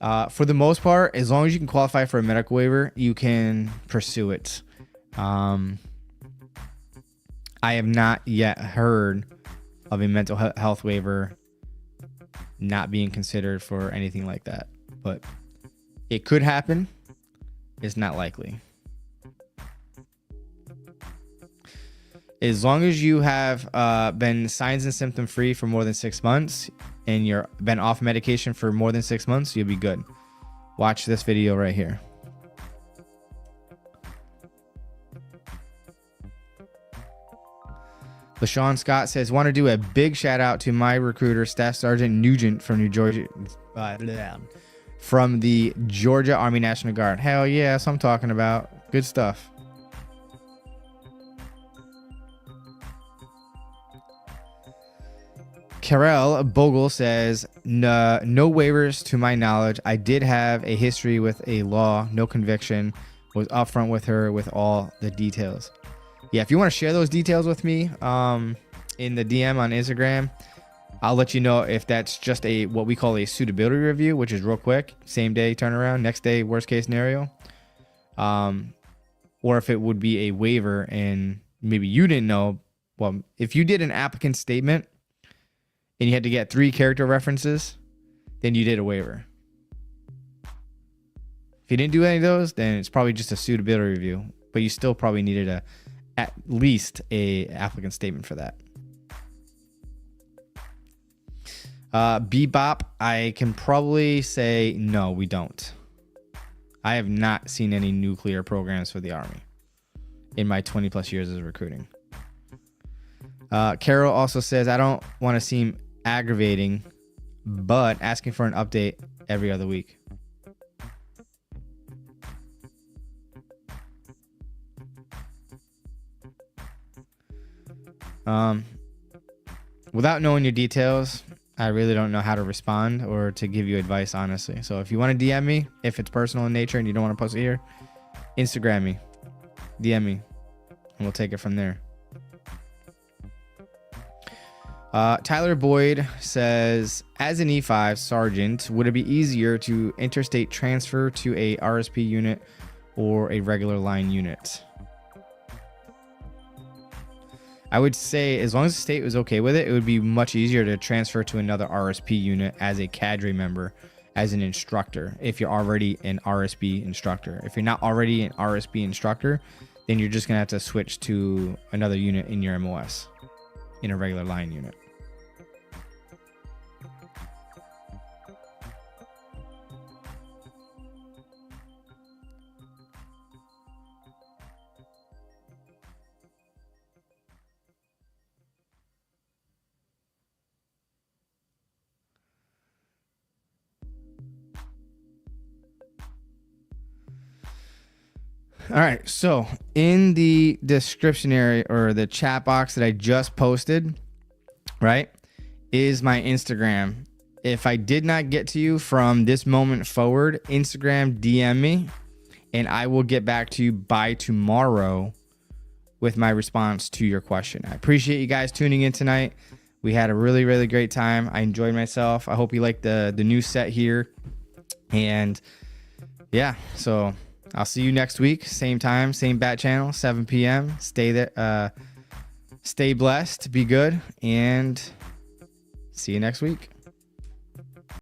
For the most part, as long as you can qualify for a medical waiver, you can pursue it. I have not yet heard of a mental health waiver not being considered for anything like that, but it could happen. It's not likely. As long as you have been signs and symptom free for more than 6 months and you're been off medication for more than 6 months, you'll be good. Watch this video right here. LaShawn Scott says, want to do a big shout out to my recruiter, Staff Sergeant Nugent from from the Georgia Army National Guard. Hell yeah, that's what I'm talking about. Good stuff. Karel Bogle says, no waivers to my knowledge. I did have a history with a law, no conviction. Was upfront with her with all the details. Yeah, if you want to share those details with me in the DM on Instagram, I'll let you know if that's just what we call a suitability review, which is real quick, same day turnaround, next day, worst case scenario. Or if it would be a waiver and maybe you didn't know. Well, if you did an applicant statement and you had to get 3 character references, then you did a waiver. If you didn't do any of those, then it's probably just a suitability review, but you still probably needed at least a applicant statement for that. Bebop, I can probably say no, we don't. I have not seen any nuclear programs for the Army in my 20 plus years of recruiting. Carol also says, I don't want to seem aggravating, but asking for an update every other week. Without knowing your details, I really don't know how to respond or to give you advice, honestly. So if you want to DM me, if it's personal in nature and you don't want to post it here, Instagram me, DM me, and we'll take it from there. Tyler Boyd says, as an E5 sergeant, would it be easier to interstate transfer to a RSP unit or a regular line unit? I would say as long as the state was okay with it, it would be much easier to transfer to another RSP unit as a cadre member, as an instructor, if you're already an RSP instructor. If you're not already an RSP instructor, then you're just going to have to switch to another unit in your MOS, in a regular line unit. All right, so in the description area or the chat box that I just posted, right, is my Instagram. If I did not get to you from this moment forward, Instagram DM me and I will get back to you by tomorrow with my response to your question. I appreciate you guys tuning in tonight. We had a really, really great time. I enjoyed myself. I hope you like the new set here. And yeah, so I'll see you next week. Same time, same bat channel, 7 p.m. Stay there. Stay blessed. Be good. And see you next week.